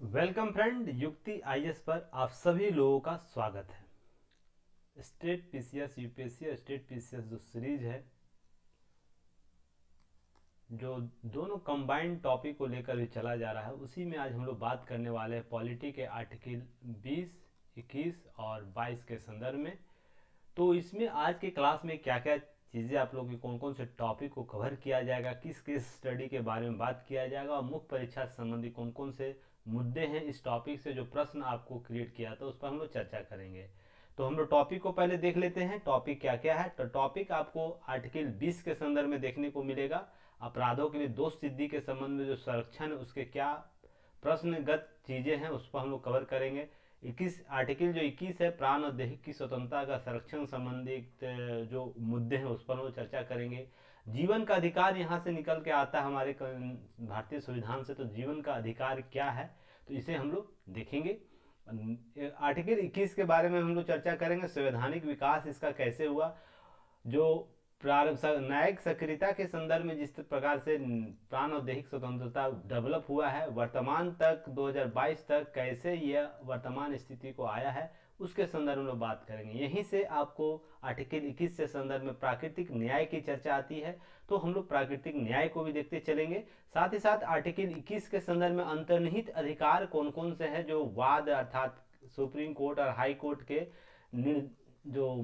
Welcome friend, युक्ति IAS पर आप सभी लोगों का स्वागत है। स्टेट पीसीएस यूपीएससी और स्टेट पीसीएस जो सीरीज है, जो दोनों कंबाइंड टॉपिक को लेकर भी चला जा रहा है, उसी में आज हम लोग बात करने वाले हैं पॉलिटी के आर्टिकल 20, 21 और 22 के संदर्भ में। तो इसमें आज के क्लास में क्या क्या चीज़ें आप लोगों की कौन कौन से टॉपिक को कवर किया जाएगा, किस किस स्टडी के बारे में बात किया जाएगा और मुख्य परीक्षा से संबंधित कौन कौन से मुद्दे हैं, इस टॉपिक से जो प्रश्न आपको क्रिएट किया था उस पर हम लोग चर्चा करेंगे। तो हम लोग टॉपिक को पहले देख लेते हैं, टॉपिक क्या क्या है। तो टॉपिक आपको आर्टिकल 20 के संदर्भ में देखने को मिलेगा। अपराधों के लिए दोष सिद्धि के संबंध में जो संरक्षण, उसके क्या प्रश्नगत चीज़ें हैं उस पर हम लोग कवर करेंगे। 21 आर्टिकल जो 21 है, प्राण और दैहिक की स्वतंत्रता का संरक्षण संबंधित जो मुद्दे हैं उस पर हम लोग चर्चा करेंगे। जीवन का अधिकार यहाँ से निकल के आता है हमारे भारतीय संविधान से, तो जीवन का अधिकार क्या है, तो इसे हम लोग देखेंगे। आर्टिकल 21 के बारे में हम लोग चर्चा करेंगे, संवैधानिक विकास इसका कैसे हुआ, जो प्रारंभ न्यायिक सक्रियता के संदर्भ में जिस प्रकार से प्राण और दैहिक स्वतंत्रता डेवलप हुआ है, वर्तमान तक 2022 तक कैसे यह वर्तमान स्थिति को आया है, उसके संदर्भ में बात करेंगे। यहीं से आपको आर्टिकल 21 से संदर्भ में प्राकृतिक न्याय की चर्चा आती है, तो हम लोग प्राकृतिक न्याय को भी देखते चलेंगे। साथ ही साथ आर्टिकल 21 के संदर्भ में अंतर्निहित अधिकार कौन कौन से हैं, जो वाद अर्थात सुप्रीम कोर्ट और हाई कोर्ट के जो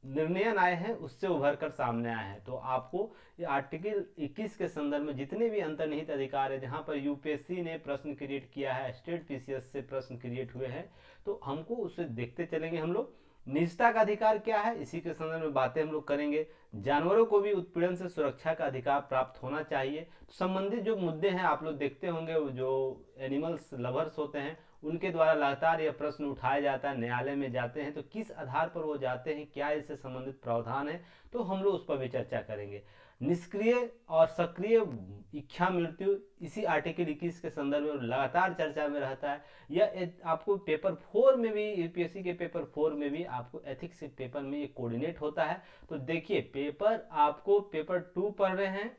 निर्णय आए हैं उससे उभर कर सामने आए हैं। तो आपको ये आर्टिकल 21 के संदर्भ में जितने भी अंतर्निहित अधिकार है, जहां पर यूपीएससी ने प्रश्न क्रिएट किया है, स्टेट पीसीएस से प्रश्न क्रिएट हुए हैं, तो हमको उसे देखते चलेंगे हम लोग। निजता का अधिकार क्या है, इसी के संदर्भ में बातें हम लोग करेंगे। जानवरों को भी उत्पीड़न से सुरक्षा का अधिकार प्राप्त होना चाहिए, तो संबंधित जो मुद्दे हैं आप लोग देखते होंगे, जो एनिमल्स लवर्स होते हैं उनके द्वारा लगातार यह प्रश्न उठाया जाता है, न्यायालय में जाते हैं, तो किस आधार पर वो जाते हैं, क्या इससे संबंधित प्रावधान है, तो हम लोग उस पर भी चर्चा करेंगे। निष्क्रिय और सक्रिय इच्छा मृत्यु इसी आर्टिकल 21 के संदर्भ में लगातार चर्चा में रहता है। यह आपको पेपर 4 में भी, यूपीएससी के पेपर 4 में भी आपको एथिक्स पेपर में ये कोऑर्डिनेट होता है। तो देखिए, पेपर आपको पेपर 2 पढ़ रहे हैं,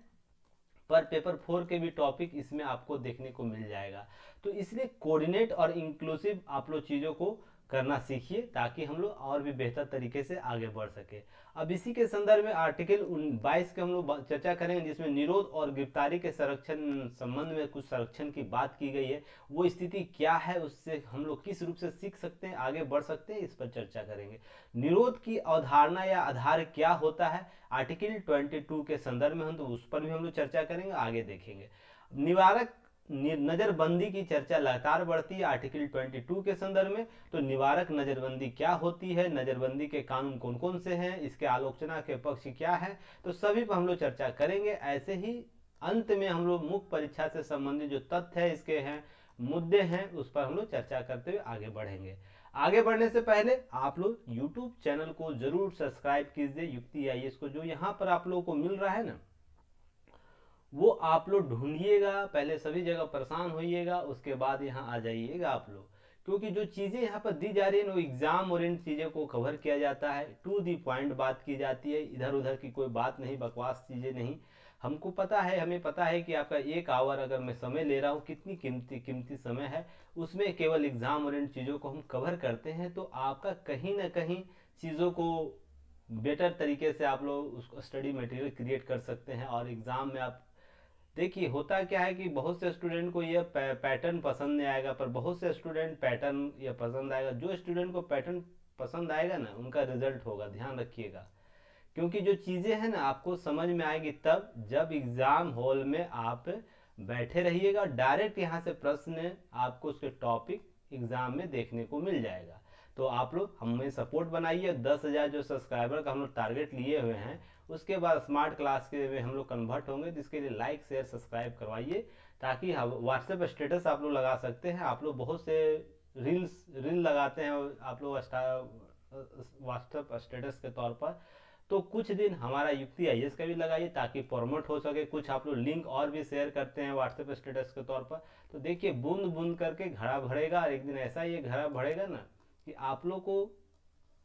पर पेपर 4 के भी टॉपिक इसमें आपको देखने को मिल जाएगा। तो इसलिए कोऑर्डिनेट और इंक्लूसिव आप लोग चीज़ों को करना सीखिए, ताकि हम लोग और भी बेहतर तरीके से आगे बढ़ सके। अब इसी के संदर्भ में आर्टिकल 22 के हम लोग चर्चा करेंगे, जिसमें निरोध और गिरफ्तारी के संरक्षण संबंध में कुछ संरक्षण की बात की गई है। वो स्थिति क्या है, उससे हम लोग किस रूप से सीख सकते हैं, आगे बढ़ सकते हैं, इस पर चर्चा करेंगे। निरोध की अवधारणा या आधार क्या होता है, आर्टिकल 22 के संदर्भ में हम तो उस पर भी हम लोग चर्चा करेंगे, आगे देखेंगे। निवारक नजरबंदी की चर्चा लगातार बढ़ती है आर्टिकल 22 के संदर्भ में। तो निवारक नजरबंदी क्या होती है, नजरबंदी के कानून कौन कौन से हैं, इसके आलोचना के पक्ष क्या है, तो सभी पर हम लोग चर्चा करेंगे। ऐसे ही अंत में हम लोग मुख्य परीक्षा से संबंधित जो तथ्य है, इसके हैं मुद्दे हैं, उस पर हम लोग चर्चा करते हुए आगे बढ़ेंगे। आगे बढ़ने से पहले आप लोग यूट्यूब चैनल को जरूर सब्सक्राइब कीजिए, युक्ति आईएएस को। जो यहाँ पर आप लोगों को मिल रहा है ना, वो आप लोग ढूंढिएगा, पहले सभी जगह परेशान होइएगा, उसके बाद यहाँ आ जाइएगा आप लोग, क्योंकि जो चीज़ें यहाँ पर दी जा रही है वो एग्जाम ओरिएंट चीज़ों को कवर किया जाता है, टू दी पॉइंट बात की जाती है, इधर उधर की कोई बात नहीं, बकवास चीज़ें नहीं। हमको पता है, हमें पता है कि आपका 1 आवर अगर मैं समय ले रहा हूँ, कितनी कीमती कीमती समय है, उसमें केवल एग्जाम ओरिएंट चीज़ों को हम कवर करते हैं। तो आपका कहीं ना कहीं चीज़ों को बेटर तरीके से आप लोग उसको स्टडी मटेरियल क्रिएट कर सकते हैं, और एग्ज़ाम में आप देखिए, होता क्या है कि बहुत से स्टूडेंट को यह पैटर्न पसंद नहीं आएगा, पर बहुत से स्टूडेंट पैटर्न यह पसंद आएगा। जो स्टूडेंट को पैटर्न पसंद आएगा ना, उनका रिजल्ट होगा, ध्यान रखिएगा। क्योंकि जो चीज़ें हैं ना, आपको समझ में आएगी तब जब एग्ज़ाम हॉल में आप बैठे रहिएगा, डायरेक्ट यहाँ से प्रश्न आपको उसके टॉपिक एग्ज़ाम में देखने को मिल जाएगा। तो आप लोग हमें सपोर्ट बनाइए। 10,000 जो सब्सक्राइबर का हम लोग टारगेट लिए हुए हैं, उसके बाद स्मार्ट क्लास के में हम लोग कन्वर्ट होंगे, जिसके लिए लाइक शेयर सब्सक्राइब करवाइए, ताकि व्हाट्सएप स्टेटस आप लोग लगा सकते हैं। आप लोग बहुत से रील लगाते हैं आप लोग व्हाट्सएप स्टेटस के तौर पर, तो कुछ दिन हमारा युक्ति आईएएस का भी लगाइए, ताकि प्रमोट हो सके। कुछ आप लोग लिंक और भी शेयर करते हैं व्हाट्सएप स्टेटस के तौर पर, तो देखिए बूंद बूंद करके घड़ा भरेगा, और एक दिन ऐसा ये घड़ा भरेगा ना कि आप लोग को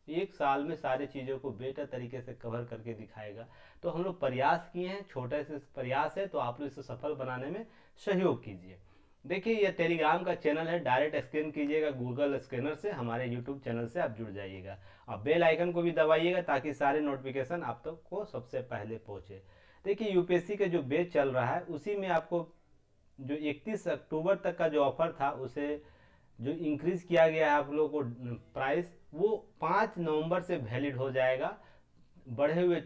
1 साल में सारी चीज़ों को बेहतर तरीके से कवर करके दिखाएगा। तो हम लोग प्रयास किए हैं, छोटे से प्रयास है, तो आप लोग इसे सफल बनाने में सहयोग कीजिए। देखिए ये टेलीग्राम का चैनल है, डायरेक्ट स्कैन कीजिएगा गूगल स्कैनर से, हमारे यूट्यूब चैनल से आप जुड़ जाइएगा। अब बेल आइकन को भी दबाइएगा ताकि सारे नोटिफिकेशन आप तक को सबसे पहले पहुंचे। देखिए यूपीएससी का जो बैच चल रहा है उसी में आपको जो 31 अक्टूबर तक का जो ऑफर था उसे जो इंक्रीज किया गया है आप लोगों को प्राइस, वो 5 नवंबर से वैलिड हो जाएगा बढ़े हुए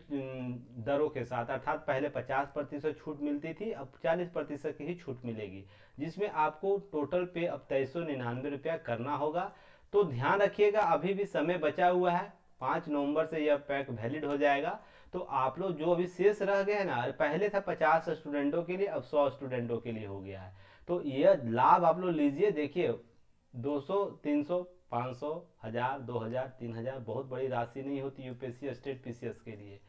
दरों के साथ। अर्थात पहले 50% छूट मिलती थी, अब 40% की ही छूट मिलेगी, जिसमें आपको टोटल पे अब 2399 रुपया करना होगा। तो ध्यान रखिएगा अभी भी समय बचा हुआ है, 5 नवंबर से यह पैक वैलिड हो जाएगा। तो आप लोग जो अभी शेष रह गए हैं ना, पहले था 50 स्टूडेंटों के लिए, अब 100 स्टूडेंटों के लिए हो गया है। तो यह लाभ आप लोग लीजिए। देखिए 200, 300, 500, 1000, 2000, 3000 बहुत बड़ी राशि नहीं होती यूपीएससी स्टेट पीसीएस के लिए।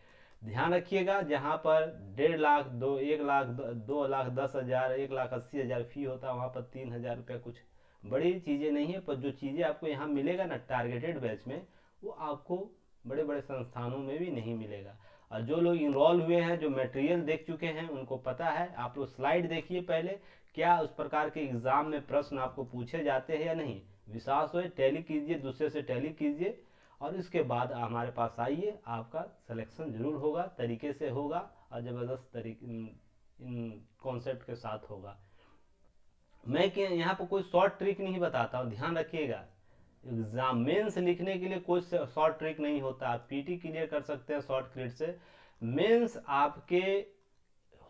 ध्यान रखिएगा जहां पर 1.5 लाख, 1 लाख, 2 लाख 10 हजार, 1 लाख 80 हजार फी होता है, वहां पर 3000 रुपया कुछ बड़ी चीजें नहीं है। पर जो चीजें आपको यहाँ मिलेगा ना टारगेटेड बैच में, वो आपको बड़े बड़े संस्थानों में भी नहीं मिलेगा। और जो लोग इनरोल हुए हैं, जो मटेरियल देख चुके हैं, उनको पता है। आप लोग स्लाइड देखिए पहले, क्या उस प्रकार के एग्जाम में प्रश्न आपको पूछे जाते हैं या नहीं। विश्वास हो टैली कीजिए, दूसरे से टैली कीजिए और इसके बाद हमारे पास आइए, आपका सिलेक्शन जरूर होगा, तरीके से होगा और ज़बरदस्त तरीके कॉन्सेप्ट के साथ होगा। मैं यहाँ पर कोई शॉर्ट ट्रिक नहीं बताता हूँ, ध्यान रखिएगा। एग्जाम मेंस लिखने के लिए कोई शॉर्ट ट्रिक नहीं होता। आप पीटी क्लियर कर सकते हैं शॉर्ट ट्रिक से। मेंस आपके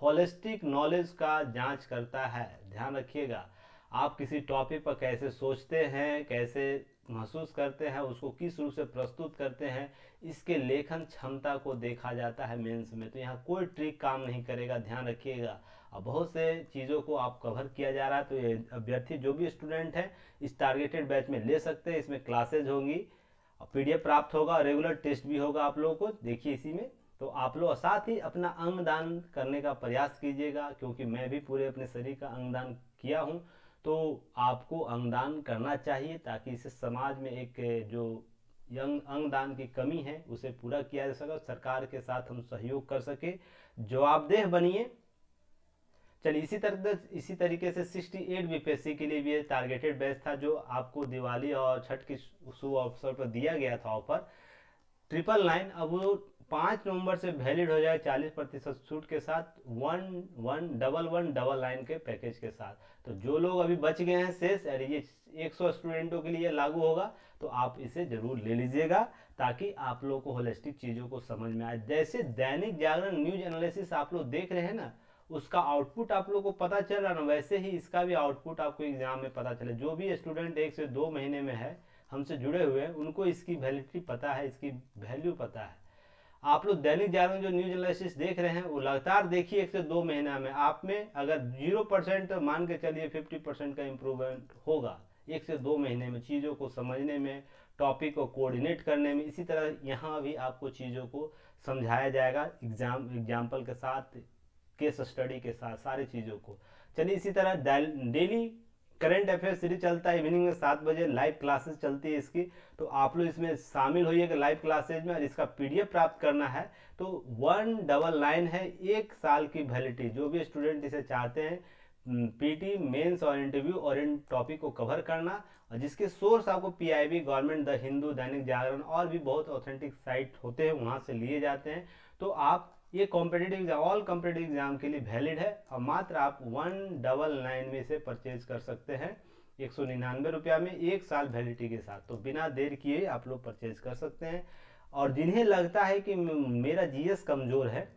होलिस्टिक नॉलेज का जांच करता है, ध्यान रखिएगा। आप किसी टॉपिक पर कैसे सोचते हैं, कैसे महसूस करते हैं, उसको किस रूप से प्रस्तुत करते हैं, इसके लेखन क्षमता को देखा जाता है मेंस में। तो यहाँ कोई ट्रिक काम नहीं करेगा, ध्यान रखिएगा। अब बहुत से चीज़ों को आप कवर किया जा रहा है, तो ये अभ्यर्थी जो भी स्टूडेंट है इस टारगेटेड बैच में ले सकते हैं। इसमें क्लासेज होंगी, पीडीएफ प्राप्त होगा, रेगुलर टेस्ट भी होगा आप लोगों को, देखिए इसी में। तो आप लोग साथ ही अपना अंगदान करने का प्रयास कीजिएगा, क्योंकि मैं भी पूरे अपने शरीर का अंगदान किया हूँ। तो आपको अंगदान करना चाहिए ताकि इसे समाज में एक जो यंग अंगदान की कमी है उसे पूरा किया जा सके, सरकार के साथ हम सहयोग कर सके, जवाबदेह बनिए। चलिए इसी तरीके से 68 बीपीएससी के लिए भी टारगेटेड बैच था, जो आपको दिवाली और छठ के शुभ अवसर पर दिया गया था ऑफर 999। अब वो 5 नवंबर से वैलिड हो जाए 40% छूट के साथ, 111199 के पैकेज के साथ। तो जो लोग अभी बच गए हैं शेष, अरे ये 100 स्टूडेंटों के लिए लागू होगा, तो आप इसे जरूर ले लीजिएगा ताकि आप लोग को होलिस्टिक चीज़ों को समझ में आए। जैसे दैनिक जागरण न्यूज एनालिसिस आप लोग देख रहे हैं ना, उसका आउटपुट आप लोग को पता चल रहा ना, वैसे ही इसका भी आउटपुट आपको एग्जाम में पता चले। जो भी स्टूडेंट 1 से 2 महीने में है हमसे जुड़े हुए हैं, उनको इसकी वैलिडिटी पता है, इसकी वैल्यू पता है। आप लोग दैनिक जागरण जो न्यूज एनालिसिस देख रहे हैं वो लगातार देखिए 1 से 2 महीना में आप में अगर 0% मान के चलिए 50% का इम्प्रूवमेंट होगा 1 से 2 महीने में, चीज़ों को समझने में, टॉपिक को कोऑर्डिनेट करने में। इसी तरह यहाँ भी आपको चीज़ों को समझाया जाएगा एग्जाम्पल के साथ, केस स्टडी के साथ, सारी चीज़ों को। चलिए इसी तरह डेली करंट अफेयर सीरीज चलता है, इवनिंग में 7 बजे लाइव क्लासेस चलती है इसकी। तो आप लोग इसमें शामिल होइएगा लाइव क्लासेज में। और इसका पीडीएफ प्राप्त करना है तो 199 है, 1 साल की वैलिडिटी। जो भी स्टूडेंट इसे चाहते हैं पीटी मेंस और इंटरव्यू और इन टॉपिक को कवर करना, और जिसके सोर्स आपको PIB, government, the Hindu, Dainik Jagran और भी बहुत ऑथेंटिक साइट होते हैं, वहाँ से लिए जाते हैं। तो आप ये competitive exam, all competitive exam के लिए वैलिड है और मात्र आप 199 में से परचेज कर सकते हैं 199 रुपया में, 1 साल वैलिडिटी के साथ। तो बिना देर किए आप लोग परचेज कर सकते हैं। और जिन्हें लगता है कि मेरा जीएस कमज़ोर है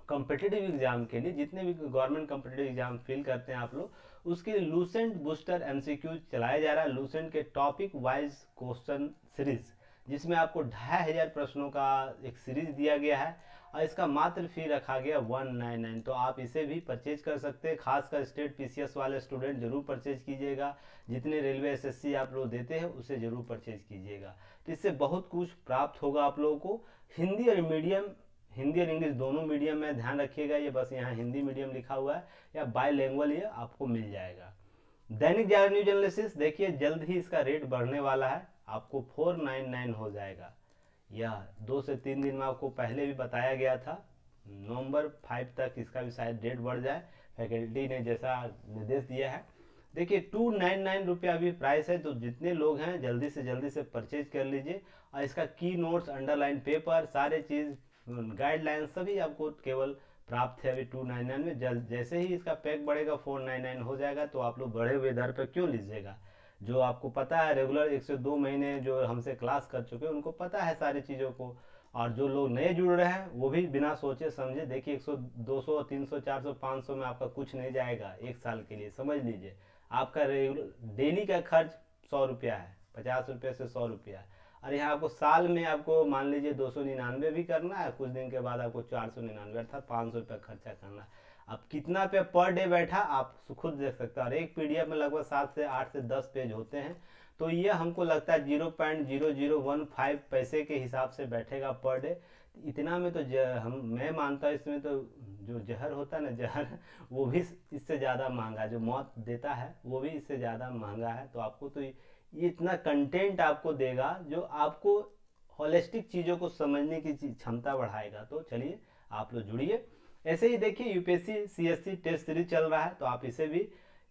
कॉम्पिटेटिव एग्जाम के लिए, जितने भी गवर्नमेंट कॉम्पिटेटिव एग्जाम फिल करते हैं आप लोग, उसके लिए लूसेंट बूस्टर एमसीक्यू चलाया जा रहा है। लूसेंट के टॉपिक वाइज क्वेश्चन सीरीज, जिसमें आपको 2500 प्रश्नों का एक सीरीज दिया गया है और इसका मात्र फी रखा गया 199। तो आप इसे भी परचेज कर सकते हैं। खासकर स्टेट पीसीएस वाले स्टूडेंट जरूर परचेज कीजिएगा। जितने रेलवे एसएससी आप लोग देते हैं उसे जरूर परचेज कीजिएगा। तो इससे बहुत कुछ प्राप्त होगा आप लोगों को। हिंदी और मीडियम, हिंदी और इंग्लिश दोनों मीडियम में, ध्यान रखिएगा। ये बस यहाँ हिंदी मीडियम लिखा हुआ है, या बाईलैंग्वेज ये आपको मिल जाएगा। दैनिक जागरण न्यूज एनालिसिस देखिए जल्द ही इसका रेट बढ़ने वाला है, आपको 499 हो जाएगा। यह 2 से 3 दिन में आपको पहले भी बताया गया था, नवंबर 5 तक इसका भी शायद डेट बढ़ जाए, फैकल्टी ने जैसा निर्देश दिया है। देखिए 299 रुपया अभी प्राइस है, तो जितने लोग हैं जल्दी से परचेज कर लीजिए। और इसका की नोट्स, अंडरलाइन पेपर, सारे चीज़, गाइडलाइन सभी आपको केवल प्राप्त है अभी 299 में। जैसे ही इसका पैक बढ़ेगा 499 हो जाएगा, तो आप लोग बढ़े हुए दर पर क्यों लीजिएगा। जो आपको पता है रेगुलर 1 से 2 महीने जो हमसे क्लास कर चुके हैं उनको पता है सारी चीज़ों को, और जो लोग नए जुड़ रहे हैं वो भी बिना सोचे समझे, देखिए 100 200 300 400 500 में आपका कुछ नहीं जाएगा एक साल के लिए, समझ लीजिए। आपका रेगुलर डेली का खर्च 100 रुपया है, 50 रुपये से 100 रुपया। और यहाँ आपको साल में आपको मान लीजिए 299 भी करना है, कुछ दिन के बाद आपको 499 अर्थात 500 रुपया खर्चा करना है। अब कितना पे पर डे बैठा आप खुद देख सकते हैं। और एक पीडीएफ में लगभग 7 से 8 से 10 पेज होते हैं, तो ये हमको लगता है 0.0015 पैसे के हिसाब से बैठेगा पर डे। इतना में तो मैं मानता हूँ इसमें तो जो जहर होता है ना, जहर वो भी इससे ज़्यादा महंगा है, जो मौत देता है वो भी इससे ज़्यादा महंगा है। तो आपको तो ये इतना कंटेंट आपको देगा जो आपको होलिस्टिक चीज़ों को समझने की क्षमता बढ़ाएगा। तो चलिए आप लोग जुड़िए। ऐसे ही देखिए यूपीएससी सीएससी टेस्ट सीरीज चल रहा है, तो आप इसे भी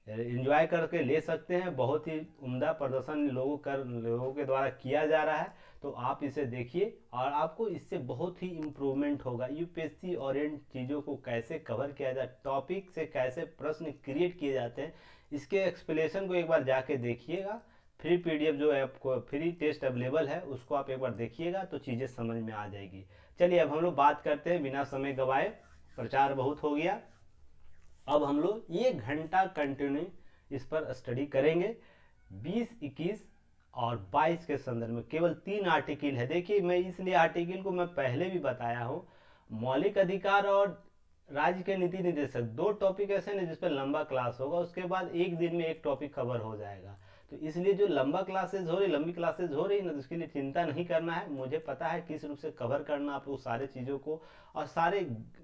एंजॉय करके ले सकते हैं। बहुत ही उम्दा प्रदर्शन लोगों के द्वारा किया जा रहा है, तो आप इसे देखिए और आपको इससे बहुत ही इम्प्रूवमेंट होगा। यूपीएससी ओरिएंट चीज़ों को कैसे कवर किया जाए, टॉपिक से कैसे प्रश्न क्रिएट किए जाते हैं, इसके एक्सप्लेनेशन को एक बार जाके देखिएगा। फ्री पीडीएफ जो है आपको फ्री टेस्ट अवेलेबल है, उसको आप एक बार देखिएगा तो चीज़ें समझ में आ जाएगी। चलिए अब हम लोग बात करते हैं बिना समय गवाए, प्रचार बहुत हो गया। अब हम लोग 1 घंटा कंटिन्यू इस पर स्टडी करेंगे। 20, 21 और 22 के संदर्भ में केवल 3 आर्टिकल है। देखिए मैं इसलिए आर्टिकल को मैं पहले भी बताया हूँ, मौलिक अधिकार और राज्य के नीति निर्देशक 2 टॉपिक ऐसे हैं जिस पर लंबा क्लास होगा, उसके बाद एक दिन में एक टॉपिक कवर हो जाएगा। तो इसलिए जो लंबी क्लासेज हो रही ना, तो उसके लिए चिंता नहीं करना है। मुझे पता है किस रूप से कवर करना आप लोग सारे चीज़ों को, और सारे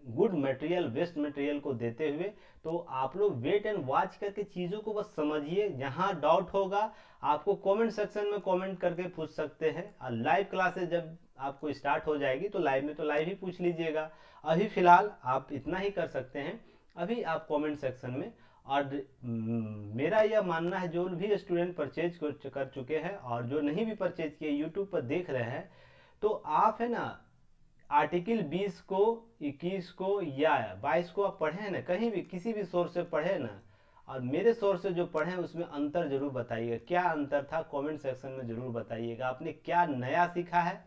गुड मटेरियल बेस्ट मटेरियल को देते हुए। तो आप लोग वेट एंड वॉच करके चीज़ों को बस समझिए। जहाँ डाउट होगा आपको कमेंट सेक्शन में कमेंट करके पूछ सकते हैं, और लाइव क्लासेज जब आपको स्टार्ट हो जाएगी तो लाइव में तो लाइव ही पूछ लीजिएगा। अभी फिलहाल आप इतना ही कर सकते हैं, अभी आप कमेंट सेक्शन में। और मेरा यह मानना है जो भी स्टूडेंट परचेज कर चुके हैं और जो नहीं भी परचेज किए यूट्यूब पर देख रहे हैं, तो आप है ना आर्टिकल 20 को 21 को या 22 को आप पढ़े ना, कहीं भी किसी भी सोर्स से पढ़े ना, और मेरे सोर्स से जो पढ़े उसमें अंतर जरूर बताइएगा। क्या अंतर था कमेंट सेक्शन में जरूर बताइएगा। आपने क्या नया सीखा है,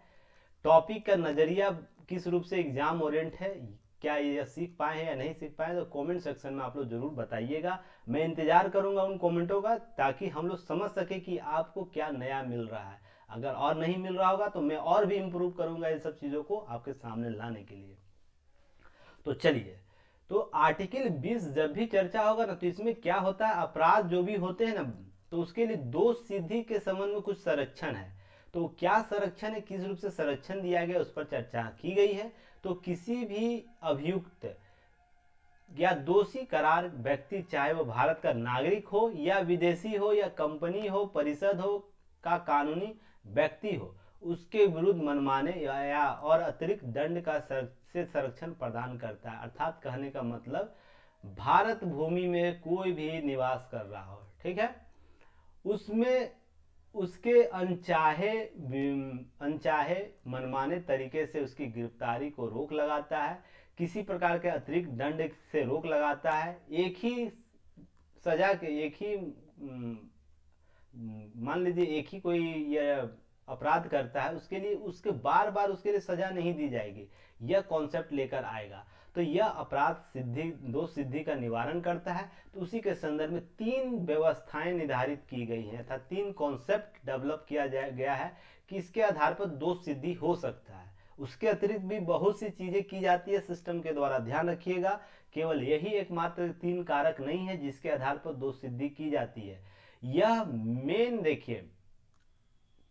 टॉपिक का नज़रिया किस रूप से एग्जाम ओरिएंट है, क्या ये सीख पाए हैं या नहीं सीख पाए, तो कमेंट सेक्शन में आप लोग जरूर बताइएगा। मैं इंतजार करूंगा उन कमेंटों का, ताकि हम लोग समझ सके कि आपको क्या नया मिल रहा है। अगर और नहीं मिल रहा होगा तो मैं और भी इम्प्रूव करूंगा इन सब चीज़ों को आपके सामने लाने के लिए। तो चलिए, तो आर्टिकल 20 जब भी चर्चा होगा ना, तो इसमें क्या होता है, अपराध जो भी होते हैं ना, तो उसके लिए दोष सिद्धि के संबंध में कुछ संरक्षण है। तो क्या संरक्षण है, किस रूप से संरक्षण दिया गया, उस पर चर्चा की गई है। तो किसी भी अभियुक्त या दोषी करार व्यक्ति, चाहे वो भारत का नागरिक हो या विदेशी हो या कंपनी हो, परिषद हो का कानूनी व्यक्ति हो, उसके विरुद्ध मनमाने या और अतिरिक्त दंड का से संरक्षण प्रदान करता है। अर्थात कहने का मतलब, भारत भूमि में कोई भी निवास कर रहा हो, ठीक है, उसमें उसके अनचाहे मनमाने तरीके से उसकी गिरफ्तारी को रोक लगाता है, किसी प्रकार के अतिरिक्त दंड से रोक लगाता है, एक ही सजा के एक ही मान लीजिए एक ही कोई ये अपराध करता है, उसके लिए उसके बार बार उसके लिए सजा नहीं दी जाएगी, यह कॉन्सेप्ट लेकर आएगा। तो यह अपराध सिद्धि, दोष सिद्धि का निवारण करता है। तो उसी के संदर्भ में 3 व्यवस्थाएं निर्धारित की गई हैं, अर्थात 3 कॉन्सेप्ट डेवलप किया गया है कि इसके आधार पर दोष सिद्धि हो सकता है। उसके अतिरिक्त भी बहुत सी चीजें की जाती है सिस्टम के द्वारा, ध्यान रखिएगा। केवल यही एकमात्र 3 कारक नहीं है जिसके आधार पर दोष सिद्धि की जाती है। यह मेन देखिए,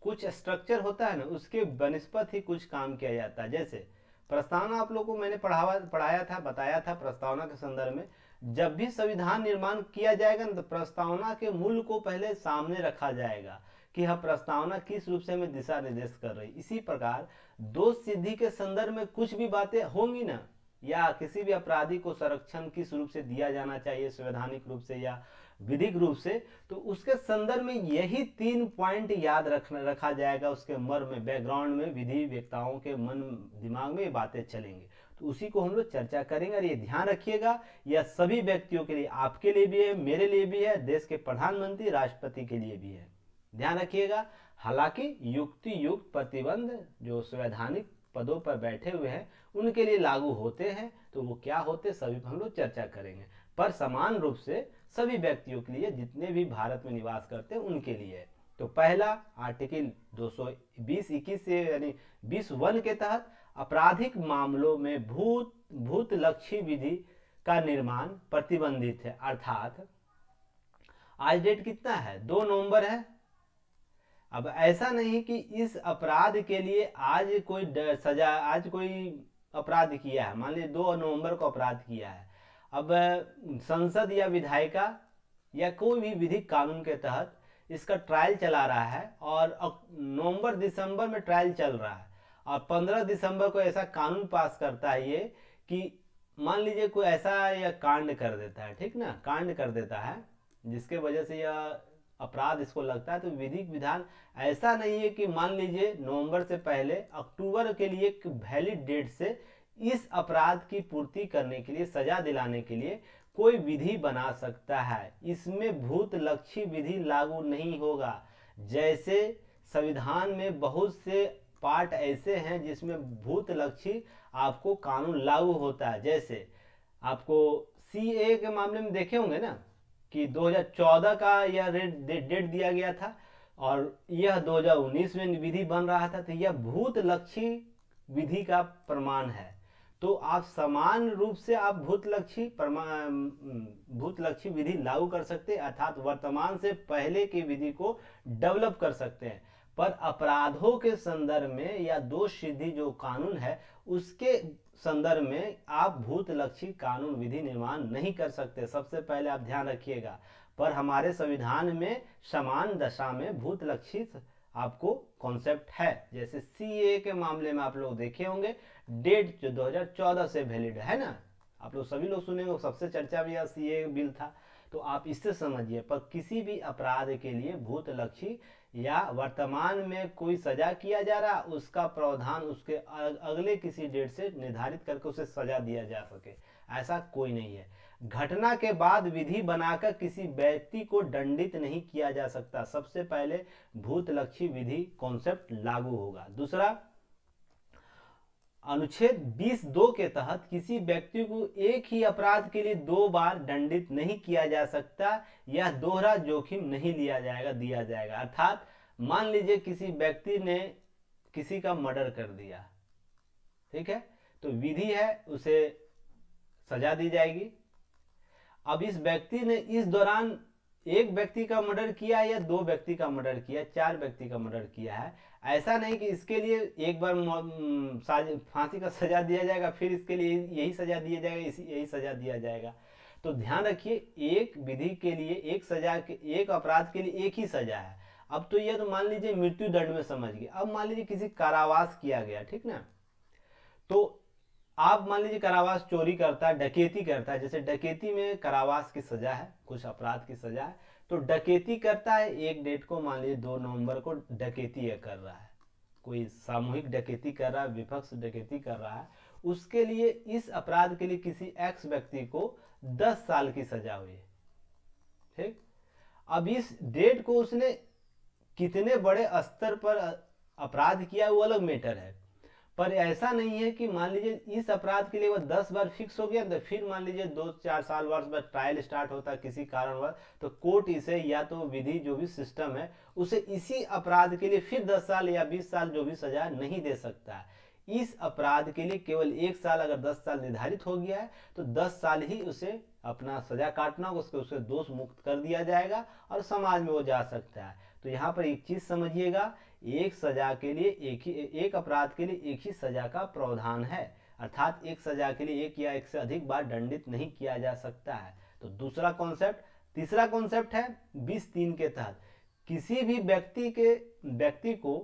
कुछ स्ट्रक्चर होता है ना, उसके बनिस्पत ही कुछ काम किया जाता है। जैसे प्रस्तावना आप लोगों को मैंने पढ़ाया था, बताया था प्रस्तावना के संदर्भ में, जब भी संविधान निर्माण किया जाएगा ना, तो प्रस्तावना के मूल को पहले सामने रखा जाएगा कि यह प्रस्तावना किस रूप से हमें दिशा निर्देश कर रही। इसी प्रकार दोष सिद्धि के संदर्भ में कुछ भी बातें होंगी ना, या किसी भी अपराधी को संरक्षण किस रूप से दिया जाना चाहिए, संवैधानिक रूप से या विधिक रूप से, तो उसके संदर्भ में यही 3 पॉइंट याद रखा जाएगा। उसके मर्म में, बैकग्राउंड में, विधि वेत्ताओं के मन दिमाग में ये बातें चलेंगी, तो उसी को हम लोग चर्चा करेंगे। और ये ध्यान रखिएगा, यह सभी व्यक्तियों के लिए, आपके लिए भी है, मेरे लिए भी है, देश के प्रधानमंत्री राष्ट्रपति के लिए भी है, ध्यान रखिएगा। हालांकि युक्ति युक्त प्रतिबंध जो संवैधानिक पदों पर बैठे हुए हैं उनके लिए लागू होते हैं, तो वो क्या होते सभी पर हम लोग चर्चा करेंगे, पर समान रूप से सभी व्यक्तियों के लिए, जितने भी भारत में निवास करते हैं उनके लिए। तो पहला आर्टिकल 220(21) से यानी 20(1) के तहत आपराधिक मामलों में भूतलक्षी विधि का निर्माण प्रतिबंधित है। अर्थात आज डेट कितना है, 2 नवंबर है। अब ऐसा नहीं कि इस अपराध के लिए आज कोई सजा, आज कोई अपराध किया है, मान लीजिए 2 नवंबर को अपराध किया है, अब संसद या विधायिका या कोई भी विधिक कानून के तहत इसका ट्रायल चला रहा है और नवंबर दिसंबर में ट्रायल चल रहा है और 15 दिसंबर को ऐसा कानून पास करता है ये कि मान लीजिए कोई ऐसा या कांड कर देता है, ठीक ना, कांड कर देता है जिसके वजह से यह अपराध इसको लगता है, तो विधिक विधान ऐसा नहीं है कि मान लीजिए नवंबर से पहले अक्टूबर के लिए एक वैलिड डेट से इस अपराध की पूर्ति करने के लिए, सजा दिलाने के लिए कोई विधि बना सकता है। इसमें भूतलक्षी विधि लागू नहीं होगा। जैसे संविधान में बहुत से पार्ट ऐसे हैं जिसमें भूतलक्षी आपको कानून लागू होता है। जैसे आपको सीए के मामले में देखे होंगे ना कि 2014 का यह डेट दिया गया था और यह 2019 में विधि बन रहा था, तो यह भूतलक्षी विधि का प्रमाण है। तो आप समान रूप से आप भूतलक्षी विधि लागू कर सकते हैं, अर्थात वर्तमान से पहले की विधि को डेवलप कर सकते हैं। पर अपराधों के संदर्भ में या दोष सिद्धि जो कानून है उसके संदर्भ में आप भूतलक्षी कानून विधि निर्माण नहीं कर सकते, सबसे पहले आप ध्यान रखिएगा। पर हमारे संविधान में समान दशा में भूतलक्षी आपको कॉन्सेप्ट है। जैसे सीए के मामले में आप लोग देखे होंगे, डेट जो 2014 से वैलिड है ना, आप लोग सभी लोग सुने हो, सबसे चर्चा भी सीए बिल था, तो आप इससे समझिए। पर किसी भी अपराध के लिए भूतलक्षी या वर्तमान में कोई सजा किया जा रहा, उसका प्रावधान उसके अगले किसी डेट से निर्धारित करके उसे सजा दिया जा सके, ऐसा कोई नहीं है। घटना के बाद विधि बनाकर किसी व्यक्ति को दंडित नहीं किया जा सकता। सबसे पहले भूतलक्षी विधि कॉन्सेप्ट लागू होगा। दूसरा, अनुच्छेद 20(2) के तहत किसी व्यक्ति को एक ही अपराध के लिए 2 बार दंडित नहीं किया जा सकता, यह दोहरा जोखिम नहीं दिया जाएगा। अर्थात मान लीजिए किसी व्यक्ति ने किसी का मर्डर कर दिया, ठीक है, तो विधि है उसे सजा दी जाएगी। अब इस व्यक्ति ने इस दौरान एक व्यक्ति का मर्डर किया या 2 व्यक्ति का मर्डर किया, 4 व्यक्ति का मर्डर किया है, ऐसा नहीं कि इसके लिए एक बार फांसी का सजा दिया जाएगा, फिर इसके लिए यही सजा दिया जाएगा, यही सजा दिया जाएगा। तो ध्यान रखिए, एक विधि के लिए एक सजा, एक अपराध के लिए एक ही सजा है। अब तो यह तो मान लीजिए मृत्यु दंड में समझ गए। अब मान लीजिए किसी कारावास किया गया, ठीक ना, तो आप मान लीजिए कारावास चोरी करता है, डकैती करता है, जैसे डकैती में कारावास की सजा है, कुछ अपराध की सजा है, तो डकैती करता है, एक डेट को मान लीजिए 2 नवंबर को डकैती कर रहा है, कोई सामूहिक डकैती कर रहा है, विपक्ष डकैती कर रहा है, उसके लिए इस अपराध के लिए किसी एक्स व्यक्ति को 10 साल की सजा हुई, ठीक। अब इस डेट को उसने कितने बड़े स्तर पर अपराध किया वो अलग मैटर है, पर ऐसा नहीं है कि मान लीजिए इस अपराध के लिए वो 10 बार फिक्स हो गया, तो फिर मान लीजिए 2-4 साल वर्ष बाद ट्रायल स्टार्ट होता है किसी कारणवश, तो कोर्ट इसे या तो विधि जो भी सिस्टम है उसे इसी अपराध के लिए फिर 10 साल या 20 साल जो भी सजा नहीं दे सकता। इस अपराध के लिए केवल 1 साल, अगर 10 साल निर्धारित हो गया है तो 10 साल ही उसे अपना सजा काटना, उसे दोष मुक्त कर दिया जाएगा और समाज में वो जा सकता है। तो यहाँ पर एक चीज समझिएगा, एक सजा के लिए एक अपराध के लिए एक ही सजा का प्रावधान है, अर्थात एक सजा के लिए एक या एक से अधिक बार दंडित नहीं किया जा सकता है। तो दूसरा कॉन्सेप्ट। तीसरा कॉन्सेप्ट है 20(3) के तहत किसी भी व्यक्ति को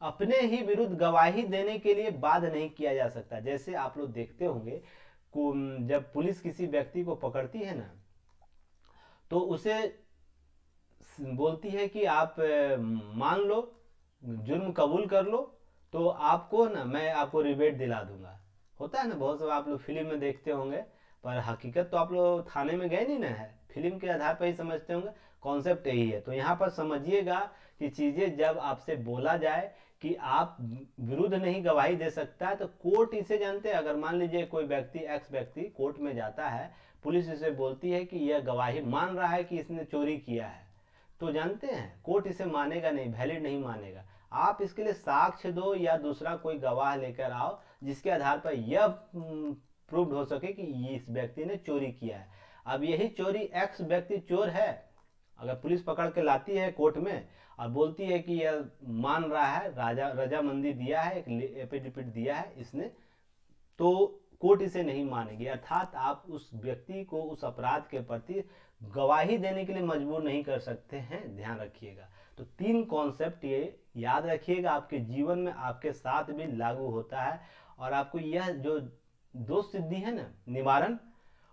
अपने ही विरुद्ध गवाही देने के लिए बाध्य नहीं किया जा सकता। जैसे आप लोग देखते होंगे जब पुलिस किसी व्यक्ति को पकड़ती है ना, तो उसे बोलती है कि आप मान लो, जुर्म कबूल कर लो, तो आपको ना मैं आपको रिबेट दिला दूंगा। होता है ना, बहुत सारा आप लोग फिल्म में देखते होंगे, पर हकीकत तो आप लोग थाने में गए नहीं ना है, फिल्म के आधार पर ही समझते होंगे। कॉन्सेप्ट यही है। तो यहाँ पर समझिएगा कि चीज़ें जब आपसे बोला जाए कि आप विरुद्ध नहीं गवाही दे सकता है, तो कोर्ट इसे जानते हैं। अगर मान लीजिए कोई व्यक्ति, एक्स व्यक्ति कोर्ट में जाता है, पुलिस इसे बोलती है कि यह गवाही मान रहा है कि इसने चोरी किया है, तो जानते हैं कोर्ट इसे मानेगा नहीं, वैलिड नहीं मानेगा। आप इसके लिए साक्ष्य दो या दूसरा कोई गवाह लेकर आओ जिसके आधार पर यह प्रूव्ड हो सके कि इस व्यक्ति ने चोरी किया है। अब यही चोरी, एक्स व्यक्ति चोर है, अगर पुलिस पकड़ के लाती है कोर्ट में और बोलती है कि यह मान रहा है, रजामंदी दिया है, एक एफिडेविट दिया है इसने, तो कोर्ट इसे नहीं मानेगी। अर्थात आप उस व्यक्ति को उस अपराध के प्रति गवाही देने के लिए मजबूर नहीं कर सकते हैं, ध्यान रखिएगा। तो 3 कॉन्सेप्ट ये याद रखिएगा, आपके जीवन में आपके साथ भी लागू होता है। और आपको यह जो दोष सिद्धि है ना, निवारण,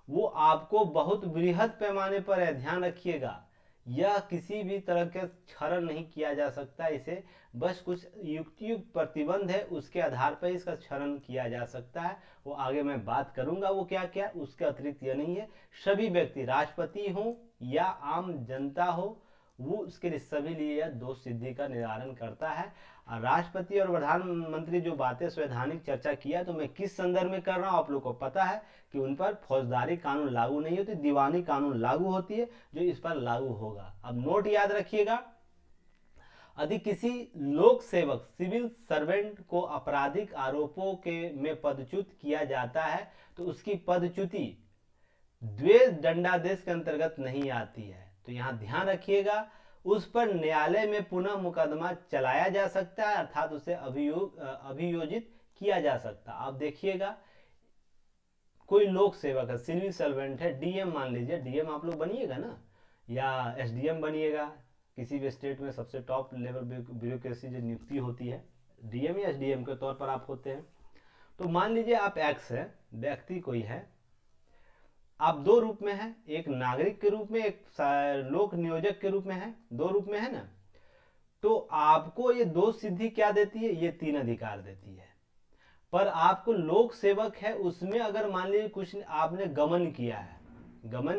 वो आपको बहुत बृहद पैमाने पर है, ध्यान रखिएगा। यह किसी भी तरह के क्षरण नहीं किया जा सकता, इसे बस कुछ युक्त प्रतिबंध है, उसके आधार पर इसका क्षरण किया जा सकता है। वो आगे मैं बात करूंगा वो क्या क्या, उसके अतिरिक्त यह नहीं है। सभी व्यक्ति, राष्ट्रपति हो या आम जनता हो, वो उसके लिए सभी लिए यह दोष सिद्धि का निवारण करता है। और राष्ट्रपति और प्रधानमंत्री जो बातें संवैधानिक चर्चा किया, तो मैं किस संदर्भ में कर रहा हूँ, आप लोग को पता है कि उन पर फौजदारी कानून लागू नहीं होती, दीवानी कानून लागू होती है, जो इस पर लागू होगा। अब नोट याद रखिएगा, यदि किसी लोक सेवक, सिविल सर्वेंट को आपराधिक आरोपों के में पदच्युत किया जाता है, तो उसकी पदच्युति द्वेष दंडादेश के अंतर्गत नहीं आती है। तो यहाँ ध्यान रखिएगा, उस पर न्यायालय में पुनः मुकदमा चलाया जा सकता है, अर्थात उसे अभियोजित किया जा सकता है। आप देखिएगा, कोई लोक सेवक है, सिविल सर्वेंट है, डीएम मान लीजिए, डीएम आप लोग बनिएगा ना, या एसडीएम बनिएगा, किसी भी स्टेट में सबसे टॉप लेवल ब्यूरोक्रेसी जो नियुक्ति होती है, डीएम या एसडीएम के तौर पर आप होते हैं। तो मान लीजिए आप एक्स है, व्यक्ति कोई है, आप 2 रूप में है, एक नागरिक के रूप में, एक लोक नियोजक के रूप में है, 2 रूप में है ना। तो आपको ये दोष सिद्धि क्या देती है, ये 3 अधिकार देती है। पर आपको लोक सेवक है, उसमें अगर मान लीजिए कुछ आपने गमन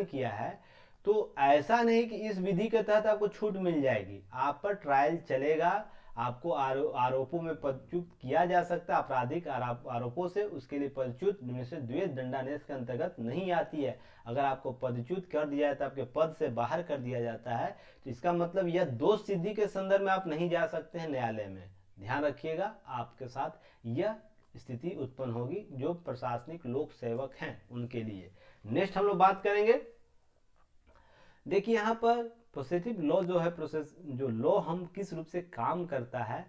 किया है, तो ऐसा नहीं कि इस विधि के तहत आपको छूट मिल जाएगी, आप पर ट्रायल चलेगा, आपको आरोपों में पदच्युत किया जा सकता है, आपराधिक आरोपों से, उसके लिए पदच्युत द्वेष दंडादेश के अंतर्गत नहीं आती है। अगर आपको पदच्युत कर दिया जाता है, आपके पद से बाहर कर दिया जाता है, तो इसका मतलब यह दोष सिद्धि के संदर्भ में आप नहीं जा सकते हैं न्यायालय में। ध्यान रखिएगा, आपके साथ यह स्थिति उत्पन्न होगी जो प्रशासनिक लोक सेवक हैं उनके लिए। नेक्स्ट हम लोग बात करेंगे, देखिए यहाँ पर प्रोसेसिव लॉ जो है, प्रोसेस जो लॉ हम किस रूप से काम करता है,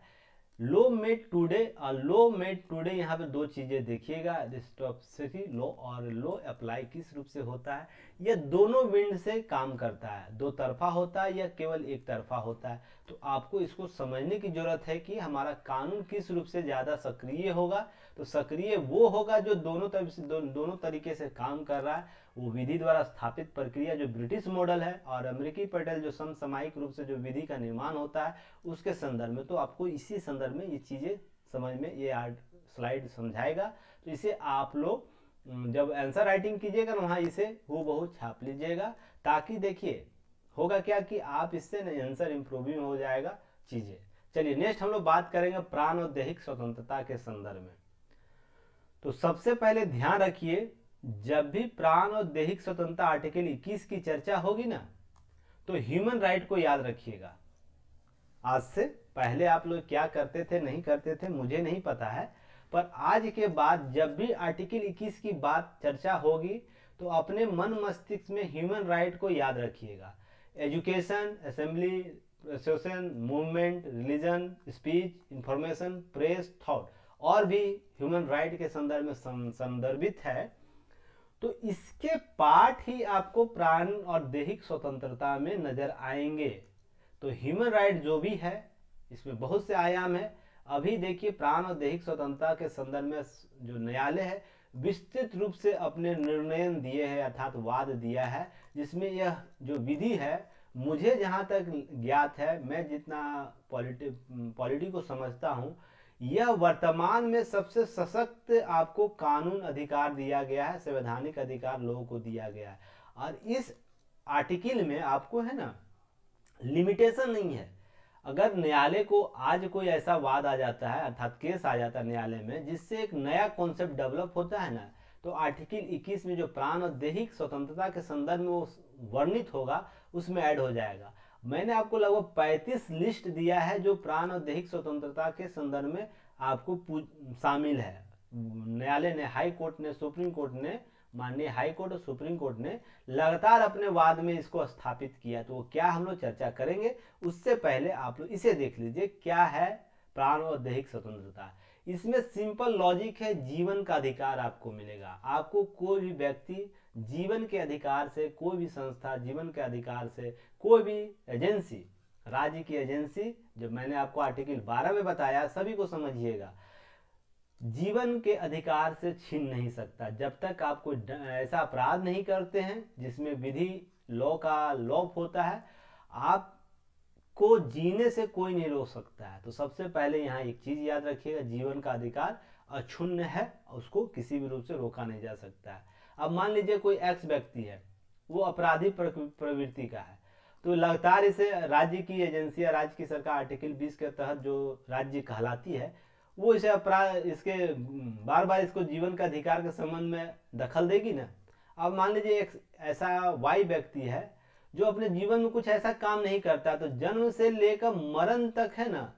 लॉ मेड टुडे और लॉ मेड टुडे, यहाँ पे 2 चीजें देखिएगा, प्रोसेसिव लॉ और लॉ अप्लाई किस रूप से होता है। यह दोनों विंड से काम करता है, 2 तरफा होता है या केवल एक तरफा होता है। तो आपको इसको समझने की जरूरत है कि हमारा कानून किस रूप से ज्यादा सक्रिय होगा। तो सक्रिय वो होगा जो दोनों तरीके से काम कर रहा है। वो विधि द्वारा स्थापित प्रक्रिया जो ब्रिटिश मॉडल है, और अमेरिकी पटेल जो समसामयिक रूप से जो विधि का निर्माण होता है उसके संदर्भ में। तो आपको इसी संदर्भ में ये चीजें समझ में, ये स्लाइड समझाएगा। तो इसे आप लोग जब आंसर राइटिंग कीजिएगा ना, वहाँ इसे हूबहू छाप लीजिएगा, ताकि देखिए होगा क्या कि आप इससे ना आंसर इंप्रूविंग हो जाएगा चीजें। चलिए नेक्स्ट हम लोग बात करेंगे प्राण और दैहिक स्वतंत्रता के संदर्भ में। तो सबसे पहले ध्यान रखिए, जब भी प्राण और दैहिक स्वतंत्रता आर्टिकल 21 की चर्चा होगी ना, तो ह्यूमन राइट को याद रखिएगा। आज से पहले आप लोग क्या करते थे नहीं करते थे मुझे नहीं पता है, पर आज के बाद जब भी आर्टिकल 21 की बात चर्चा होगी, तो अपने मन मस्तिष्क में ह्यूमन राइट को याद रखिएगा। Education, assembly, association, movement, religion, speech, information, press, thought, और भी ह्यूमन राइट के संदर्भ में संदर्भित है। तो इसके पार्ट ही आपको प्राण और दैहिक स्वतंत्रता में नजर आएंगे। तो ह्यूमन राइट जो भी है, इसमें बहुत से आयाम है। अभी देखिए प्राण और दैहिक स्वतंत्रता के संदर्भ में जो न्यायालय है, विस्तृत रूप से अपने निर्णय दिए हैं अर्थात वाद दिया है, जिसमें यह जो विधि है मुझे जहाँ तक ज्ञात है, मैं जितना पॉलिटी को समझता हूँ, यह वर्तमान में सबसे सशक्त आपको कानून अधिकार दिया गया है, संवैधानिक अधिकार लोगों को दिया गया है। और इस आर्टिकल में आपको है ना लिमिटेशन नहीं है। अगर न्यायालय को आज कोई ऐसा वाद आ जाता है अर्थात केस आ जाता है न्यायालय में जिससे एक नया कॉन्सेप्ट डेवलप होता है ना, तो आर्टिकल 21 में जो प्राण और दैहिक स्वतंत्रता के संदर्भ में वो वर्णित होगा उसमें ऐड हो जाएगा। मैंने आपको लगभग 35 लिस्ट दिया है जो प्राण और दैहिक स्वतंत्रता के संदर्भ में आपको शामिल है। न्यायालय ने, हाई कोर्ट ने, सुप्रीम कोर्ट ने, माननीय हाई कोर्ट और सुप्रीम कोर्ट ने लगातार अपने वाद में इसको स्थापित किया। तो वो क्या हम लोग चर्चा करेंगे, उससे पहले आप लोग इसे देख लीजिए क्या है प्राण और दैहिक स्वतंत्रता। इसमें सिंपल लॉजिक है, जीवन का अधिकार आपको मिलेगा। आपको कोई भी व्यक्ति जीवन के अधिकार से, कोई भी संस्था जीवन के अधिकार से, कोई भी एजेंसी, राज्य की एजेंसी, जो मैंने आपको आर्टिकल 12 में बताया, सभी को समझिएगा, जीवन के अधिकार से छीन नहीं सकता। जब तक आप कोई ऐसा अपराध नहीं करते हैं जिसमें विधि लॉ का लॉप होता है, आपको जीने से कोई नहीं रोक सकता है। तो सबसे पहले यहाँ एक चीज याद रखिएगा, जीवन का अधिकार अक्षुण्ण है, उसको किसी भी रूप से रोका नहीं जा सकता है। अब मान लीजिए कोई एक्स व्यक्ति है, वो अपराधी प्रवृत्ति का है, तो लगातार इसे राज्य की एजेंसी या राज्य की सरकार आर्टिकल 20 के तहत जो राज्य कहलाती है, वो इसे अपराध, इसके बार बार इसको जीवन का अधिकार के संबंध में दखल देगी ना। अब मान लीजिए एक ऐसा वाई व्यक्ति है जो अपने जीवन में कुछ ऐसा काम नहीं करता, तो जन्म से लेकर मरण तक है ना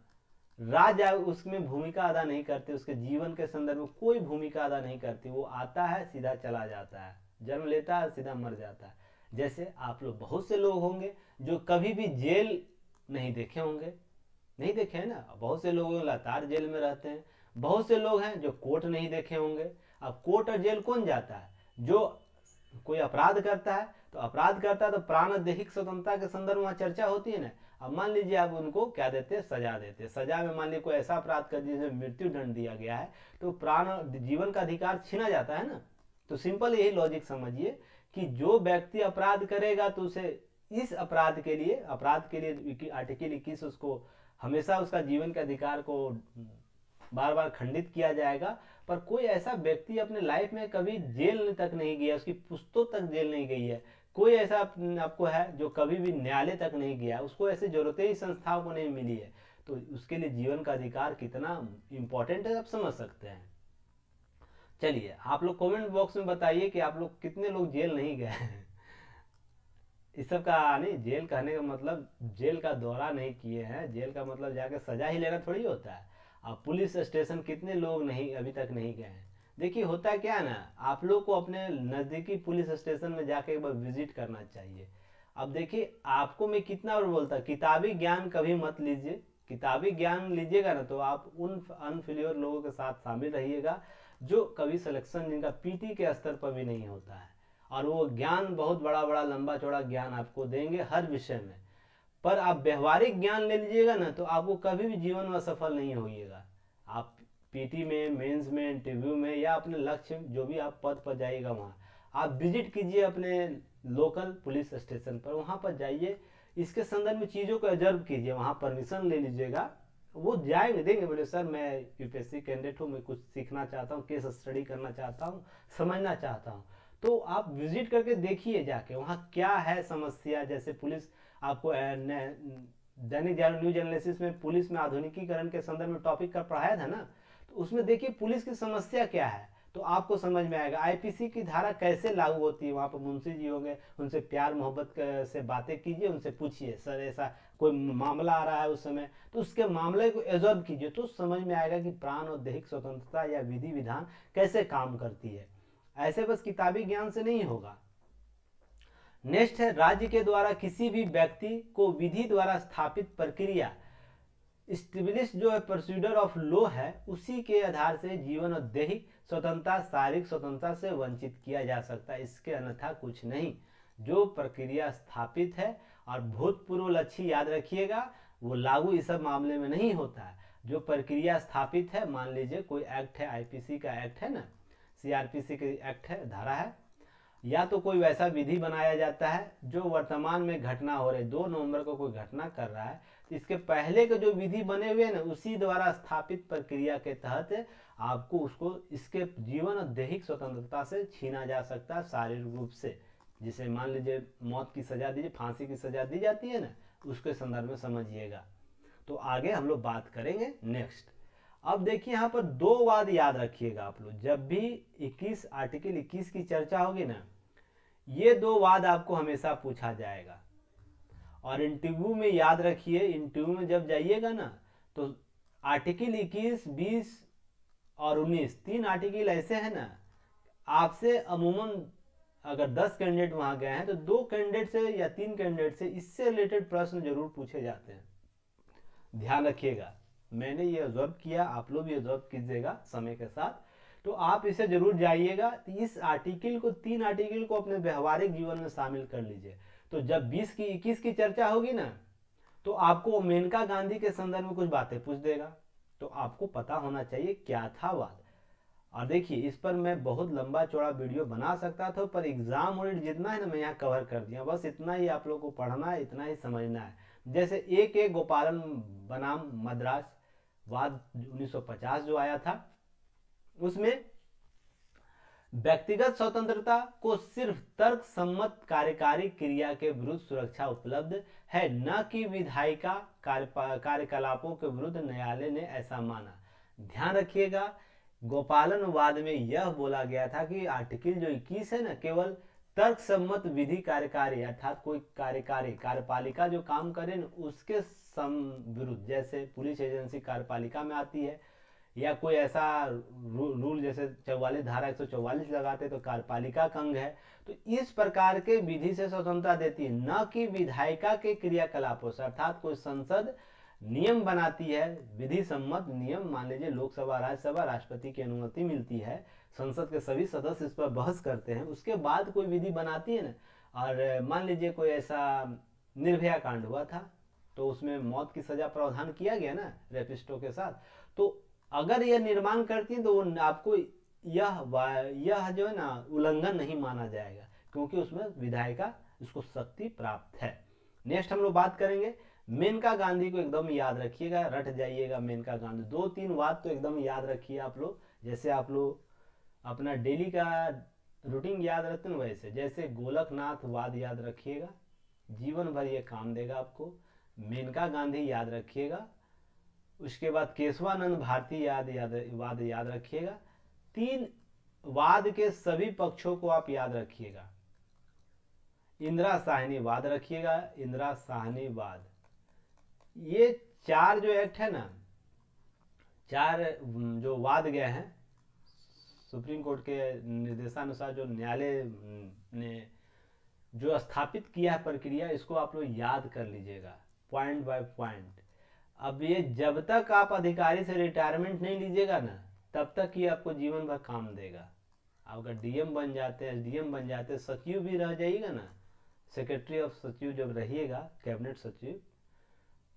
राज्य उसमें भूमिका अदा नहीं करते, उसके जीवन के संदर्भ में कोई भूमिका अदा नहीं करती। वो आता है सीधा चला जाता है, जन्म लेता है सीधा मर जाता है। जैसे आप लोग बहुत से लोग होंगे जो कभी भी जेल नहीं देखे होंगे, नहीं देखे हैं ना, बहुत से लोग लगातार जेल में रहते हैं। बहुत से लोग हैं जो कोर्ट नहीं देखे होंगे। अब कोर्ट और जेल कौन जाता है, जो कोई अपराध करता है, तो अपराध करता है तो प्राण और दैहिक स्वतंत्रता के संदर्भ में चर्चा होती है ना। अब मान लीजिए आप उनको क्या देते हैं, सजा देते हैं। सजा में मान लीजिए कोई ऐसा अपराध कर जिसमें मृत्यु दंड दिया गया है, तो प्राण और जीवन का अधिकार छीना जाता है ना। तो सिंपल यही लॉजिक समझिए कि जो व्यक्ति अपराध करेगा तो उसे इस अपराध के लिए आर्टिकल 21 उसको हमेशा उसका जीवन के अधिकार को बार बार खंडित किया जाएगा। पर कोई ऐसा व्यक्ति अपने लाइफ में कभी जेल तक नहीं गया, उसकी पुश्तों तक जेल नहीं गई है, कोई ऐसा आपको है जो कभी भी न्यायालय तक नहीं गया, उसको ऐसी जरूरतें ही संस्थाओं को नहीं मिली है, तो उसके लिए जीवन का अधिकार कितना इंपॉर्टेंट है आप समझ सकते हैं। चलिए आप लोग कमेंट बॉक्स में बताइए कि आप लोग कितने लोग जेल नहीं गए हैं। इस सब का नहीं, जेल कहने का मतलब जेल का दौरा नहीं किए हैं, जेल का मतलब जाके सजा ही लेना थोड़ी होता है। अब पुलिस स्टेशन कितने लोग नहीं अभी तक नहीं गए हैं। देखिए होता क्या है ना, आप लोग को अपने नज़दीकी पुलिस स्टेशन में जाके एक बार विजिट करना चाहिए। अब देखिए आपको मैं कितना बार बोलता, किताबी ज्ञान कभी मत लीजिए। किताबी ज्ञान लीजिएगा ना तो आप उन अनफिलियर लोगों के साथ शामिल रहिएगा जो कभी सिलेक्शन जिनका पीटी के स्तर पर भी नहीं होता है, और वो ज्ञान बहुत बड़ा बड़ा लंबा चौड़ा ज्ञान आपको देंगे हर विषय में। पर आप व्यवहारिक ज्ञान ले लीजिएगा ना तो आपको कभी भी जीवन में सफल नहीं होइएगा। आप पीटी में, मेंस में, इंटरव्यू में, या अपने लक्ष्य जो भी आप पद पर जाइएगा वहाँ आप विजिट कीजिए अपने लोकल पुलिस स्टेशन पर, वहाँ पर जाइए, इसके संदर्भ में चीज़ों को ऑब्जर्व कीजिए, वहाँ परमिशन ले लीजिएगा। वो जाएंगे, देंगे, बोले सर मैं यूपीएससी कैंडिडेट हूँ, मैं कुछ सीखना चाहता हूँ, केस स्टडी करना चाहता हूँ, समझना चाहता हूँ। तो आप विजिट करके देखिए जाके वहाँ क्या है समस्या। जैसे पुलिस आपको दैनिक न्यूज एनालिसिस में पुलिस में आधुनिकीकरण के संदर्भ में टॉपिक का पढ़ाया था ना, तो उसमें देखिए पुलिस की समस्या क्या है, तो आपको समझ में आएगा। आईपीसी की धारा कैसे लागू होती है, वहाँ पर मुंशी जी होंगे, उनसे प्यार मोहब्बत से बातें कीजिए, उनसे पूछिए सर ऐसा कोई मामला आ रहा है उस समय, तो उसके मामले को एब्जॉर्ब कीजिए, तो समझ में आएगा कि प्राण और दैहिक स्वतंत्रता या विधि विधान कैसे काम करती है। ऐसे बस किताबी ज्ञान से नहीं होगा। नेक्स्ट है, राज्य के द्वारा किसी भी व्यक्ति को विधि द्वारा स्थापित प्रक्रिया स्टेब्लिश जो है प्रोसीडर ऑफ लॉ है, उसी के आधार से जीवन और दैहिक स्वतंत्रता, शारीरिक स्वतंत्रता से वंचित किया जा सकता है, इसके अन्यथा कुछ नहीं। जो प्रक्रिया स्थापित है, और भूतपूर्व लक्ष्य याद रखिएगा, वो लागू इस सब मामले में नहीं होता है। जो प्रक्रिया स्थापित है, मान लीजिए कोई एक्ट है, आईपीसी का एक्ट है ना, सीआरपीसी की एक्ट है, धारा है, या तो कोई वैसा विधि बनाया जाता है जो वर्तमान में घटना हो रही, 2 नवंबर को कोई घटना कर रहा है तो इसके पहले के जो विधि बने हुए हैं ना, उसी द्वारा स्थापित प्रक्रिया के तहत आपको उसको इसके जीवन और दैहिक स्वतंत्रता से छीना जा सकता है शारीरिक रूप से। जिसे मान लीजिए मौत की सजा दीजिए, फांसी की सजा दी जाती है ना, उसके संदर्भ में समझिएगा। तो आगे हम लोग बात करेंगे नेक्स्ट। अब देखिए यहाँ पर 2 वाद याद रखिएगा आप लोग, जब भी 21 आर्टिकल 21 की चर्चा होगी ना, ये 2 वाद आपको हमेशा पूछा जाएगा। और इंटरव्यू में याद रखिए, इंटरव्यू में जब जाइएगा ना तो आर्टिकल 21, 20 और 19 3 आर्टिकल ऐसे हैं ना, आपसे अमूमन अगर 10 कैंडिडेट वहां गए हैं तो 2 कैंडिडेट से या 3 कैंडिडेट से इससे रिलेटेड प्रश्न जरूर पूछे जाते हैं। ध्यान रखिएगा, मैंने ये ऑब्जर्व किया, आप लोग भी ऑब्जर्व कीजिएगा समय के साथ, तो आप इसे जरूर जाइएगा। इस आर्टिकल को, 3 आर्टिकल को अपने व्यवहारिक जीवन में शामिल कर लीजिए। तो जब 20 की 21 की चर्चा होगी ना, तो आपको मेनका गांधी के संदर्भ में कुछ बातें पूछ देगा, तो आपको पता होना चाहिए क्या था वाद। और देखिए, इस पर मैं बहुत लंबा चौड़ा वीडियो बना सकता था, पर एग्जाम ओरिएंटेड जितना है ना मैं यहाँ कवर कर दिया। बस इतना ही आप लोग को पढ़ना है, इतना ही समझना है। जैसे एक गोपालन बनाम मद्रास वाद 1950 जो आया था, उसमें व्यक्तिगत स्वतंत्रता को सिर्फ तर्क सम्मत कार्यकारी क्रिया के विरुद्ध सुरक्षा उपलब्ध है, न कि विधायिका कार्यकलापों के विरुद्ध न्यायालय ने ऐसा माना। ध्यान रखिएगा, गोपालन वाद में यह बोला गया था कि आर्टिकल जो 21 है ना, केवल तर्क सम्मत विधि कार्यकारी अर्थात कोई कार्यकारी कार्यपालिका जो काम करे न उसके विरुद्ध, जैसे पुलिस एजेंसी कार्यपालिका में आती है, या कोई ऐसा रूल जैसे 44 धारा 144 लगाते तो कार्यपालिका का अंग है, तो इस प्रकार के विधि से स्वतंत्रता देती है, न कि विधायिका के क्रियाकलापों से। अर्थात कोई संसद नियम बनाती है, विधि सम्मत नियम, मान लीजिए लोकसभा, राज्यसभा, राष्ट्रपति की अनुमति मिलती है, संसद के सभी सदस्य इस पर बहस करते हैं, उसके बाद कोई विधि बनाती है ना। और मान लीजिए कोई ऐसा निर्भया कांड हुआ था तो उसमें मौत की सजा प्रावधान किया गया ना रेपिस्टों के साथ, तो अगर यह निर्माण करती है तो आपको यह जो है ना उल्लंघन नहीं माना जाएगा, क्योंकि उसमें विधायिका इसको शक्ति प्राप्त है। नेक्स्ट हम लोग बात करेंगे मेनका गांधी को, एकदम याद रखिएगा, रट जाइएगा मेनका गांधी। 2-3 वाद तो एकदम याद रखिए आप लोग, जैसे आप लोग अपना डेली का रूटीन याद रखते हैं वैसे। जैसे गोलकनाथ वाद याद रखिएगा, जीवन भर ये काम देगा आपको। मेनका गांधी याद रखिएगा, उसके बाद केशवानंद भारती वाद याद रखिएगा। 3 वाद के सभी पक्षों को आप याद रखिएगा। इंदिरा साहनी वाद रखिएगा, इंदिरा साहनी वाद। ये 4 जो एक्ट है ना, 4 जो वाद गए हैं सुप्रीम कोर्ट के निर्देशानुसार, जो न्यायालय ने जो स्थापित किया है प्रक्रिया, इसको आप लोग याद कर लीजिएगा पॉइंट बाय पॉइंट। अब ये जब तक आप अधिकारी से रिटायरमेंट नहीं लीजिएगा ना, तब तक ही आपको जीवन भर काम देगा। आप अगर डीएम बन जाते हैं, एसडीएम बन जाते हैं, सचिव भी रह जाइएगा ना, सेक्रेटरी ऑफ सचिव जब रहिएगा, कैबिनेट सचिव,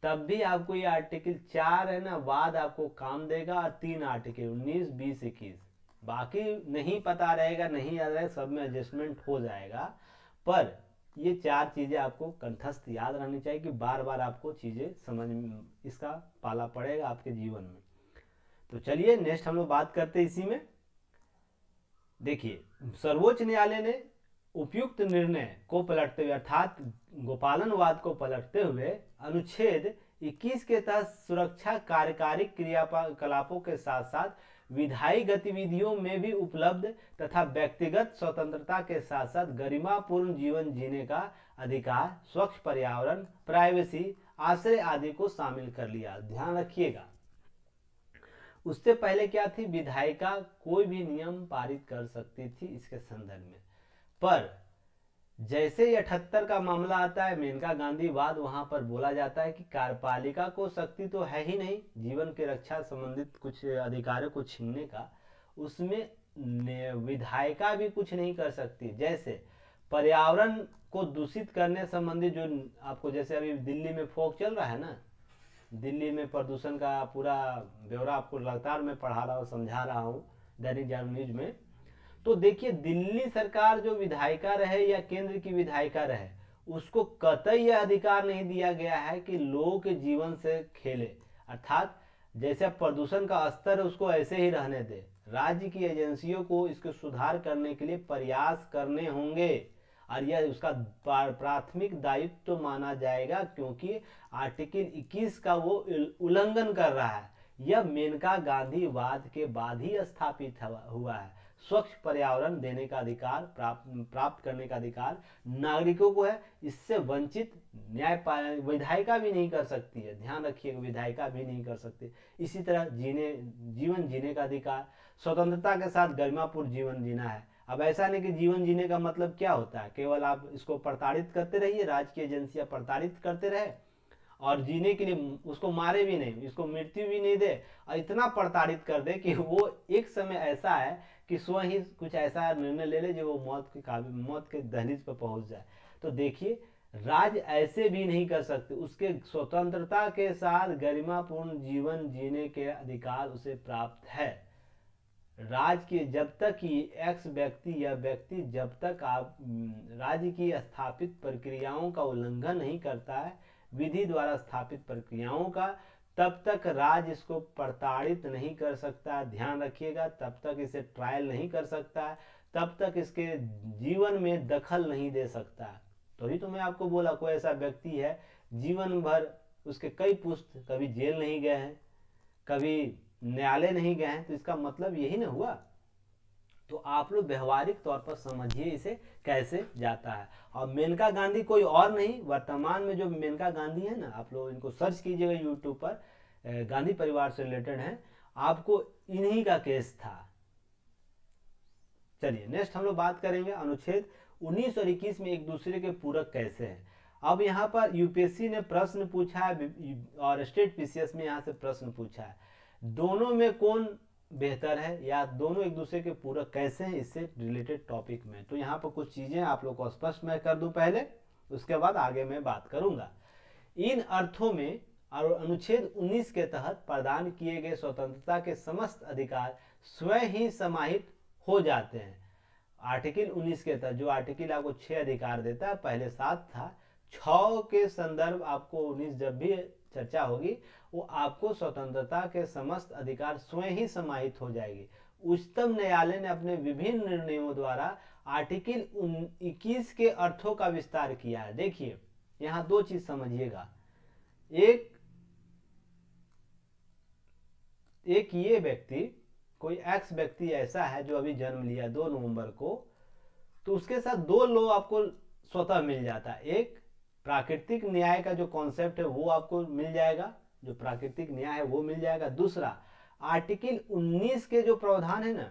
तब भी आपको ये आर्टिकल 4 है ना वाद आपको काम देगा। और 3 आर्टिकल 19, 20, 21 बाकी नहीं पता रहेगा, नहीं याद रहेगा, सब में एडजस्टमेंट हो जाएगा। पर ये 4 चीजें आपको कंठस्थ याद रहनी चाहिए कि बार बार आपको चीजें समझ इसका पाला पड़ेगा आपके जीवन में। तो चलिए नेक्स्ट हम लोग बात करते हैं इसी में। देखिए, सर्वोच्च न्यायालय ने उपयुक्त निर्णय को पलटते हुए अर्थात गोपालनवाद को पलटते हुए अनुच्छेद 21 के तहत सुरक्षा कार्यकारी क्रियाकलापों के साथ साथ विधायी गतिविधियों में भी उपलब्ध तथा व्यक्तिगत स्वतंत्रता के साथ साथ गरिमापूर्ण जीवन जीने का अधिकार, स्वच्छ पर्यावरण, प्राइवेसी, आश्रय आदि को शामिल कर लिया। ध्यान रखिएगा, उससे पहले क्या थी, विधायिका कोई भी नियम पारित कर सकती थी इसके संदर्भ में। पर जैसे 78 का मामला आता है मेनका गांधी वाद, वहां पर बोला जाता है कि कार्यपालिका को शक्ति तो है ही नहीं जीवन की रक्षा संबंधित कुछ अधिकारों को छीनने का, उसमें विधायिका भी कुछ नहीं कर सकती। जैसे पर्यावरण को दूषित करने संबंधी जो आपको, जैसे अभी दिल्ली में फॉग चल रहा है ना, दिल्ली में प्रदूषण का पूरा ब्यौरा आपको लगातार मैं पढ़ा रहा हूँ, समझा रहा हूँ दैनिक जागरण न्यूज में। तो देखिए दिल्ली सरकार जो विधायिका रहे या केंद्र की विधायिका रहे, उसको कतई यह अधिकार नहीं दिया गया है कि लोगों के जीवन से खेले, अर्थात जैसे प्रदूषण का स्तर है उसको ऐसे ही रहने दे। राज्य की एजेंसियों को इसको सुधार करने के लिए प्रयास करने होंगे और यह उसका प्राथमिक दायित्व तो माना जाएगा, क्योंकि आर्टिकल 21 का वो उल्लंघन कर रहा है। यह मेनका गांधी वाद के बाद ही स्थापित हुआ है। स्वच्छ पर्यावरण देने का अधिकार, प्राप्त करने का अधिकार नागरिकों को है, इससे वंचित विधायिका भी नहीं कर सकती है, ध्यान रखिएगा, विधायिका भी नहीं कर सकती। इसी तरह जीवन जीने का अधिकार, स्वतंत्रता के साथ गरिमापूर्ण जीवन जीना है। अब ऐसा नहीं कि जीवन जीने का मतलब क्या होता है, केवल आप इसको प्रताड़ित करते रहिए, राज्य की एजेंसियां प्रताड़ित करते रहे और जीने के लिए उसको मारे भी नहीं, इसको मृत्यु भी नहीं दे और इतना प्रताड़ित कर दे कि वो एक समय ऐसा है कि स्वयं ही कुछ ऐसा निर्णय ले ले जो वो मौत के दहलीज पर पहुंच जाए। तो देखिए राज्य ऐसे भी नहीं कर सकते, उसके स्वतंत्रता के साथ गरिमापूर्ण जीवन जीने के अधिकार उसे प्राप्त है। राज्य की जब तक ही एक्स व्यक्ति या व्यक्ति जब तक आप राज्य की स्थापित प्रक्रियाओं का उल्लंघन नहीं करता है, विधि द्वारा स्थापित प्रक्रियाओं का, तब तक राज्य इसको प्रताड़ित नहीं कर सकता। ध्यान रखिएगा, तब तक इसे ट्रायल नहीं कर सकता, तब तक इसके जीवन में दखल नहीं दे सकता। तो ही तो मैं आपको बोला, कोई ऐसा व्यक्ति है जीवन भर उसके कई पुस्त कभी जेल नहीं गए हैं, कभी न्यायालय नहीं गए हैं, तो इसका मतलब यही ना हुआ। तो आप लोग व्यवहारिक तौर पर समझिए इसे कैसे जाता है। और मेनका गांधी कोई और नहीं, वर्तमान में जो मेनका गांधी है ना, आप लोग इनको सर्च कीजिएगा यूट्यूब पर, गांधी परिवार से रिलेटेड है, आपको इन्हीं का केस था। चलिए नेक्स्ट हम लोग बात करेंगे अनुच्छेद 19 और 21 में एक दूसरे के पूरक कैसे हैं। अब यहाँ पर यूपीएससी ने प्रश्न पूछा है और स्टेट पीसीएस में यहाँ से प्रश्न पूछा है, दोनों में कौन बेहतर है या दोनों एक दूसरे के पूरक कैसे हैं, इससे रिलेटेड टॉपिक में। तो यहाँ पर कुछ चीजें आप लोग को स्पष्ट मैं कर दूं पहले, उसके बाद आगे मैं बात करूंगा। इन अर्थों में और अनुच्छेद 19 के तहत प्रदान किए गए स्वतंत्रता के समस्त अधिकार स्वयं ही समाहित हो जाते हैं। आर्टिकल 19 के तहत जो आर्टिकल आपको 6 अधिकार देता है, पहले 7 था, 6 के संदर्भ आपको 19 जब भी चर्चा होगी वो आपको स्वतंत्रता के समस्त अधिकार स्वयं ही समाहित हो जाएगी। उच्चतम न्यायालय ने अपने विभिन्न निर्णयों द्वारा आर्टिकल 21 के अर्थों का विस्तार किया है। देखिए यहाँ दो चीज समझिएगा, एक ये व्यक्ति, कोई एक्स व्यक्ति ऐसा है जो अभी जन्म लिया 2 नवंबर को, तो उसके साथ 2 लॉ आपको स्वतः मिल जाता है। एक प्राकृतिक न्याय का जो कॉन्सेप्ट है वो आपको मिल जाएगा, जो प्राकृतिक न्याय है वो मिल जाएगा। दूसरा आर्टिकल 19 के जो प्रावधान है ना,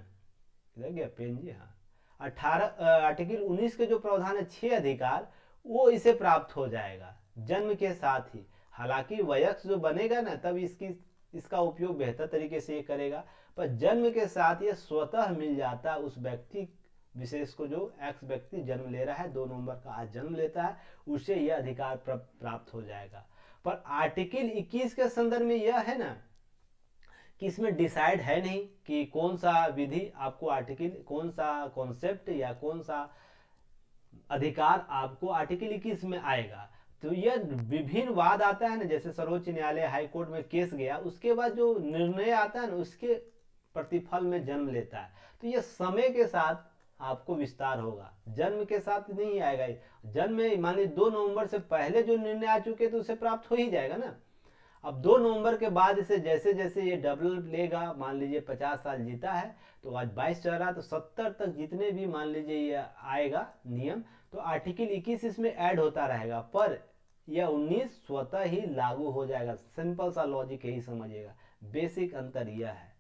इधर गया पेन जी, हाँ, आर्टिकल 19 के जो प्रावधान है 6 अधिकार, वो इसे प्राप्त हो जाएगा जन्म के साथ ही। हालांकि वयस्क जो बनेगा ना तब इसका उपयोग बेहतर तरीके से ये करेगा, पर जन्म के साथ ये स्वतः मिल जाता उस व्यक्ति विशेष को, जो एक्स व्यक्ति जन्म ले रहा है 2 नवंबर का आज जन्म लेता है, उसे यह अधिकार प्राप्त हो जाएगा। पर आर्टिकल 21 के संदर्भ में यह है ना कि इसमें डिसाइड है नहीं कि कौन सा विधि आपको आर्टिकल, कौन सा कॉन्सेप्ट या कौन सा अधिकार आपको आर्टिकल 21 में आएगा। तो यह विभिन्न वाद आता है ना, जैसे सर्वोच्च न्यायालय हाई कोर्ट में केस गया, उसके बाद जो निर्णय आता है ना उसके प्रतिफल में जन्म लेता है। तो यह समय के साथ आपको विस्तार होगा, जन्म के साथ नहीं आएगा। जन्म में मान लीजिए 2 नवंबर से पहले जो निर्णय आ चुके तो उसे प्राप्त हो ही जाएगा ना। अब 2 नवंबर के बाद इसे जैसे जैसे ये डेवलप लेगा, मान लीजिए 50 साल जीता है तो आज 22 चल रहा है, तो 70 तक जितने भी मान लीजिए ये आएगा नियम, तो आर्टिकल 21 इसमें ऐड होता रहेगा, पर यह 19 स्वतः ही लागू हो जाएगा। सिंपल सा लॉजिक यही समझिएगा, बेसिक अंतर यह है।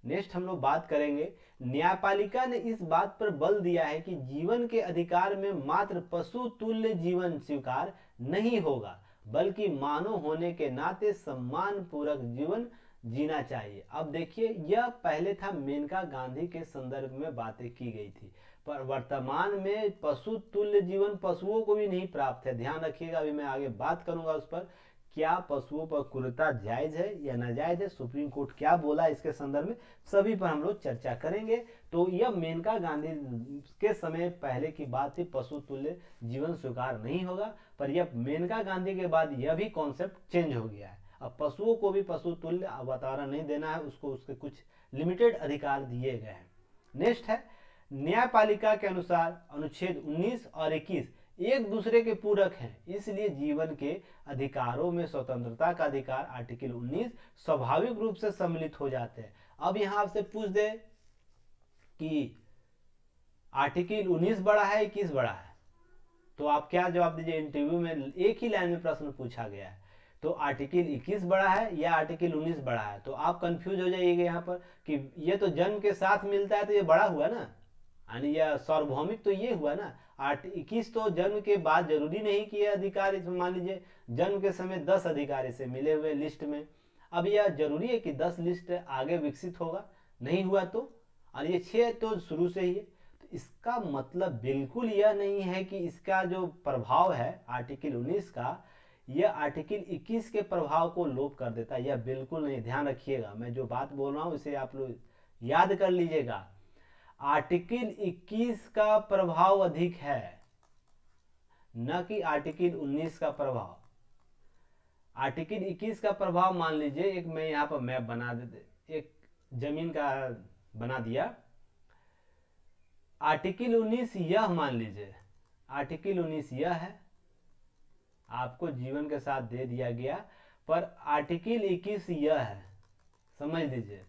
नेक्स्ट हम लोग बात करेंगे, न्यायपालिका ने इस बात पर बल दिया है कि जीवन के अधिकार में मात्र पशु तुल्य जीवन स्वीकार नहीं होगा, बल्कि मानव होने के नाते सम्मान पूर्वक जीवन जीना चाहिए। अब देखिए यह पहले था मेनका गांधी के संदर्भ में बातें की गई थी, पर वर्तमान में पशु तुल्य जीवन पशुओं को भी नहीं प्राप्त है। ध्यान रखिएगा, अभी मैं आगे बात करूंगा उस पर क्या पशुओं पर क्रूरता जायज है या नाजायज है, सुप्रीम कोर्ट क्या बोला इसके संदर्भ में, सभी पर हम लोग चर्चा करेंगे। तो यह मेनका गांधी के समय पहले की बात थी, पशु तुल्य जीवन स्वीकार नहीं होगा, पर यह मेनका गांधी के बाद यह भी कॉन्सेप्ट चेंज हो गया है। अब पशुओं को भी पशु तुल्य वातावरण नहीं देना है, उसको उसके कुछ लिमिटेड अधिकार दिए गए हैं। नेक्स्ट है न्यायपालिका के अनुसार अनुच्छेद 19 और 21 एक दूसरे के पूरक हैं, इसलिए जीवन के अधिकारों में स्वतंत्रता का अधिकार आर्टिकल 19 स्वाभाविक रूप से सम्मिलित हो जाते हैं। अब यहां आपसे पूछ दे कि आर्टिकल 19 बड़ा है 21 बड़ा है, तो आप क्या जवाब दीजिए। इंटरव्यू में एक ही लाइन में प्रश्न पूछा गया है, तो आर्टिकल 21 बड़ा है या आर्टिकल 19 बड़ा है, तो आप कंफ्यूज हो जाइएगा यहाँ पर कि ये तो जन्म के साथ मिलता है तो ये बड़ा हुआ ना, यानी यह सार्वभौमिक तो ये हुआ ना। 21 तो जन्म के बाद जरूरी नहीं कि यह अधिकार, मान लीजिए जन्म के समय 10 अधिकार इसे मिले हुए लिस्ट में, अब यह जरूरी है कि 10 लिस्ट आगे विकसित होगा, नहीं हुआ तो, और ये 6 तो शुरू से ही है। तो इसका मतलब बिल्कुल यह नहीं है कि इसका जो प्रभाव है आर्टिकल 19 का, यह आर्टिकल 21 के प्रभाव को लोप कर देता है, यह बिल्कुल नहीं। ध्यान रखिएगा, मैं जो बात बोल रहा हूं इसे आप लोग याद कर लीजिएगा। आर्टिकल 21 का प्रभाव अधिक है, न कि आर्टिकल 19 का प्रभाव। आर्टिकल 21 का प्रभाव मान लीजिए, एक मैं यहां पर मैप बना देते, एक जमीन का बना दिया, आर्टिकल 19 यह मान लीजिए, आर्टिकल 19 यह है, आपको जीवन के साथ दे दिया गया, पर आर्टिकल 21 यह है, समझ लीजिए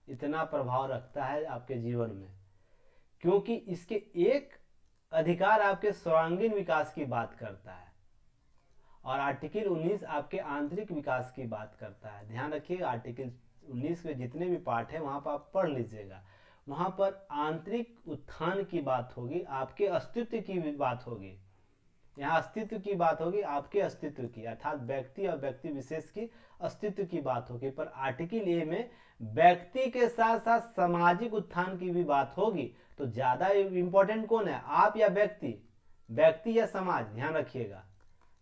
इतना प्रभाव रखता है आपके जीवन में, क्योंकि इसके एक अधिकार आपके सर्वांगीण विकास की बात करता है और आर्टिकल 19 आपके आंतरिक विकास की बात करता है। ध्यान रखिएगा, आर्टिकल 19 के जितने भी पार्ट है वहां पर आप पढ़ लीजिएगा, वहां पर आंतरिक उत्थान की बात होगी, आपके अस्तित्व की भी बात होगी, यहाँ अस्तित्व की बात होगी, आपके अस्तित्व की, अर्थात व्यक्ति और व्यक्ति विशेष की अस्तित्व की बात होगी। पर आर्टिकल ए में व्यक्ति के साथ साथ सामाजिक उत्थान की भी बात होगी। तो ज्यादा इंपॉर्टेंट कौन है, आप या व्यक्ति, व्यक्ति या समाज? ध्यान रखिएगा,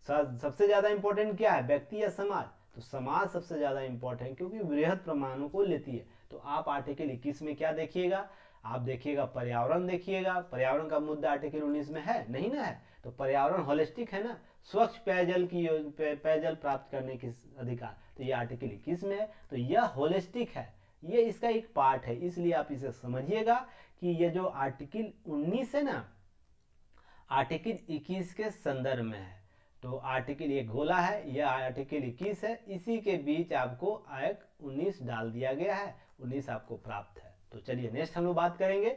सबसे ज्यादा इंपॉर्टेंट क्या है, व्यक्ति या समाज? तो समाज सबसे ज्यादा इंपॉर्टेंट, क्योंकि बृहद प्रमाणों को लेती है। तो आप आर्टिकल 21 में क्या देखिएगा, आप देखिएगा पर्यावरण, देखिएगा पर्यावरण का मुद्दा आर्टिकल 19 में है नहीं ना है, तो पर्यावरण होलिस्टिक है ना, स्वच्छ पेयजल की पेयजल प्राप्त करने की अधिकार, तो ये आर्टिकल 21 में है। तो यह होलिस्टिक है, ये इसका एक पार्ट है, इसलिए आप इसे समझिएगा कि ये जो आर्टिकल 19 है ना, आर्टिकल 21 के संदर्भ में है। तो आर्टिकल ये गोला है, यह आर्टिकल 21 है, इसी के बीच आपको एक 19 डाल दिया गया है, 19 आपको प्राप्त है। तो चलिए नेक्स्ट हम लोग बात करेंगे।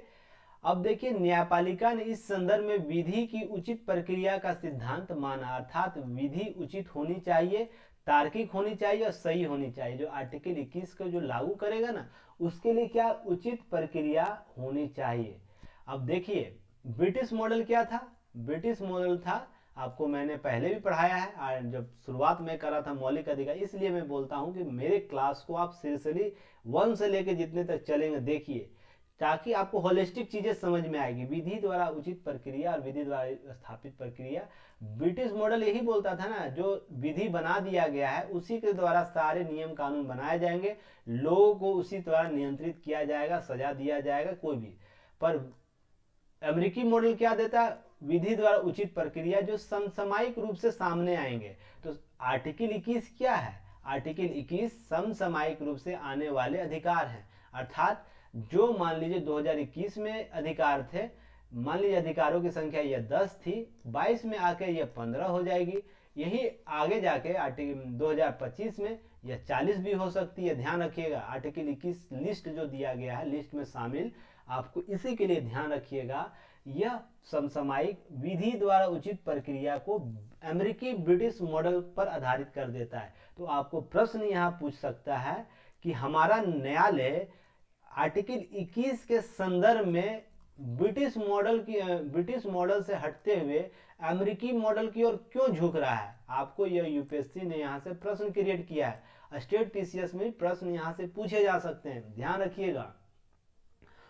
अब देखिए, न्यायपालिका ने इस संदर्भ में विधि की उचित प्रक्रिया का सिद्धांत माना, अर्थात विधि उचित होनी चाहिए, तार्किक होनी चाहिए और सही होनी चाहिए। जो आर्टिकल 21 को जो लागू करेगा ना, उसके लिए क्या उचित प्रक्रिया होनी चाहिए। अब देखिए, ब्रिटिश मॉडल क्या था, ब्रिटिश मॉडल था, आपको मैंने पहले भी पढ़ाया है, जब शुरुआत में करा था मौलिक अधिकार, इसलिए मैं बोलता हूं कि मेरे क्लास को आप सीरियसली 1 से लेकर जितने तक चलेंगे देखिए, ताकि आपको होलिस्टिक चीजें समझ में आएगी। विधि द्वारा उचित प्रक्रिया और विधि द्वारा स्थापित प्रक्रिया, ब्रिटिश मॉडल यही बोलता था ना, जो विधि बना दिया गया है उसी के द्वारा सारे नियम कानून बनाए जाएंगे, लोगों को उसी द्वारा नियंत्रित किया जाएगा, सजा दिया जाएगा कोई भी। पर अमेरिकी मॉडल क्या देता है, विधि द्वारा उचित प्रक्रिया जो समसामयिक रूप से सामने आएंगे। तो आर्टिकल 21 क्या है, आर्टिकल 21 समसामयिक रूप से आने वाले अधिकार हैं, अर्थात जो मान लीजिए 2021 में अधिकार थे, मान लीजिए अधिकारों की संख्या यह 10 थी, 22 में आकर यह 15 हो जाएगी, यही आगे जाके आर्टिकल 2025 में यह 40 भी हो सकती है। ध्यान रखिएगा, आर्टिकल 21 लिस्ट जो दिया गया है, लिस्ट में शामिल, आपको इसी के लिए ध्यान रखिएगा, यह समसामयिक विधि द्वारा उचित प्रक्रिया को अमेरिकी ब्रिटिश मॉडल पर आधारित कर देता है। तो आपको प्रश्न यहाँ पूछ सकता है कि हमारा न्यायालय आर्टिकल 21 के संदर्भ में ब्रिटिश मॉडल से हटते हुए अमेरिकी मॉडल की ओर क्यों झुक रहा है। आपको यह यूपीएससी ने यहाँ से प्रश्न क्रिएट किया है, स्टेट पीसीएस में प्रश्न यहाँ से पूछे जा सकते हैं, ध्यान रखिएगा।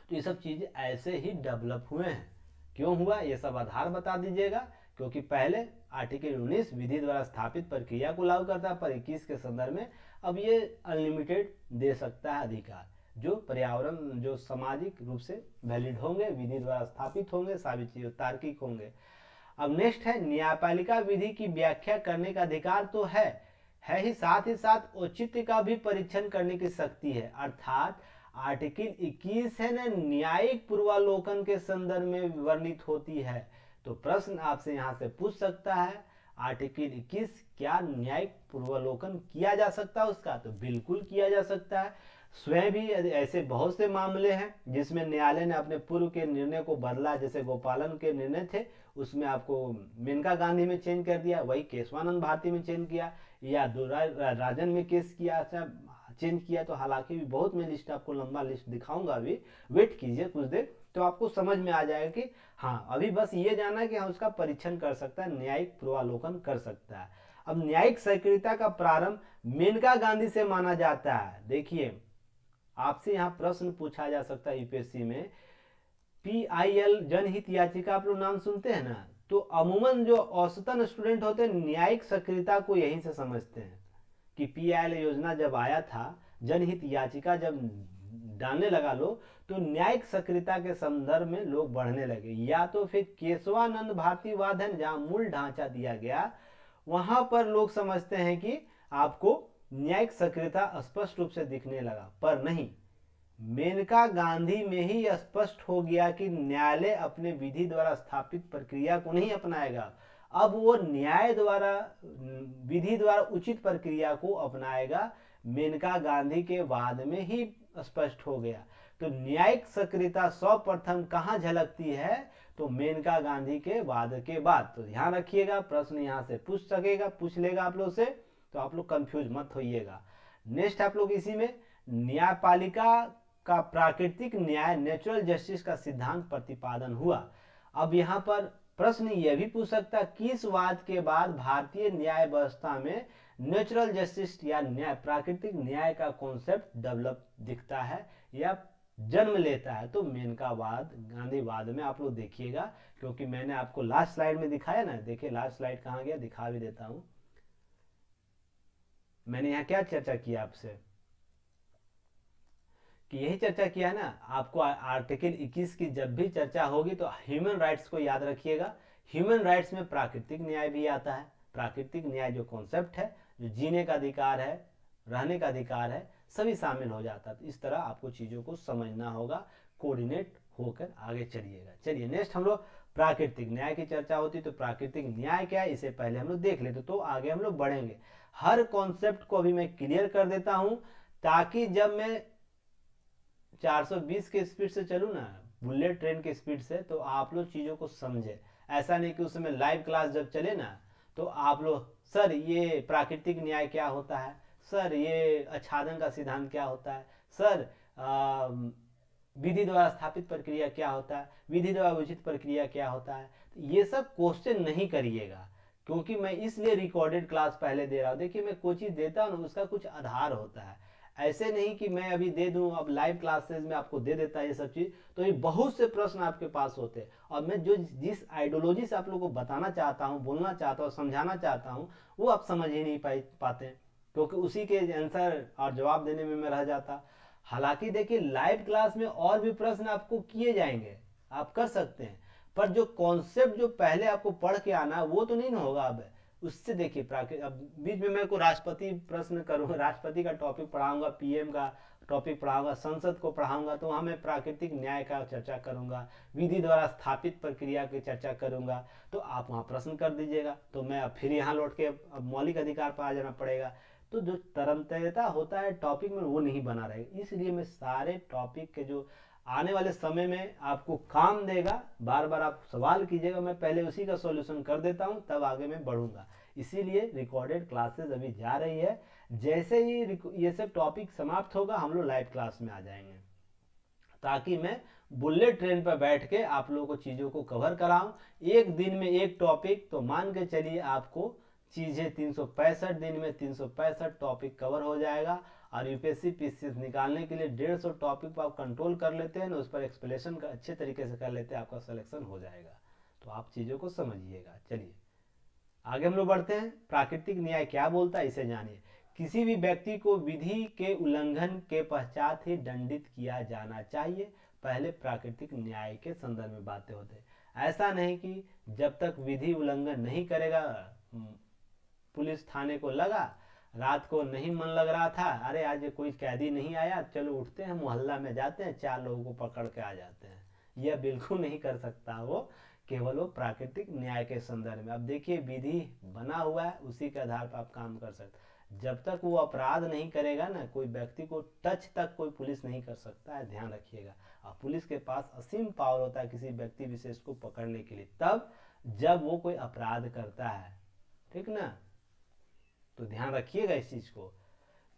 तो ये सब चीजें ऐसे ही डेवलप हुए हैं, क्यों हुआ ये सब आधार बता दीजिएगा, क्योंकि पहले आर्टिकल 19 विधि द्वारा स्थापित प्रक्रिया को लागू करता है, पर 21 के संदर्भ में अब ये अनलिमिटेड दे सकता है अधिकार, जो पर्यावरण जो सामाजिक रूप से वैलिड होंगे, विधि द्वारा स्थापित होंगे, साबित चीजें तार्किक होंगे। अब नेक्स्ट है न्यायपालिका विधि की व्याख्या करने का अधिकार तो है ही, साथ ही साथ औचित्य का भी परीक्षण करने की शक्ति है। अर्थात आर्टिकल 21 है ना, न्यायिक पूर्वालोकन के संदर्भ में वर्णित होती है। तो प्रश्न आपसे यहाँ से पूछ सकता है, आर्टिकल 21 क्या न्यायिक पूर्वालोकन किया जा सकता है उसका? तो बिल्कुल किया जा सकता है। स्वयं भी ऐसे बहुत से मामले हैं जिसमें न्यायालय ने अपने पूर्व के निर्णय को बदला, जैसे गोपालन के निर्णय थे उसमें आपको मेनका गांधी में चेंज कर दिया, वही केशवानंद भारती में चेंज किया, या राजन में केस किया चेंज किया। तो हालांकि भी बहुत मैं लिस्ट आपको लंबा लिस्ट दिखाऊंगा, अभी वेट कीजिए कुछ देर, तो आपको समझ में आ जाएगा कि हाँ, अभी बस ये जानना कि हम उसका परीक्षण कर सकता है, न्यायिक पूर्वालोकन कर सकता है। अब न्यायिक सक्रियता का प्रारंभ मेनका गांधी से माना जाता है। देखिए आपसे यहाँ प्रश्न पूछा जा सकता है यूपीएससी में, PIL जनहित याचिका आप लोग नाम सुनते हैं ना, तो अमूमन जो औसतन स्टूडेंट होते हैं न्यायिक सक्रियता को यहीं से समझते हैं कि PIL योजना जब आया था, जनहित याचिका जब डालने लगा लोग, तो न्यायिक सक्रियता के संदर्भ में लोग बढ़ने लगे। या तो फिर केशवानंद भारती वाद है जहां मूल ढांचा दिया गया, वहां पर लोग समझते हैं कि आपको न्यायिक सक्रियता स्पष्ट रूप से दिखने लगा, पर नहीं, मेनका गांधी में ही स्पष्ट हो गया कि न्यायालय अपने विधि द्वारा स्थापित प्रक्रिया को नहीं अपनाएगा, अब वो न्याय द्वारा विधि द्वारा उचित प्रक्रिया को अपनाएगा। मेनका गांधी के वाद में ही स्पष्ट हो गया। तो न्यायिक सक्रियता सर्वप्रथम कहाँ झलकती है? तो मेनका गांधी के वाद के बाद। तो ध्यान रखिएगा, प्रश्न यहाँ से पूछ लेगा आप लोग से, तो आप लोग कंफ्यूज मत होइएगा। नेक्स्ट आप लोग इसी में न्यायपालिका का प्राकृतिक न्याय नेचुरल जस्टिस का सिद्धांत प्रतिपादन हुआ। अब यहाँ पर प्रश्न यह भी पूछ सकता है, किस वाद के बाद भारतीय न्याय व्यवस्था में नेचुरल जस्टिस या न्याय प्राकृतिक न्याय का कॉन्सेप्ट डेवलप दिखता है या जन्म लेता है? तो मेनका वाद, गांधीवाद में आप लोग देखिएगा, क्योंकि मैंने आपको लास्ट स्लाइड में दिखाया ना, देखिए लास्ट स्लाइड कहाँ गया, दिखा भी देता हूं। मैंने यहाँ क्या चर्चा किया आपसे कि यही चर्चा किया है ना, आपको आर्टिकल 21 की जब भी चर्चा होगी तो ह्यूमन राइट्स को याद रखिएगा। ह्यूमन राइट्स में प्राकृतिक न्याय भी आता है। प्राकृतिक न्याय जो कॉन्सेप्ट है, जो जीने का अधिकार है, रहने का अधिकार है, सभी शामिल हो जाता है। तो इस तरह आपको चीजों को समझना होगा, कोऑर्डिनेट होकर आगे चलिएगा। चलिए नेक्स्ट हम लोग प्राकृतिक न्याय की चर्चा होती, तो प्राकृतिक न्याय क्या है इसे पहले हम लोग देख लेते, तो आगे हम लोग बढ़ेंगे। हर कॉन्सेप्ट को अभी मैं क्लियर कर देता हूं, ताकि जब मैं 420 के स्पीड से चलूँ ना, बुलेट ट्रेन के स्पीड से, तो आप लोग चीज़ों को समझे। ऐसा नहीं कि उस समय लाइव क्लास जब चले ना, तो आप लोग सर ये प्राकृतिक न्याय क्या होता है, सर ये आच्छादन का सिद्धांत क्या होता है, सर विधि द्वारा स्थापित प्रक्रिया क्या होता है, विधि द्वारा उचित प्रक्रिया क्या होता है, ये सब क्वेश्चन नहीं करिएगा, क्योंकि मैं इसलिए रिकॉर्डेड क्लास पहले दे रहा हूँ। देखिए मैं कोई चीज़ देता हूँ ना, उसका कुछ आधार होता है, ऐसे नहीं कि मैं अभी दे दूं, अब लाइव क्लासेस में आपको दे देता है ये सब चीज, तो ये बहुत से प्रश्न आपके पास होते हैं। और मैं जो जिस आइडियोलॉजी से आप लोगों को बताना चाहता हूँ, बोलना चाहता हूँ, समझाना चाहता हूँ, वो आप समझ ही नहीं पाते, क्योंकि उसी के आंसर और जवाब देने में मैं रह जाता। हालांकि देखिए लाइव क्लास में और भी प्रश्न आपको किए जाएंगे, आप कर सकते हैं, पर जो कॉन्सेप्ट जो पहले आपको पढ़ के आना वो तो नहीं होगा। अब उससे देखिए अब बीच में मैं को राष्ट्रपति प्रश्न करूंगा, राष्ट्रपति का टॉपिक पढ़ाऊंगा, PM का टॉपिक पढ़ाऊंगा, संसद को पढ़ाऊंगा, तो वहां मैं प्राकृतिक न्याय का चर्चा करूंगा, विधि द्वारा स्थापित प्रक्रिया की चर्चा करूंगा, तो आप वहां प्रश्न कर दीजिएगा। तो मैं अब फिर यहाँ लौट के मौलिक अधिकार पर आ जाना पड़ेगा, तो जो तरंतरता होता है टॉपिक में वो नहीं बना रहेगा। इसलिए मैं सारे टॉपिक के जो आने वाले समय में आपको काम देगा, बार बार आप सवाल कीजिएगा, मैं पहले उसी का सॉल्यूशन कर देता हूं, तब आगे मैं बढ़ूंगा। इसीलिए रिकॉर्डेड क्लासेस अभी जा रही है, जैसे ही ये सब टॉपिक समाप्त होगा हम लोग लाइव क्लास में आ जाएंगे, ताकि मैं बुलेट ट्रेन पर बैठ के आप लोगों को चीज़ों को कवर कराऊं। एक दिन में एक टॉपिक, तो मान के चलिए आपको चीज़ें 365 दिन में 365 टॉपिक कवर हो जाएगा। और यूपीएससी पीसीएस निकालने के लिए 150 टॉपिक पर आप कंट्रोल कर लेते हैं ना, उस पर एक्सप्लेनेशन का अच्छे तरीके से कर लेते हैं, आपका सिलेक्शन हो जाएगा। तो आप चीज़ों को समझिएगा। चलिए आगे हम लोग बढ़ते हैं। प्राकृतिक न्याय क्या बोलता है इसे जानिए। किसी भी व्यक्ति को विधि के उल्लंघन के पश्चात ही दंडित किया जाना चाहिए। पहले प्राकृतिक न्याय के संदर्भ में बातें होते हैं। ऐसा नहीं कि जब तक विधि उल्लंघन नहीं करेगा, पुलिस थाने को लगा, रात को नहीं मन लग रहा था, अरे आज कोई कैदी नहीं आया, चलो उठते हैं मोहल्ला में जाते हैं, 4 लोगों को पकड़ के आ जाते हैं, यह बिल्कुल नहीं कर सकता वो, केवल वो प्राकृतिक न्याय के संदर्भ में। अब देखिए विधि बना हुआ है, उसी के आधार पर आप काम कर सकते। जब तक वो अपराध नहीं करेगा ना, कोई व्यक्ति को टच तक कोई पुलिस नहीं कर सकता है, ध्यान रखिएगा। और पुलिस के पास असीम पावर होता है किसी व्यक्ति विशेष को पकड़ने के लिए, तब जब वो कोई अपराध करता है, ठीक ना। तो ध्यान रखिएगा इस चीज को।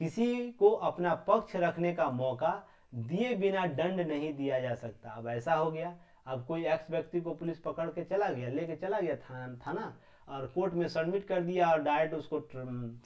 किसी को अपना पक्ष रखने का मौका दिए बिना दंड नहीं दिया जा सकता। अब ऐसा हो गया, अब कोई एक्स व्यक्ति को पुलिस पकड़ के चला गया, लेके चला गया थाना और कोर्ट में सबमिट कर दिया और डायरेक्ट उसको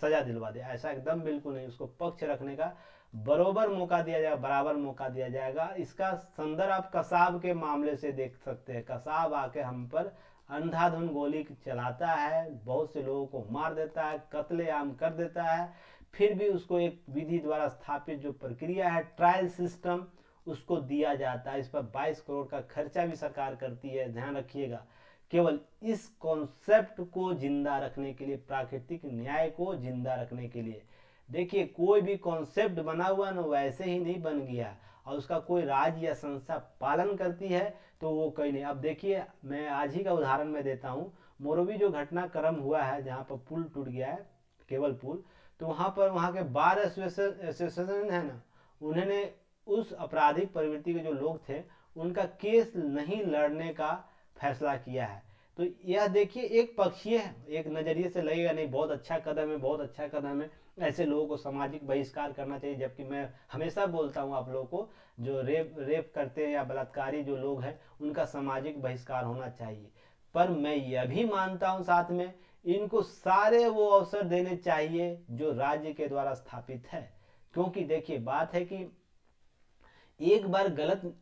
सजा दिलवा दिया, ऐसा एकदम बिल्कुल नहीं। उसको पक्ष रखने का बराबर मौका दिया जाएगा, बराबर मौका दिया जाएगा। इसका संदर्भ आप कसाब के मामले से देख सकते हैं। कसाब आके हम पर अंधाधुंध गोली चलाता है, बहुत से लोगों को मार देता है, कत्लेआम कर देता है, फिर भी उसको एक विधि द्वारा स्थापित जो प्रक्रिया है, ट्रायल सिस्टम, उसको दिया जाता है। इस पर 22 करोड़ का खर्चा भी सरकार करती है, ध्यान रखिएगा। केवल इस कॉन्सेप्ट को जिंदा रखने के लिए, प्राकृतिक न्याय को जिंदा रखने के लिए। देखिए कोई भी कॉन्सेप्ट बना हुआ ना वैसे ही नहीं बन गया, और उसका कोई राज्य या संस्था पालन करती है तो वो कहीं नहीं। अब देखिए मैं आज ही का उदाहरण मैं देता हूँ। मोरबी जो घटनाक्रम हुआ है, जहाँ पर पुल टूट गया है, केबल पुल, तो वहाँ पर वहाँ के बार एसोसिएशन है ना, उन्होंने उस आपराधिक प्रवृत्ति के जो लोग थे उनका केस नहीं लड़ने का फैसला किया है। तो यह देखिए एक पक्षीय है, एक नज़रिए से लगेगा नहीं बहुत अच्छा कदम है, बहुत अच्छा कदम है, ऐसे लोगों को सामाजिक बहिष्कार करना चाहिए। जबकि मैं हमेशा बोलता हूँ आप लोगों को, जो रेप करते हैं या बलात्कारी जो लोग हैं उनका सामाजिक बहिष्कार होना चाहिए। पर मैं यह भी मानता हूँ साथ में, इनको सारे वो अवसर देने चाहिए जो राज्य के द्वारा स्थापित है। क्योंकि देखिए बात है कि एक बार गलत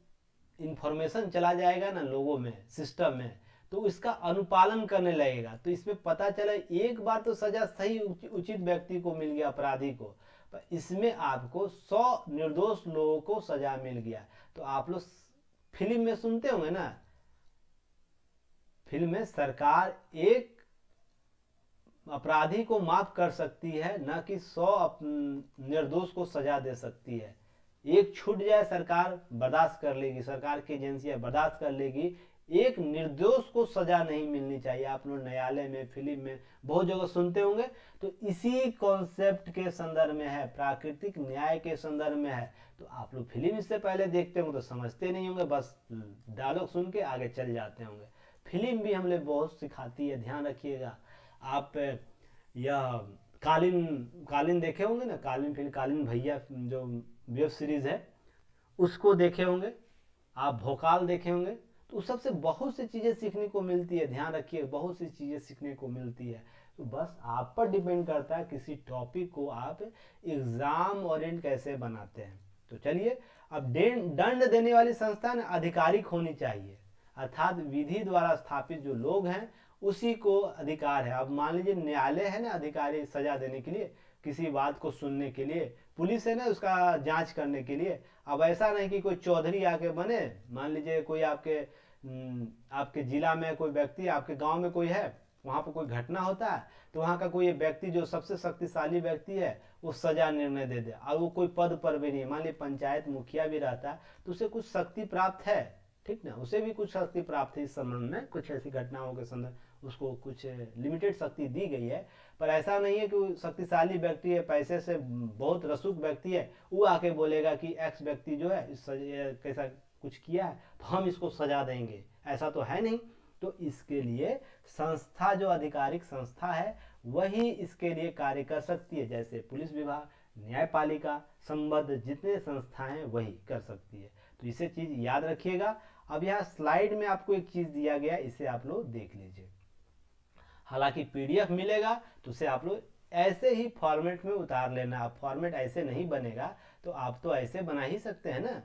इंफॉर्मेशन चला जाएगा ना लोगों में, सिस्टम में, तो इसका अनुपालन करने लगेगा। तो इसमें पता चला एक बार तो सजा सही उचित व्यक्ति को मिल गया, अपराधी को, पर इसमें आपको 100 निर्दोष लोगों को सजा मिल गया। तो आप लोग फिल्म में सुनते होंगे ना, फिल्म में सरकार एक अपराधी को माफ कर सकती है, न कि 100 निर्दोष को सजा दे सकती है। एक छूट जाए सरकार बर्दाश्त कर लेगी, सरकार की एजेंसियां बर्दाश्त कर लेगी, एक निर्दोष को सजा नहीं मिलनी चाहिए। आप लोग न्यायालय में, फिल्म में बहुत जगह सुनते होंगे। तो इसी कॉन्सेप्ट के संदर्भ में है, प्राकृतिक न्याय के संदर्भ में है। तो आप लोग फिल्म इससे पहले देखते होंगे तो समझते नहीं होंगे, बस डायलॉग सुन के आगे चल जाते होंगे। फिल्म भी हमने बहुत सिखाती है, ध्यान रखिएगा। आप यह कालीन देखे होंगे ना, कालीन फिल्म, कालीन भैया जो वेब सीरीज है उसको देखे होंगे, आप भोकाल देखे होंगे। तो उस सबसे बहुत सी चीज़ें सीखने को मिलती है, ध्यान रखिए बहुत सी चीज़ें सीखने को मिलती है। तो बस आप पर डिपेंड करता है किसी टॉपिक को आप एग्जाम ओरिएंट कैसे बनाते हैं। तो चलिए, अब दंड देने वाली संस्था आधिकारिक होनी चाहिए, अर्थात विधि द्वारा स्थापित जो लोग हैं उसी को अधिकार है। अब मान लीजिए न्यायालय है ना अधिकारी सजा देने के लिए, किसी बात को सुनने के लिए, पुलिस है ना उसका जांच करने के लिए। अब ऐसा नहीं कि कोई चौधरी आके बने, मान लीजिए कोई आपके जिला में कोई व्यक्ति, आपके गांव में कोई है, वहां पर कोई घटना होता है, तो वहां का कोई व्यक्ति जो सबसे शक्तिशाली व्यक्ति है वो सजा निर्णय दे दे, और वो कोई पद पर भी नहीं, मान लीजिए पंचायत मुखिया भी रहता है तो उसे कुछ शक्ति प्राप्त है, ठीक ना, उसे भी कुछ शक्ति प्राप्त है इस संबंध में, कुछ ऐसी घटनाओं के संदर्भ उसको कुछ लिमिटेड शक्ति दी गई है। पर ऐसा नहीं है कि शक्तिशाली व्यक्ति है, पैसे से बहुत रसूख व्यक्ति है, वो आके बोलेगा कि एक्स व्यक्ति जो है इस कैसा कुछ किया है तो हम इसको सजा देंगे, ऐसा तो है नहीं। तो इसके लिए संस्था जो आधिकारिक संस्था है वही इसके लिए कार्य कर सकती है, जैसे पुलिस विभाग, न्यायपालिका, संबद्ध जितने संस्थाएं हैं वही कर सकती है। तो इसे चीज याद रखिएगा। अब यहाँ स्लाइड में आपको एक चीज दिया गया, इसे आप लोग देख लीजिए। हालांकि पीडीएफ मिलेगा तो उसे आप लोग ऐसे ही फॉर्मेट में उतार लेना। आप फॉर्मेट ऐसे नहीं बनेगा तो आप तो ऐसे बना ही सकते हैं ना,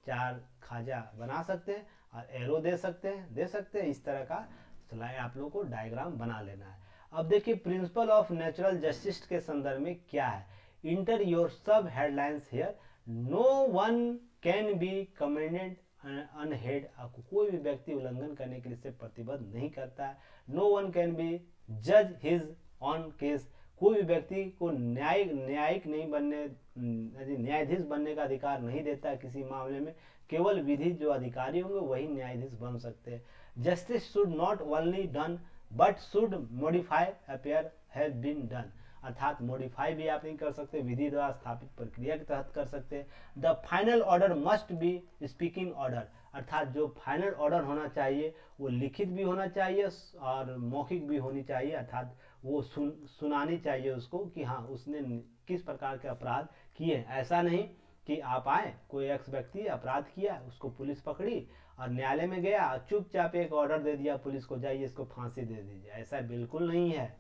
4 खाजा बना सकते हैं और एरो दे सकते हैं, इस तरह का स्लाइड आप लोगों को डायग्राम बना लेना है। अब देखिए प्रिंसिपल ऑफ नेचुरल जस्टिस के संदर्भ में क्या है। Enter your sub headlines here. No one can be commended unheard. आपको कोई भी व्यक्ति उल्लंघन करने के लिए से प्रतिबद्ध नहीं करता है। नो वन कैन बी जज हिज ऑन केस। कोई भी व्यक्ति को न्यायिक नहीं बनने, न्यायाधीश बनने का अधिकार नहीं देता है किसी मामले में। केवल विधि जो अधिकारी होंगे वही न्यायाधीश बन सकते हैं। Justice should not only done but should modify appear has been done. अर्थात मॉडिफाई भी आप नहीं कर सकते, विधि द्वारा स्थापित प्रक्रिया के तहत कर सकते हैं। The final order must be speaking order. अर्थात जो फाइनल ऑर्डर होना चाहिए वो लिखित भी होना चाहिए और मौखिक भी होनी चाहिए। अर्थात वो सुनानी चाहिए उसको कि हाँ उसने किस प्रकार के अपराध किए। ऐसा नहीं कि आप आए, कोई एक्स व्यक्ति अपराध किया, उसको पुलिस पकड़ी और न्यायालय में गया, चुपचाप एक ऑर्डर दे दिया पुलिस को, जाइए इसको फांसी दे दीजिए। ऐसा बिल्कुल नहीं है।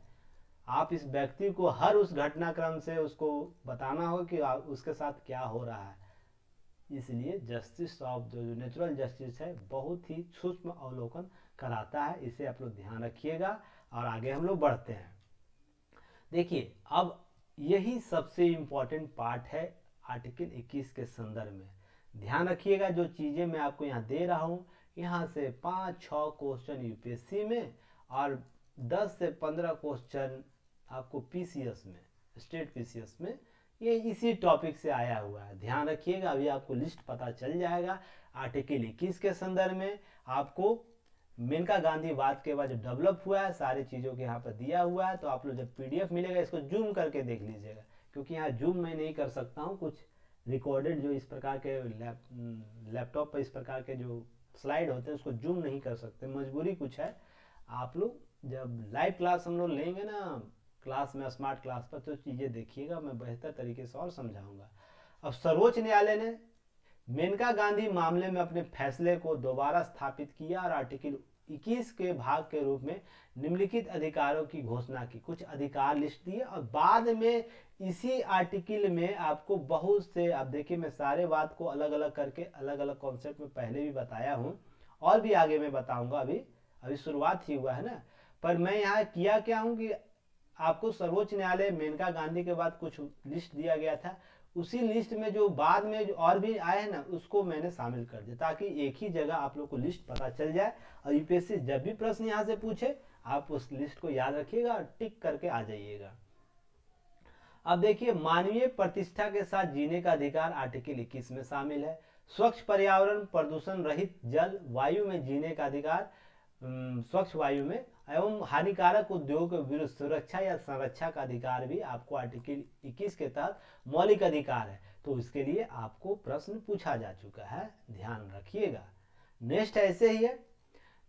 आप इस व्यक्ति को हर उस घटनाक्रम से उसको बताना हो कि उसके साथ क्या हो रहा है। इसलिए जस्टिस ऑफ जो नेचुरल जस्टिस है बहुत ही सूक्ष्म अवलोकन कराता है। इसे आप लोग ध्यान रखिएगा और आगे हम लोग बढ़ते हैं। देखिए अब यही सबसे इम्पोर्टेंट पार्ट है आर्टिकल 21 के संदर्भ में। ध्यान रखिएगा जो चीज़ें मैं आपको यहाँ दे रहा हूँ, यहाँ से 5-6 क्वेश्चन यूपीएससी में और 10 से 15 क्वेश्चन आपको पीसीएस में, स्टेट पीसीएस में, ये इसी टॉपिक से आया हुआ है। ध्यान रखिएगा, अभी आपको लिस्ट पता चल जाएगा। आर्टिकल 21 के संदर्भ में आपको मेनका गांधी वाद के बाद जो डेवलप हुआ है सारी चीज़ों के यहाँ पर दिया हुआ है। तो आप लोग जब पीडीएफ मिलेगा इसको जूम करके देख लीजिएगा, क्योंकि यहाँ जूम मैं नहीं कर सकता हूँ। कुछ रिकॉर्डेड जो इस प्रकार के लैपटॉप पर इस प्रकार के जो स्लाइड होते हैं उसको जूम नहीं कर सकते, मजबूरी कुछ है। आप लोग जब लाइव क्लास हम लोग लेंगे ना क्लास में, स्मार्ट क्लास पर, तो चीज़ें देखिएगा, मैं बेहतर तरीके से और समझाऊंगा। अब सर्वोच्च न्यायालय ने मेनका गांधी मामले में अपने फैसले को दोबारा स्थापित किया और आर्टिकल 21 के भाग के रूप में निम्नलिखित अधिकारों की घोषणा की। कुछ अधिकार लिस्ट दिए और बाद में इसी आर्टिकल में आपको बहुत से, आप देखिए मैं सारे बात को अलग अलग करके अलग अलग कॉन्सेप्ट में पहले भी बताया हूँ और भी आगे मैं बताऊंगा। अभी शुरुआत ही हुआ है ना। पर मैं यहाँ किया क्या हूँ कि आपको सर्वोच्च न्यायालय मेनका गांधी के बाद कुछ लिस्ट दिया गया था, उसी लिस्ट में जो बाद में जो और भी आए हैं ना उसको मैंने शामिल कर दिया, ताकि एक ही जगह आप लोग को लिस्ट पता चल जाए और यूपीएससी जब भी प्रश्न यहाँ से पूछे आप उस लिस्ट को याद रखिएगा और टिक करके आ जाइएगा। अब देखिए मानवीय प्रतिष्ठा के साथ जीने का अधिकार आर्टिकल 21 में शामिल है। स्वच्छ पर्यावरण, प्रदूषण रहित जल, वायु में जीने का अधिकार, स्वच्छ वायु में, एवं हानिकारक उद्योग के विरुद्ध सुरक्षा या संरक्षा का अधिकार भी आपको आर्टिकल 21 के तहत मौलिक अधिकार है। तो इसके लिए आपको प्रश्न पूछा जा चुका है, ध्यान रखिएगा। नेक्स्ट ऐसे ही है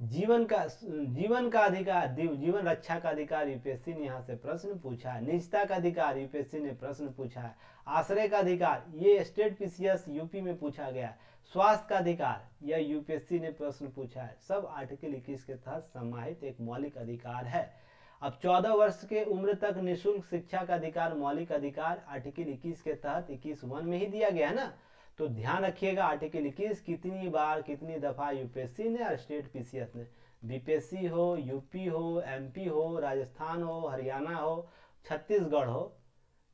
जीवन का अधिकार, जीवन रक्षा का अधिकार यूपीएससी ने यहाँ से प्रश्न पूछा है। निजता का अधिकार यूपीएससी ने प्रश्न पूछा है। आश्रय का अधिकार ये स्टेट पीसीएस यूपी में पूछा गया। स्वास्थ्य का अधिकार यह यूपीएससी ने प्रश्न पूछा है। सब आर्टिकल 21 के तहत समाहित एक मौलिक अधिकार है। अब 14 वर्ष के उम्र तक निःशुल्क शिक्षा का अधिकार मौलिक अधिकार आर्टिकल 21 के तहत 21(1) में ही दिया गया है ना। तो ध्यान रखिएगा आर्टिकल 21 कितनी बार कितनी दफा यूपीएससी ने और स्टेट पीसीएस ने, बीपीएससी हो, यूपी हो, एमपी हो, राजस्थान हो, हरियाणा हो, छत्तीसगढ़ हो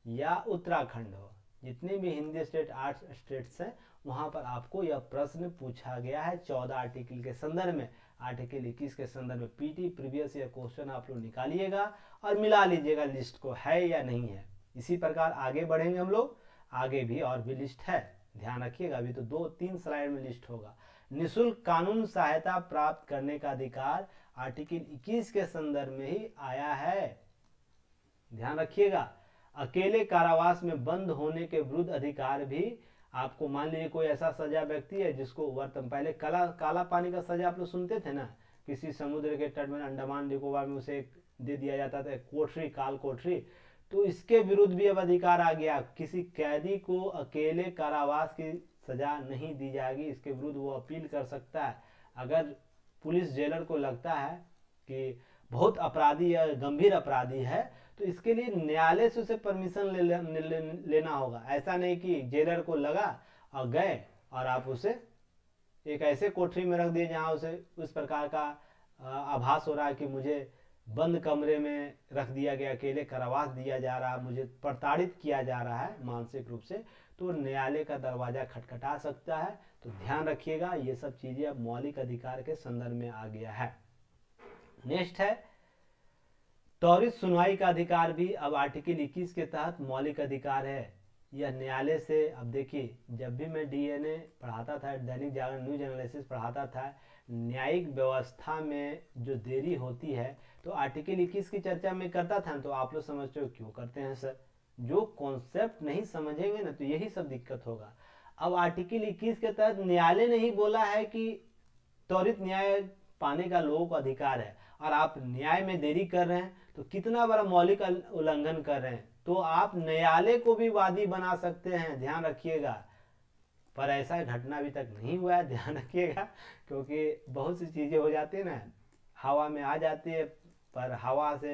या उत्तराखंड हो, जितने भी हिंदी स्टेट 8 स्टेट्स हैं वहां पर आपको यह प्रश्न पूछा गया है 14 आर्टिकल के संदर्भ में। आर्टिकल 21 के संदर्भ में पीटी प्रीवियस ईयर क्वेश्चन आप लोग निकालिएगा और मिला लीजिएगा लिस्ट को, है या नहीं है। इसी प्रकार आगे बढ़ेंगे हम लोग, आगे भी और भी लिस्ट है, ध्यान रखिएगा। अभी तो 2-3 स्लाइड में लिस्ट होगा। निःशुल्क कानून सहायता प्राप्त करने का अधिकार आर्टिकल 21 के संदर्भ में ही आया है, ध्यान रखिएगा। अकेले कारावास में बंद होने के विरुद्ध अधिकार भी आपको, मान लीजिए कोई ऐसा सजा व्यक्ति है जिसको वर्तमान, पहले काला पानी का सजा आप लोग सुनते थे ना, किसी समुद्र के तट में अंडमान निकोबार में उसे दे दिया जाता था कोठरी, काल कोठरी, तो इसके विरुद्ध भी अब अधिकार आ गया। किसी कैदी को अकेले कारावास की सजा नहीं दी जाएगी, इसके विरुद्ध वो अपील कर सकता है। अगर पुलिस जेलर को लगता है कि बहुत अपराधी या गंभीर अपराधी है तो इसके लिए न्यायालय से उसे परमिशन लेना होगा। ऐसा नहीं कि जेलर को लगा और गए और आप उसे एक ऐसे कोठरी में रख दिए जहां उसे उस प्रकार का आभास हो रहा है कि मुझे बंद कमरे में रख दिया गया, अकेले कारावास दिया जा रहा है, मुझे प्रताड़ित किया जा रहा है मानसिक रूप से, तो न्यायालय का दरवाज़ा खटखटा सकता है। तो ध्यान रखिएगा, ये सब चीज़ें अब मौलिक अधिकार के संदर्भ में आ गया है। नेक्स्ट है त्वरित सुनवाई का अधिकार भी अब आर्टिकल 21 के तहत मौलिक अधिकार है। यह न्यायालय से, अब देखिए जब भी मैं डीएनए पढ़ाता था, दैनिक जागरण न्यूज एनालिसिस पढ़ाता था, न्यायिक व्यवस्था में जो देरी होती है तो आर्टिकल 21 की चर्चा में करता था। तो आप लोग समझते हो क्यों करते हैं सर, जो कॉन्सेप्ट नहीं समझेंगे ना तो यही सब दिक्कत होगा। अब आर्टिकल 21 के तहत न्यायालय ने ही बोला है कि त्वरित न्याय पाने का लोगों को अधिकार है, और आप न्याय में देरी कर रहे हैं तो कितना बड़ा मौलिक उल्लंघन कर रहे हैं। तो आप न्यायालय को भी वादी बना सकते हैं, ध्यान रखिएगा। पर ऐसा घटना अभी तक नहीं हुआ है, ध्यान रखिएगा, क्योंकि बहुत सी चीज़ें हो जाती है ना, हवा में आ जाती है, पर हवा से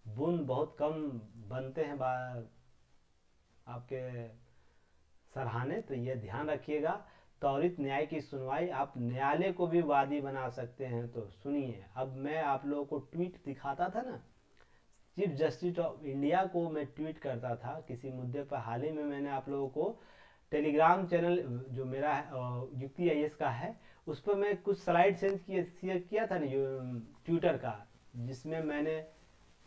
बूंद बहुत कम बनते हैं आपके सराहने। तो ये ध्यान रखिएगा, त्वरित न्याय की सुनवाई आप न्यायालय को भी वादी बना सकते हैं। तो सुनिए, अब मैं आप लोगों को ट्वीट दिखाता था ना, चीफ जस्टिस ऑफ इंडिया को मैं ट्वीट करता था किसी मुद्दे पर। हाल ही में मैंने आप लोगों को टेलीग्राम चैनल जो मेरा युक्ति आईएएस का है, उस पर मैं कुछ स्लाइड शेयर किया था ना ट्विटर का, जिसमें मैंने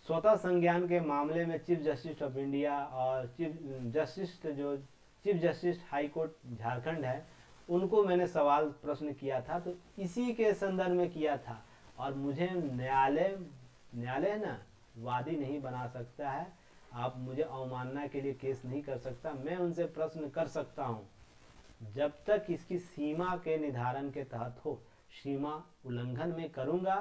स्वतः संज्ञान के मामले में चीफ जस्टिस ऑफ इंडिया और chief justice high court Jharkhand है, उनको मैंने सवाल प्रश्न किया था। तो इसी के संदर्भ में किया था, और मुझे न्यायालय है ना वादी नहीं बना सकता है। आप मुझे अवमानना के लिए केस नहीं कर सकता, मैं उनसे प्रश्न कर सकता हूँ जब तक इसकी सीमा के निर्धारण के तहत हो। सीमा उल्लंघन में करूँगा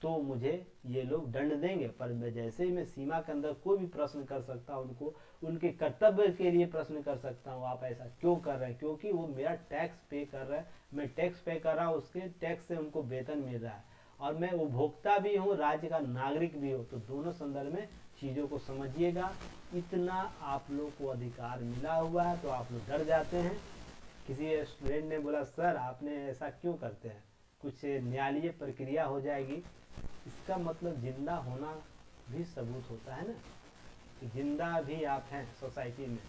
तो मुझे ये लोग दंड देंगे, पर मैं जैसे ही मैं सीमा के अंदर कोई भी प्रश्न कर सकता हूँ, उनको उनके कर्तव्य के लिए प्रश्न कर सकता हूँ, आप ऐसा क्यों कर रहे हैं, क्योंकि वो मेरा टैक्स पे कर रहा है, मैं टैक्स पे कर रहा हूँ, उसके टैक्स से उनको वेतन मिल रहा है, और मैं उपभोक्ता भी हूँ, राज्य का नागरिक भी हूँ। तो दोनों संदर्भ में चीज़ों को समझिएगा। इतना आप लोग को अधिकार मिला हुआ है तो आप लोग डर जाते हैं। किसी स्टूडेंट ने बोला सर आपने ऐसा क्यों करते हैं, कुछ न्यायालयीय प्रक्रिया हो जाएगी। इसका मतलब जिंदा होना भी सबूत होता है ना, तो जिंदा भी आप हैं सोसाइटी में,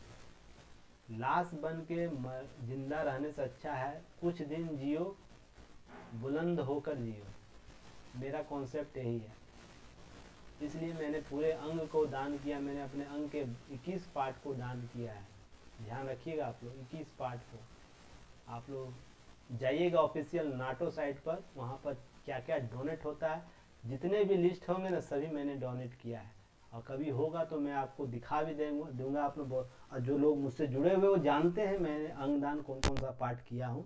लाश बन के जिंदा रहने से अच्छा है कुछ दिन जियो, बुलंद होकर जियो। मेरा कॉन्सेप्ट यही है, इसलिए मैंने पूरे अंग को दान किया, मैंने अपने अंग के 21 पार्ट को दान किया है। ध्यान रखिएगा आप लोग, 21 पार्ट को आप लोग जाइएगा ऑफिशियल नाटो साइट पर, वहाँ पर क्या क्या डोनेट होता है, जितने भी लिस्ट होंगे ना सभी मैंने डोनेट किया है, और कभी होगा तो मैं आपको दिखा भी दूंगा। आप लोग और जो लोग मुझसे जुड़े हुए वो जानते हैं मैंने अंगदान कौन कौन सा पार्ट किया हूँ।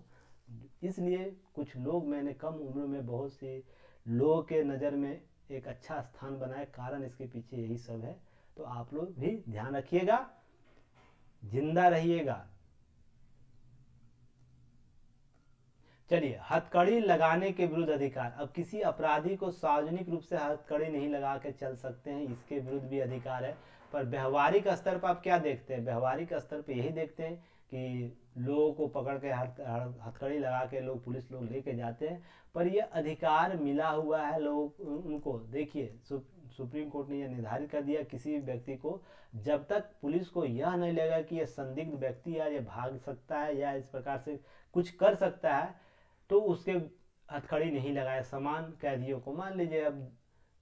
इसलिए कुछ लोग मैंने कम उम्र में बहुत सी लोगों के नज़र में एक अच्छा स्थान बनाए, कारण इसके पीछे यही सब है। तो आप लोग भी ध्यान रखिएगा, जिंदा रहिएगा। चलिए, हथकड़ी लगाने के विरुद्ध अधिकार। अब किसी अपराधी को सार्वजनिक रूप से हथकड़ी नहीं लगा के चल सकते हैं, इसके विरुद्ध भी अधिकार है। पर व्यवहारिक स्तर पर आप क्या देखते हैं, व्यवहारिक स्तर पर यही देखते हैं कि लोगों को पकड़ के हथकड़ी लगा के लोग पुलिस लोग लेके जाते हैं, पर ये अधिकार मिला हुआ है लोग उनको। देखिए सुप्रीम कोर्ट ने यह निर्धारित कर दिया, किसी भी व्यक्ति को जब तक पुलिस को यह नहीं लगेगा कि यह संदिग्ध व्यक्ति है, ये भाग सकता है या इस प्रकार से कुछ कर सकता है, तो उसके हथकड़ी नहीं लगाए। समान कैदियों को, मान लीजिए अब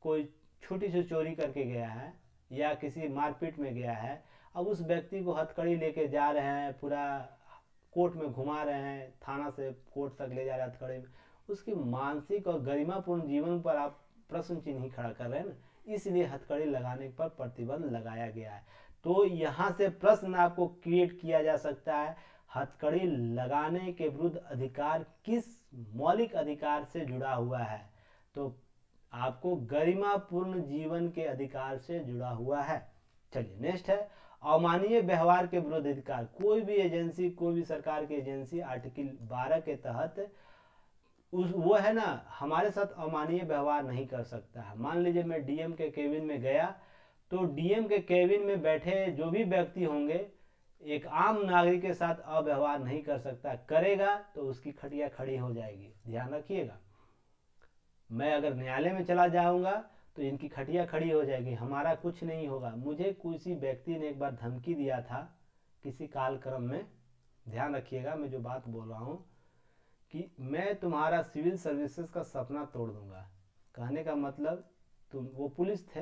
कोई छोटी सी चोरी करके गया है या किसी मारपीट में गया है, अब उस व्यक्ति को हथकड़ी लेके जा रहे हैं, पूरा कोर्ट में घुमा रहे हैं, थाना से कोर्ट तक ले जा रहे हैं हथकड़ी में, उसकी मानसिक और गरिमापूर्ण जीवन पर आप प्रश्न चिन्ह ही खड़ा कर रहे हैं ना, इसलिए हथकड़ी लगाने पर प्रतिबंध लगाया गया है। तो यहाँ से प्रश्न आपको क्रिएट किया जा सकता है, हथकड़ी लगाने के विरुद्ध अधिकार किस मौलिक अधिकार से जुड़ा हुआ है, तो आपको गरिमापूर्ण जीवन के अधिकार से जुड़ा हुआ है। चलिए नेक्स्ट है अमानवीय व्यवहार के विरुद्ध अधिकार। कोई भी एजेंसी, कोई भी सरकार की एजेंसी आर्टिकल 12 के तहत वो है ना हमारे साथ अमानवीय व्यवहार नहीं कर सकता है। मान लीजिए मैं डीएम के केबिन में गया, तो डीएम के केबिन में बैठे जो भी व्यक्ति होंगे एक आम नागरिक के साथ अव्यवहार नहीं कर सकता, करेगा तो उसकी खटिया खड़ी हो जाएगी, ध्यान रखिएगा। मैं अगर न्यायालय में चला जाऊंगा तो इनकी खटिया खड़ी हो जाएगी, हमारा कुछ नहीं होगा। मुझे किसी व्यक्ति ने एक बार धमकी दिया था किसी कालक्रम में, ध्यान रखिएगा मैं जो बात बोल रहा हूँ, कि मैं तुम्हारा सिविल सर्विसेज का सपना तोड़ दूंगा। कहने का मतलब तुम, वो पुलिस थे,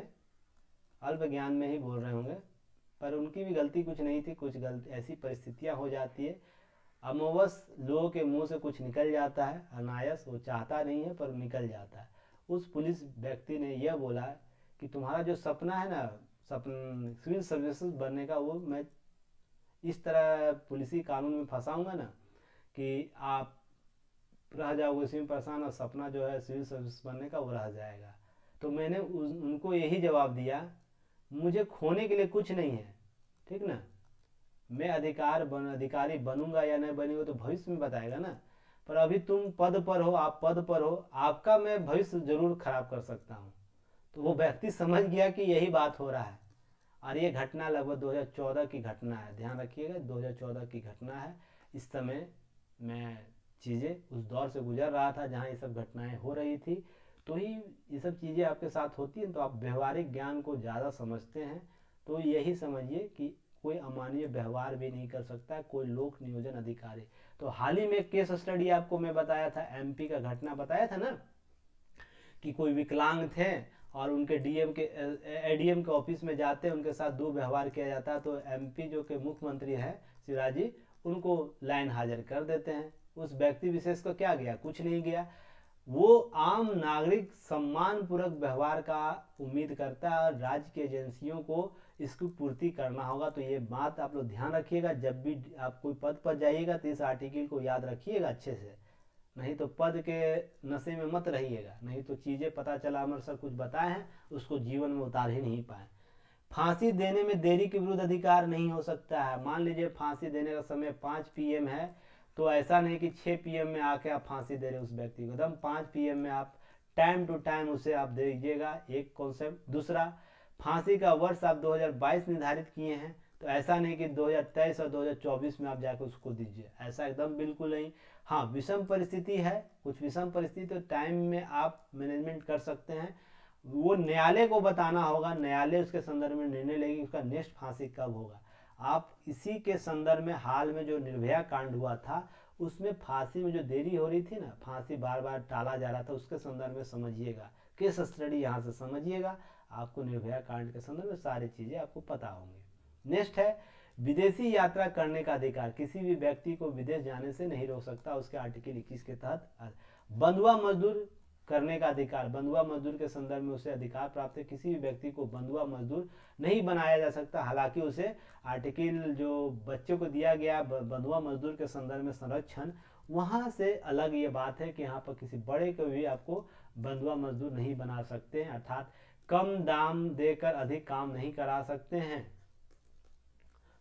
अल्प ज्ञान में ही बोल रहे होंगे, पर उनकी भी गलती कुछ नहीं थी, कुछ गलती ऐसी परिस्थितियां हो जाती है, अमोवस लोगों के मुंह से कुछ निकल जाता है, अनायस, वो चाहता नहीं है पर निकल जाता है। उस पुलिस व्यक्ति ने यह बोला कि तुम्हारा जो सपना है ना, सपन सिविल सर्विसेज बनने का, वो मैं इस तरह पुलिसी कानून में फंसाऊंगा ना कि आप रह जाओगे इसी में परेशान, और सपना जो है सिविल सर्विस बनने का वो रह जाएगा। तो मैंने उनको यही जवाब दिया, मुझे खोने के लिए कुछ नहीं है, ठीक ना। मैं अधिकारी बनूंगा या नहीं बनूंगा तो भविष्य में बताएगा ना, पर अभी तुम पद पर हो, आप पद पर हो, आपका मैं भविष्य जरूर खराब कर सकता हूँ। तो वो व्यक्ति समझ गया कि यही बात हो रहा है। और ये घटना लगभग 2014 की घटना है, ध्यान रखिएगा 2014 की घटना है। इस समय मैं चीज़ें उस दौर से गुजर रहा था जहाँ ये सब घटनाएं हो रही थी। तो ही ये सब चीज़ें आपके साथ होती हैं तो आप व्यवहारिक ज्ञान को ज़्यादा समझते हैं। तो यही समझिए कि कोई अमानवीय व्यवहार भी नहीं कर सकता है कोई लोक नियोजन अधिकारी। तो हाल ही में केस स्टडी आपको मैं बताया था, एमपी का घटना बताया था ना, कि कोई विकलांग थे और उनके डीएम के एडीएम के ऑफिस में जाते उनके साथ दुर्व्यवहार किया जाता, तो एमपी जो के मुख्यमंत्री हैं शिवराज जी, उनको लाइन हाजिर कर देते हैं। उस व्यक्ति विशेष को क्या गया, कुछ नहीं गया। वो आम नागरिक सम्मान पूर्वक व्यवहार का उम्मीद करता है और राज्य की एजेंसियों को इसकी पूर्ति करना होगा। तो ये बात आप लोग ध्यान रखिएगा, जब भी आप कोई पद पर जाइएगा तो इस आर्टिकल को याद रखिएगा अच्छे से, नहीं तो पद के नशे में मत रहिएगा, नहीं तो चीज़ें पता चला अमर सर कुछ बताए हैं उसको जीवन में उतार ही नहीं पाए। फांसी देने में देरी के विरुद्ध अधिकार नहीं हो सकता है। मान लीजिए फांसी देने का समय 5 PM है, तो ऐसा नहीं कि 6 PM में आके आप फांसी दे रहे उस व्यक्ति को, एकदम 5 PM में आप टाइम टू टाइम उसे आप दे दीजिएगा, एक कॉन्सेप्ट। दूसरा, फांसी का वर्ष आप 2022 निर्धारित किए हैं, तो ऐसा नहीं कि 2023 और 2024 में आप जाकर उसको दीजिए, ऐसा एकदम बिल्कुल नहीं। हाँ, विषम परिस्थिति है, कुछ विषम परिस्थिति तो टाइम में आप मैनेजमेंट कर सकते हैं, वो न्यायालय को बताना होगा, न्यायालय उसके संदर्भ में निर्णय लेगी उसका नेक्स्ट फांसी कब होगा। आप इसी के संदर्भ में हाल में जो निर्भया कांड हुआ था उसमें फांसी में जो देरी हो रही थी ना, फांसी बार बार टाला जा रहा था, उसके संदर्भ में समझिएगा, केस स्टडी यहाँ से समझिएगा, आपको निर्भया कांड के संदर्भ में सारी चीज़ें आपको पता होंगी। नेक्स्ट है विदेशी यात्रा करने का अधिकार, किसी भी व्यक्ति को विदेश जाने से नहीं रोक सकता, उसके आर्टिकल 21 के तहत। बंधुआ मजदूर करने का अधिकार, बंधुआ मजदूर के संदर्भ में उसे अधिकार प्राप्त है, किसी भी व्यक्ति को बंधुआ मजदूर नहीं बनाया जा सकता। हालांकि उसे आर्टिकल जो बच्चों को दिया गया बंधुआ मजदूर के संदर्भ में संरक्षण, वहाँ से अलग ये बात है कि यहाँ पर किसी बड़े को भी आपको बंधुआ मजदूर नहीं बना सकते हैं, अर्थात कम दाम देकर अधिक काम नहीं करा सकते हैं।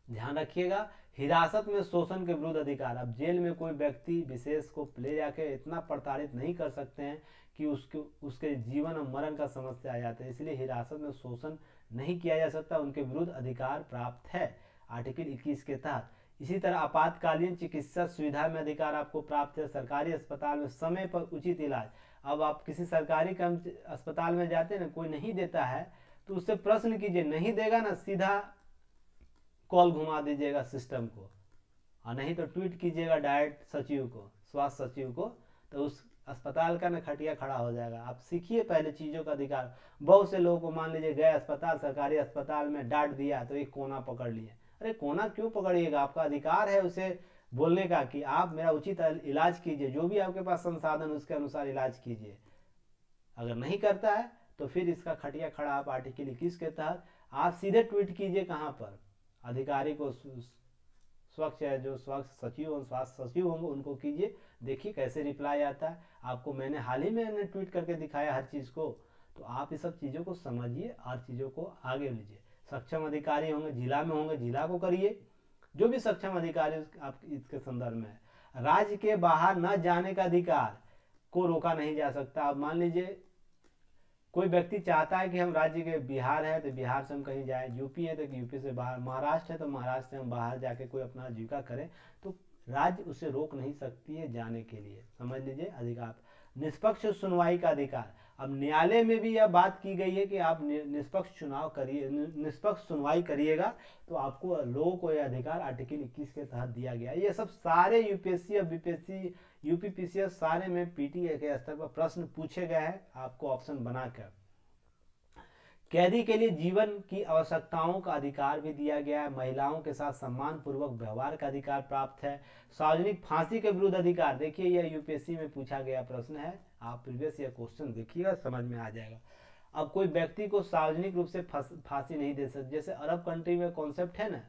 ध्यान रखिएगा, हिरासत में शोषण के विरुद्ध अधिकार, अब जेल में कोई व्यक्ति विशेष को ले जाके इतना प्रताड़ित नहीं कर सकते हैं कि उसके जीवन और मरण का समस्या आ जाता है, इसलिए हिरासत में शोषण नहीं किया जा सकता, उनके विरुद्ध अधिकार प्राप्त है आर्टिकल 21 के तहत। इसी तरह आपातकालीन चिकित्सा सुविधा में अधिकार आपको प्राप्त है, सरकारी अस्पताल में समय पर उचित इलाज। अब आप किसी सरकारी अस्पताल में जाते हैं ना, कोई नहीं देता है तो उससे प्रश्न कीजिए, नहीं देगा ना, सीधा कॉल घुमा दीजिएगा सिस्टम को, और नहीं तो ट्वीट कीजिएगा डायरेक्ट सचिव को, स्वास्थ्य सचिव को, तो उस अस्पताल का ना खटिया खड़ा हो जाएगा। आप सीखिए पहले चीज़ों का अधिकार। बहुत से लोगों को मान लीजिए गए अस्पताल, सरकारी अस्पताल में डांट दिया तो एक कोना पकड़ लिए, अरे कोना क्यों पकड़िएगा, आपका अधिकार है उसे बोलने का कि आप मेरा उचित इलाज कीजिए, जो भी आपके पास संसाधन उसके अनुसार इलाज कीजिए। अगर नहीं करता है तो फिर इसका खटिया खड़ा आप आर्टिकल 21 के तहत आप सीधे ट्वीट कीजिए, कहाँ पर, अधिकारी को, स्वच्छ जो स्वास्थ्य सचिव और स्वास्थ्य सचिव होंगे उनको कीजिए, देखिए कैसे रिप्लाई आता है। आपको मैंने हाल ही में ट्वीट करके दिखाया हर चीज़ को, तो आप इस सब चीज़ों को समझिए और चीज़ों को आगे लीजिए। सक्षम अधिकारी होंगे, जिला में होंगे, जिला को करिए, जो भी सक्षम अधिकारी आप इसके संदर्भ में है। राज्य के बाहर न जाने का अधिकार को रोका नहीं जा सकता। अब मान लीजिए कोई व्यक्ति चाहता है कि हम राज्य के, बिहार है तो बिहार से हम कहीं जाएं, यूपी है तो यूपी से बाहर, महाराष्ट्र है तो महाराष्ट्र से हम बाहर जाके कोई अपना जीविका करें, तो राज्य उसे रोक नहीं सकती है जाने के लिए, समझ लीजिए अधिकार। निष्पक्ष सुनवाई का अधिकार। अब न्यायालय में भी यह बात की गई है कि आप निष्पक्ष चुनाव करिए, निष्पक्ष सुनवाई करिएगा, तो आपको लोगों को यह अधिकार आर्टिकल 21 के तहत दिया गया। ये सब सारे यूपीएससी और बीपीएससी, यूपीपीसीएस सारे में पीटीए के स्तर पर प्रश्न पूछे गए हैं, आपको ऑप्शन बनाकर। कैदी के लिए जीवन की आवश्यकताओं का अधिकार भी दिया गया है। महिलाओं के साथ सम्मान पूर्वक व्यवहार का अधिकार प्राप्त है। सार्वजनिक फांसी के विरुद्ध अधिकार, देखिए यह यूपीएससी में पूछा गया प्रश्न है, आप प्रीवियस ईयर क्वेश्चन देखिएगा, समझ में आ जाएगा। अब कोई व्यक्ति को सार्वजनिक रूप से फांसी नहीं दे सकते, जैसे अरब कंट्री में कॉन्सेप्ट है ना,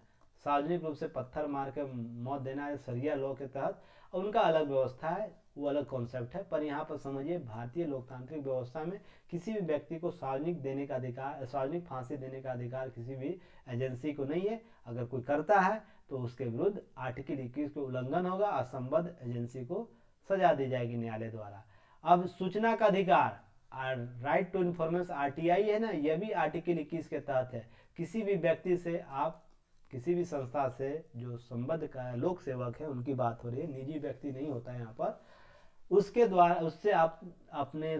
सार्वजनिक रूप से पत्थर मार के मौत देना है शरिया लॉ के तहत, उनका अलग व्यवस्था है, वो अलग कॉन्सेप्ट है। पर यहाँ पर समझिए भारतीय लोकतांत्रिक व्यवस्था में किसी भी व्यक्ति को सार्वजनिक देने का अधिकार, सार्वजनिक फांसी देने का अधिकार किसी भी एजेंसी को नहीं है। अगर कोई करता है तो उसके विरुद्ध आर्टिकल 21 का उल्लंघन होगा और संबद्ध एजेंसी को सजा दी जाएगी न्यायालय द्वारा। अब सूचना का अधिकार, राइट टू इन्फॉर्मेशन आरटीआई है ना, यह भी आर्टिकल 21 के तहत है। किसी भी व्यक्ति से, आप किसी भी संस्था से जो संबद्ध का लोक सेवक है उनकी बात हो रही है, निजी व्यक्ति नहीं होता है यहाँ पर, उसके द्वारा उससे आप अपने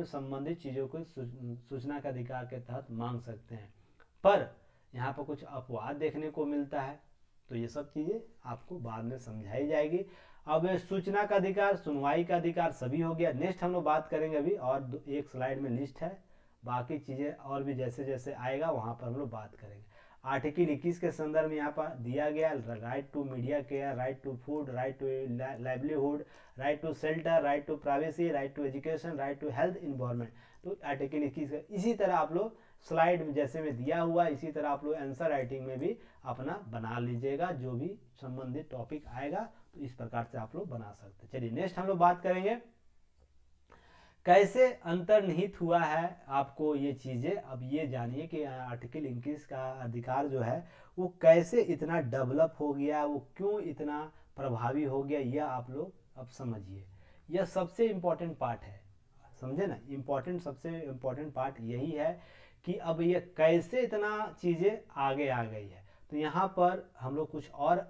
संबंधित चीज़ों को सूचना के अधिकार के तहत मांग सकते हैं। पर यहाँ पर कुछ अपवाद देखने को मिलता है, तो ये सब चीज़ें आपको बाद में समझाई जाएगी। अब सूचना का अधिकार, सुनवाई का अधिकार सभी हो गया। नेक्स्ट हम लोग बात करेंगे अभी, और एक स्लाइड में लिस्ट है, बाकी चीज़ें और भी जैसे जैसे आएगा वहाँ पर हम लोग बात करेंगे। आर्टिकल 21 के संदर्भ में यहाँ पर दिया गया right to media care, right to food, right to livelihood, right to shelter, right to privacy, right to education, right to health environment. तो आर्टिकल 21 का इसी तरह आप लोग स्लाइड में जैसे में दिया हुआ है, इसी तरह आप लोग आंसर राइटिंग में भी अपना बना लीजिएगा, जो भी संबंधित टॉपिक आएगा तो इस प्रकार से आप लोग बना सकते हैं। चलिए नेक्स्ट हम लोग बात करेंगे कैसे अंतर्निहित हुआ है आपको ये चीज़ें। अब ये जानिए कि आर्टिकल 21 का अधिकार जो है वो कैसे इतना डेवलप हो गया, वो क्यों इतना प्रभावी हो गया, यह आप लोग अब समझिए। यह सबसे इम्पोर्टेंट पार्ट है, समझे ना, सबसे इम्पोर्टेंट पार्ट यही है कि अब ये कैसे इतना चीज़ें आगे आ गई है। तो यहाँ पर हम लोग कुछ और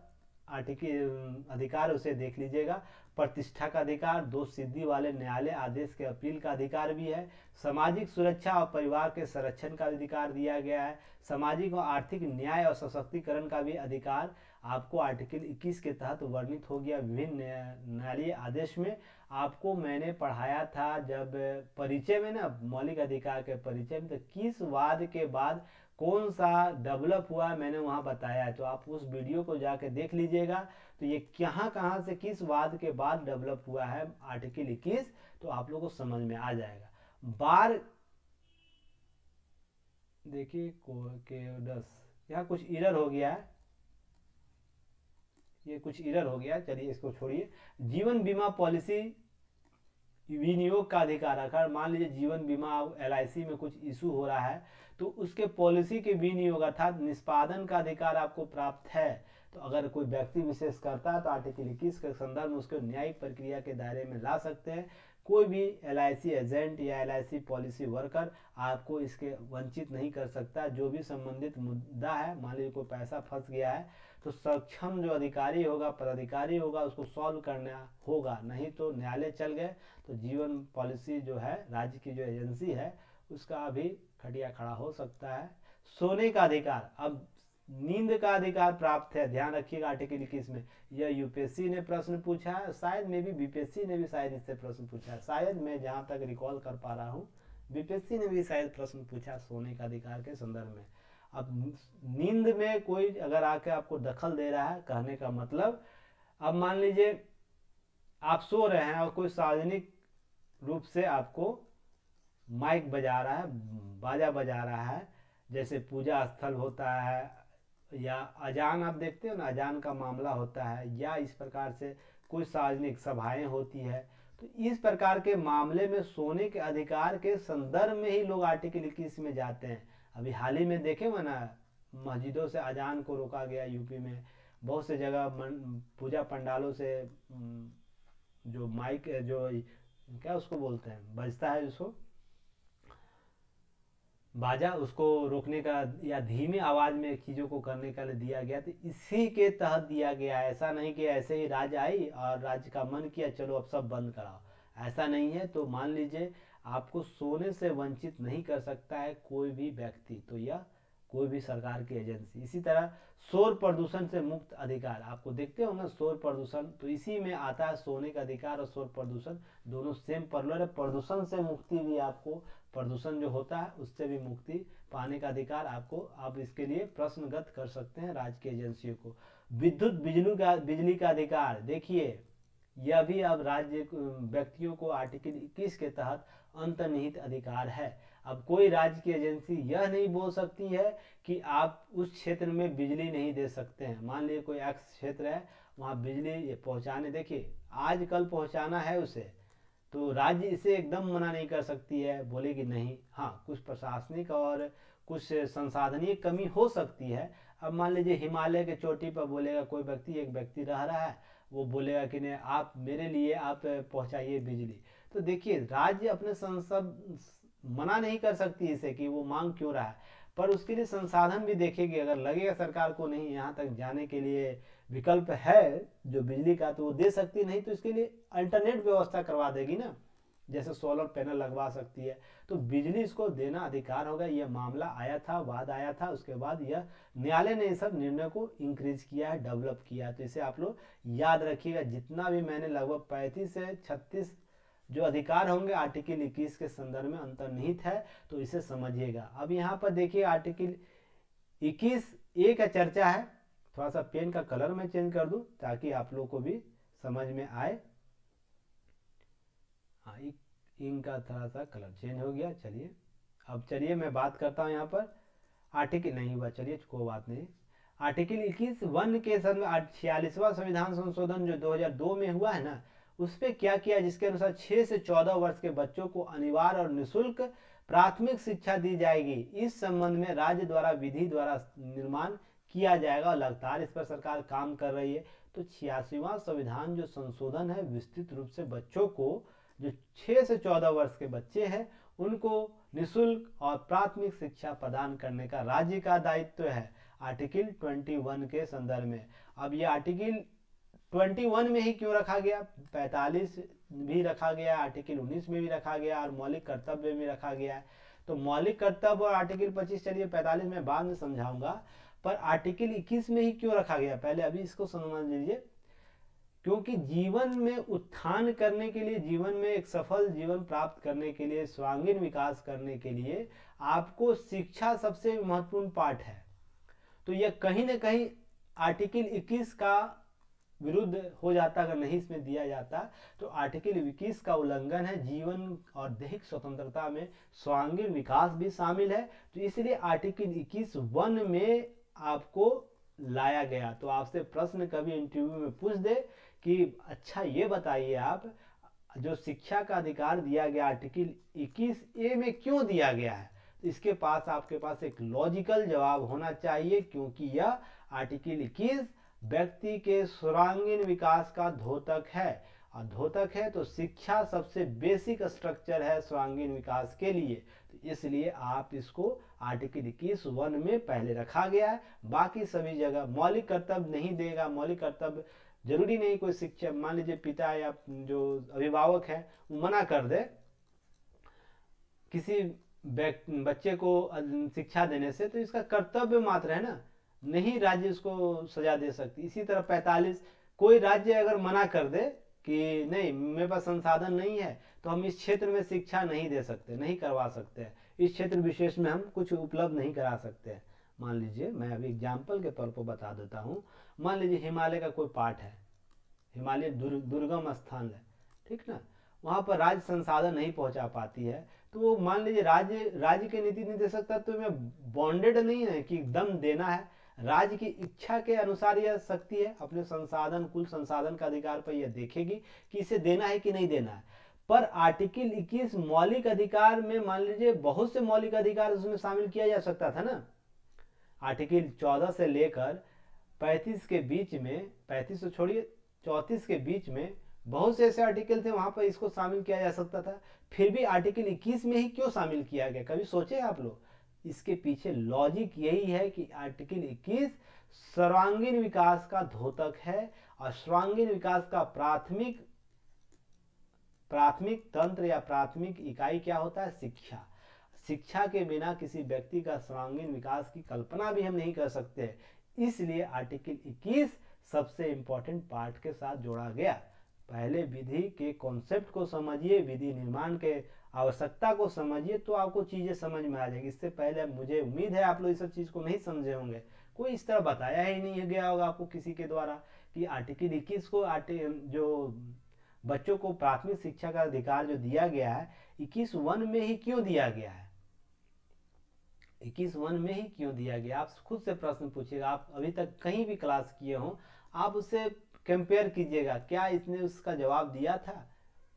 आर्टिकल अधिकार उसे देख लीजिएगा। प्रतिष्ठा का अधिकार, दोष सिद्धि वाले न्यायालय आदेश के अपील का अधिकार भी है। सामाजिक सुरक्षा और परिवार के संरक्षण का अधिकार दिया गया है। सामाजिक और आर्थिक न्याय और सशक्तिकरण का भी अधिकार आपको आर्टिकल 21 के तहत वर्णित हो गया। विभिन्न न्यायालयीय आदेश में आपको मैंने पढ़ाया था जब परिचय में ना, मौलिक अधिकार के परिचय में, तो किस वाद के बाद कौन सा डेवलप हुआ मैंने वहाँ बताया है, तो आप उस वीडियो को जाके देख लीजिएगा। तो ये कहाँ से किस वाद के बाद डेवलप हुआ है आर्टिकल 21, तो आप लोगों को समझ में आ जाएगा। बार देखिए यहाँ कुछ एरर हो गया है, ये कुछ एरर हो गया, चलिए इसको छोड़िए। जीवन बीमा पॉलिसी विनियोग का अधिकार, अगर मान लीजिए जीवन बीमा LIC में कुछ इशू हो रहा है तो उसके पॉलिसी के विनियोग अर्थात निष्पादन का अधिकार आपको प्राप्त है। तो अगर कोई व्यक्ति विशेष करता है तो आर्टिकल 21 के संदर्भ में उसको न्यायिक प्रक्रिया के दायरे में ला सकते हैं। कोई भी LIC एजेंट या LIC पॉलिसी वर्कर आपको इसके वंचित नहीं कर सकता। जो भी संबंधित मुद्दा है, मान लीजिए कोई पैसा फंस गया है तो सक्षम जो अधिकारी होगा, पदाधिकारी होगा, उसको सॉल्व करना होगा, नहीं तो न्यायालय चल गए तो जीवन पॉलिसी जो है, राज्य की जो एजेंसी है, उसका अभी खटिया खड़ा हो सकता है। सोने का अधिकार, अब नींद का अधिकार प्राप्त है, ध्यान रखिएगा आर्टिकल 21 में। यह यूपीएससी ने प्रश्न पूछा है, शायद में भी बीपीएससी ने भी शायद इससे प्रश्न पूछा है, शायद मैं जहां तक रिकॉल कर पा रहा हूँ बीपीएससी ने भी शायद प्रश्न पूछा सोने का अधिकार के संदर्भ में। अब नींद में कोई अगर आके आपको दखल दे रहा है, कहने का मतलब, अब मान लीजिए आप सो रहे हैं और कोई सार्वजनिक रूप से आपको माइक बजा रहा है, बाजा बजा रहा है, जैसे पूजा स्थल होता है या अजान आप देखते हो ना, अजान का मामला होता है, या इस प्रकार से कोई सार्वजनिक सभाएं होती है, तो इस प्रकार के मामले में सोने के अधिकार के संदर्भ में ही लोग आर्टिकल 21 में जाते हैं। अभी हाल ही में देखे हुए ना, मस्जिदों से अजान को रोका गया यूपी में, बहुत से जगह पूजा पंडालों से जो माइक जो क्या उसको बोलते हैं, बजता है जिसको बाजा, उसको रोकने का या धीमी आवाज में चीज़ों को करने का लिए दिया गया। तो इसी के तहत दिया गया है, ऐसा नहीं कि ऐसे ही राज्य आई और राज्य का मन किया चलो अब सब बंद कराओ, ऐसा नहीं है। तो मान लीजिए आपको सोने से वंचित नहीं कर सकता है कोई भी व्यक्ति, तो यह कोई भी सरकार की एजेंसी। इसी तरह शोर प्रदूषण से मुक्त अधिकार, आपको देखते हो ना शोर प्रदूषण, तो इसी में आता है सोने का अधिकार और शोर प्रदूषण, दोनों सेम पर्लर है। प्रदूषण से मुक्ति भी आपको, प्रदूषण जो होता है उससे भी मुक्ति पाने का अधिकार आपको, आप इसके लिए प्रश्नगत कर सकते हैं राज्य की एजेंसियों को। विद्युत बिजली का अधिकार, देखिए यह भी अब राज्य व्यक्तियों को आर्टिकल 21 के तहत अंतर्निहित अधिकार है। अब कोई राज्य की एजेंसी यह नहीं बोल सकती है कि आप उस क्षेत्र में बिजली नहीं दे सकते हैं। मान लीजिए कोई एक्स क्षेत्र है, वहाँ बिजली पहुँचाने, देखिए आज कल पहुँचाना है उसे, तो राज्य इसे एकदम मना नहीं कर सकती है, बोलेगी नहीं। हाँ, कुछ प्रशासनिक और कुछ संसाधनीय कमी हो सकती है। अब मान लीजिए हिमालय के चोटी पर बोलेगा कोई व्यक्ति, एक व्यक्ति रह रहा है, वो बोलेगा कि नहीं आप मेरे लिए आप पहुंचाइए बिजली, तो देखिए राज्य अपने संसद मना नहीं कर सकती इसे कि वो मांग क्यों रहा है, पर उसके लिए संसाधन भी देखेगी। अगर लगेगा सरकार को नहीं यहाँ तक जाने के लिए विकल्प है जो बिजली का, तो वो दे सकती, नहीं तो इसके लिए अल्टरनेट व्यवस्था करवा देगी ना, जैसे सोलर पैनल लगवा सकती है। तो बिजली इसको देना अधिकार होगा। यह मामला आया था, वाद आया था, उसके बाद यह न्यायालय ने इस सब निर्णय को इंक्रीज किया है, डेवलप किया है। तो इसे आप लोग याद रखिएगा। जितना भी मैंने लगभग 35 से 36 जो अधिकार होंगे आर्टिकल 21 के संदर्भ में अंतर्निहित है, तो इसे समझिएगा। अब यहाँ पर देखिए आर्टिकल 21A का चर्चा है। थोड़ा सा पेन का कलर मैं चेंज कर दूं ताकि आप लोग को भी समझ में आए। हाँ, इंक का थोड़ा सा कलर चेंज हो गया। चलिए अब चलिए मैं बात करता हूँ यहाँ पर आर्टिकल, नहीं हुआ चलिए कोई बात नहीं। आर्टिकल 21(1) के संदर्भ 46वां संविधान संशोधन जो 2002 में हुआ है ना, उस पर क्या किया, जिसके अनुसार 6 से 14 वर्ष के बच्चों को अनिवार्य और निःशुल्क प्राथमिक शिक्षा दी जाएगी। इस संबंध में राज्य द्वारा विधि द्वारा निर्माण किया जाएगा और लगातार इस पर सरकार काम कर रही है। तो 86वां संविधान जो संशोधन है विस्तृत रूप से बच्चों को, जो 6 से 14 वर्ष के बच्चे हैं, उनको निःशुल्क और प्राथमिक शिक्षा प्रदान करने का राज्य का दायित्व है आर्टिकल 21 के संदर्भ में। अब ये आर्टिकल 21 में ही क्यों रखा गया, 45 भी रखा गया, आर्टिकल 19 में भी रखा गया और मौलिक कर्तव्य में रखा गया है। तो मौलिक कर्तव्य और आर्टिकल 25, चलिए 45 में बाद में समझाऊंगा, पर आर्टिकल 21 में ही क्यों रखा गया पहले अभी इसको समझ लीजिए। क्योंकि जीवन में उत्थान करने के लिए, जीवन में एक सफल जीवन प्राप्त करने के लिए, सर्वांगीण विकास करने के लिए आपको शिक्षा सबसे महत्वपूर्ण पार्ट है। तो यह कहीं ना कहीं आर्टिकल 21 का विरुद्ध हो जाता अगर नहीं इसमें दिया जाता। तो आर्टिकल 21 का उल्लंघन है। जीवन और दैहिक स्वतंत्रता में सर्वांगीण विकास भी शामिल है, तो इसलिए आर्टिकल 21(1) में आपको लाया गया। तो आपसे प्रश्न कभी इंटरव्यू में पूछ दे कि अच्छा ये बताइए आप, जो शिक्षा का अधिकार दिया गया आर्टिकल 21A में क्यों दिया गया है, तो इसके पास आपके पास एक लॉजिकल जवाब होना चाहिए, क्योंकि यह आर्टिकल 21 व्यक्ति के सर्वांगीण विकास का द्योतक है, और द्योतक है तो शिक्षा सबसे बेसिक स्ट्रक्चर है सर्वांगीण विकास के लिए। तो इसलिए आप इसको आर्टिकल 21(1) में पहले रखा गया है। बाकी सभी जगह मौलिक कर्तव्य नहीं देगा। मौलिक कर्तव्य जरूरी नहीं कोई शिक्षक, मान लीजिए पिता या जो अभिभावक है वो मना कर दे किसी बच्चे को शिक्षा देने से, तो इसका कर्तव्य मात्र है ना, नहीं राज्य उसको सजा दे सकती। इसी तरह 45, कोई राज्य अगर मना कर दे कि नहीं मेरे पास संसाधन नहीं है तो हम इस क्षेत्र में शिक्षा नहीं दे सकते, नहीं करवा सकते, इस क्षेत्र विशेष में हम कुछ उपलब्ध नहीं करा सकते। मान लीजिए मैं अभी एग्जाम्पल के तौर पर बता देता हूँ। मान लीजिए हिमालय का कोई पार्ट है, हिमालय दुर्गम स्थान है, ठीक ना, वहाँ पर राज्य संसाधन नहीं पहुँचा पाती है, तो वो मान लीजिए राज्य की नीति नहीं दे सकता, तो मैं बॉन्डेड नहीं है कि दम देना है। राज्य की इच्छा के अनुसार यह शक्ति है, अपने संसाधन, कुल संसाधन का अधिकार पर यह देखेगी कि इसे देना है कि नहीं देना है। पर आर्टिकल 21 मौलिक अधिकार में मान लीजिए बहुत से मौलिक अधिकार उसमें शामिल किया जा सकता था ना। आर्टिकल 14 से लेकर 35 के बीच में, 35 तो छोड़िए 34 के बीच में बहुत से ऐसे आर्टिकल थे, वहां पर इसको शामिल किया जा सकता था। फिर भी आर्टिकल 21 में ही क्यों शामिल किया गया, कभी सोचे आप लोग? इसके पीछे लॉजिक यही है कि आर्टिकल 21 सर्वांगीण विकास का द्योतक है, और सर्वांगीण विकास का प्राथमिक प्राथमिक तंत्र या प्राथमिक इकाई क्या होता है? शिक्षा। शिक्षा के बिना किसी व्यक्ति का सर्वांगीण विकास की कल्पना भी हम नहीं कर सकते, इसलिए आर्टिकल 21 सबसे इंपॉर्टेंट पार्ट के साथ जोड़ा गया। पहले विधि के कॉन्सेप्ट को समझिए, विधि निर्माण के आवश्यकता को समझिए, तो आपको चीजें समझ में आ जाएगी। इससे पहले मुझे उम्मीद है आप लोग इस सब चीज को नहीं समझे होंगे, कोई इस तरह बताया ही नहीं गया होगा आपको किसी के द्वारा कि आर्टिकल 21 को जो बच्चों को प्राथमिक शिक्षा का अधिकार जो दिया गया है 21(1) में ही क्यों दिया गया है, 21(1) में ही क्यों दिया गया। आप खुद से प्रश्न पूछिएगा, आप अभी तक कहीं भी क्लास किए हो, आप उससे कंपेयर कीजिएगा, क्या इसने उसका जवाब दिया था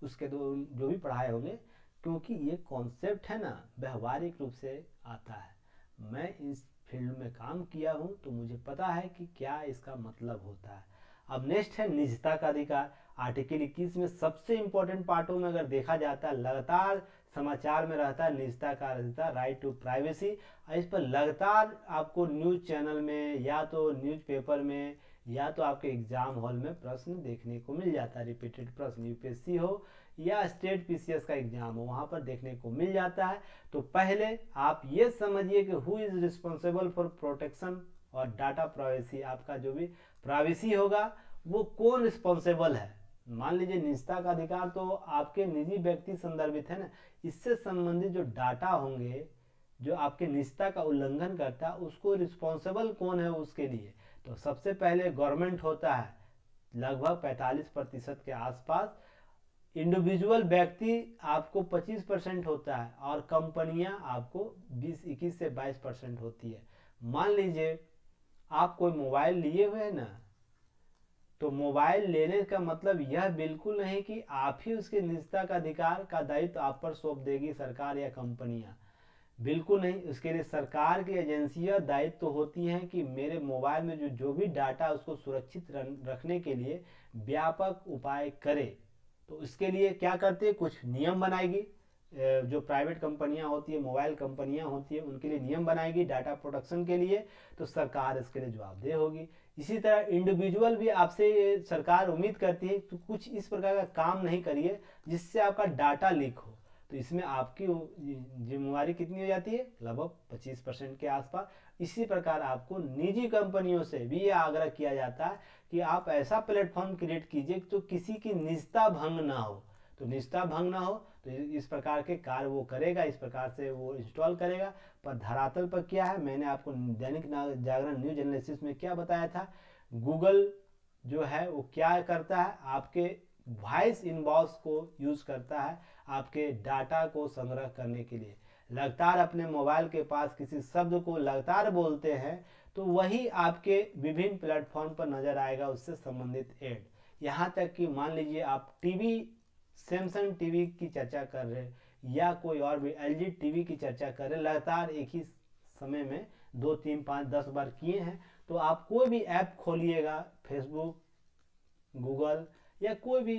उसके जो भी पढ़ाए होंगे, क्योंकि ये कॉन्सेप्ट है ना व्यवहारिक रूप से आता है। मैं इस फील्ड में काम किया हूँ तो मुझे पता है कि क्या इसका मतलब होता है। अब नेक्स्ट है निजता का अधिकार। आर्टिकल 21 में सबसे इंपॉर्टेंट पार्टों में अगर देखा जाता है, लगातार समाचार में रहता है निजता का अधिकार, राइट टू प्राइवेसी। इस पर लगातार आपको न्यूज चैनल में या तो न्यूज़पेपर में या तो आपके एग्जाम हॉल में प्रश्न देखने को मिल जाता है, रिपीटेड प्रश्न, यूपीएससी हो या स्टेट पीसीएस का एग्जाम हो, वहां पर देखने को मिल जाता है। तो पहले आप ये समझिए कि who is responsible for protection और डाटा प्राइवेसी, आपका जो भी प्राइवेसी होगा वो कौन रिस्पॉन्सिबल है। मान लीजिए निजता का अधिकार तो आपके निजी व्यक्ति संदर्भित है ना, इससे संबंधित जो डाटा होंगे जो आपके निजता का उल्लंघन करता है उसको रिस्पॉन्सिबल कौन है उसके लिए, तो सबसे पहले गवर्नमेंट होता है लगभग 45% के आसपास, इंडिविजुअल व्यक्ति आपको 25% होता है और कंपनियां आपको 21 से 22% होती है। मान लीजिए आप कोई मोबाइल लिए हुए हैं ना, तो मोबाइल लेने का मतलब यह बिल्कुल नहीं कि आप ही उसके निजता का अधिकार का दायित्व आप पर सौंप देगी सरकार या कंपनियां, बिल्कुल नहीं। उसके लिए सरकार की एजेंसियां दायित्व होती हैं कि मेरे मोबाइल में जो भी डाटा उसको सुरक्षित रखने के लिए व्यापक उपाय करे। तो इसके लिए क्या करती है, कुछ नियम बनाएगी, जो प्राइवेट कंपनियां होती है, मोबाइल कंपनियां होती है, उनके लिए नियम बनाएगी डाटा प्रोटेक्शन के लिए, तो सरकार इसके लिए जवाबदेह होगी। इसी तरह इंडिविजुअल भी आपसे सरकार उम्मीद करती है तो कुछ इस प्रकार का काम नहीं करिए जिससे आपका डाटा लीक हो, तो इसमें आपकी जिम्मेवारी कितनी हो जाती है, लगभग 25% के आसपास। इसी प्रकार आपको निजी कंपनियों से भी यह आग्रह किया जाता है कि आप ऐसा प्लेटफॉर्म क्रिएट कीजिए तो किसी की निजता भंग ना हो, तो निजता भंग ना हो तो इस प्रकार के कार्य वो करेगा, इस प्रकार से वो इंस्टॉल करेगा। पर धरातल पर क्या है, मैंने आपको दैनिक जागरण न्यूज एनालिसिस में क्या बताया था, गूगल जो है वो क्या करता है, आपके वॉइस इनबॉक्स को यूज करता है आपके डाटा को संग्रह करने के लिए। लगातार अपने मोबाइल के पास किसी शब्द को लगातार बोलते हैं तो वही आपके विभिन्न प्लेटफॉर्म पर नजर आएगा, उससे संबंधित एड। यहाँ तक कि मान लीजिए आप टीवी, सैमसंग टीवी की चर्चा कर रहे या कोई और भी एलजी टीवी की चर्चा कर रहे, लगातार एक ही समय में 2, 3, 5, 10 बार किए हैं, तो आप कोई भी ऐप खोलिएगा, फेसबुक, गूगल या कोई भी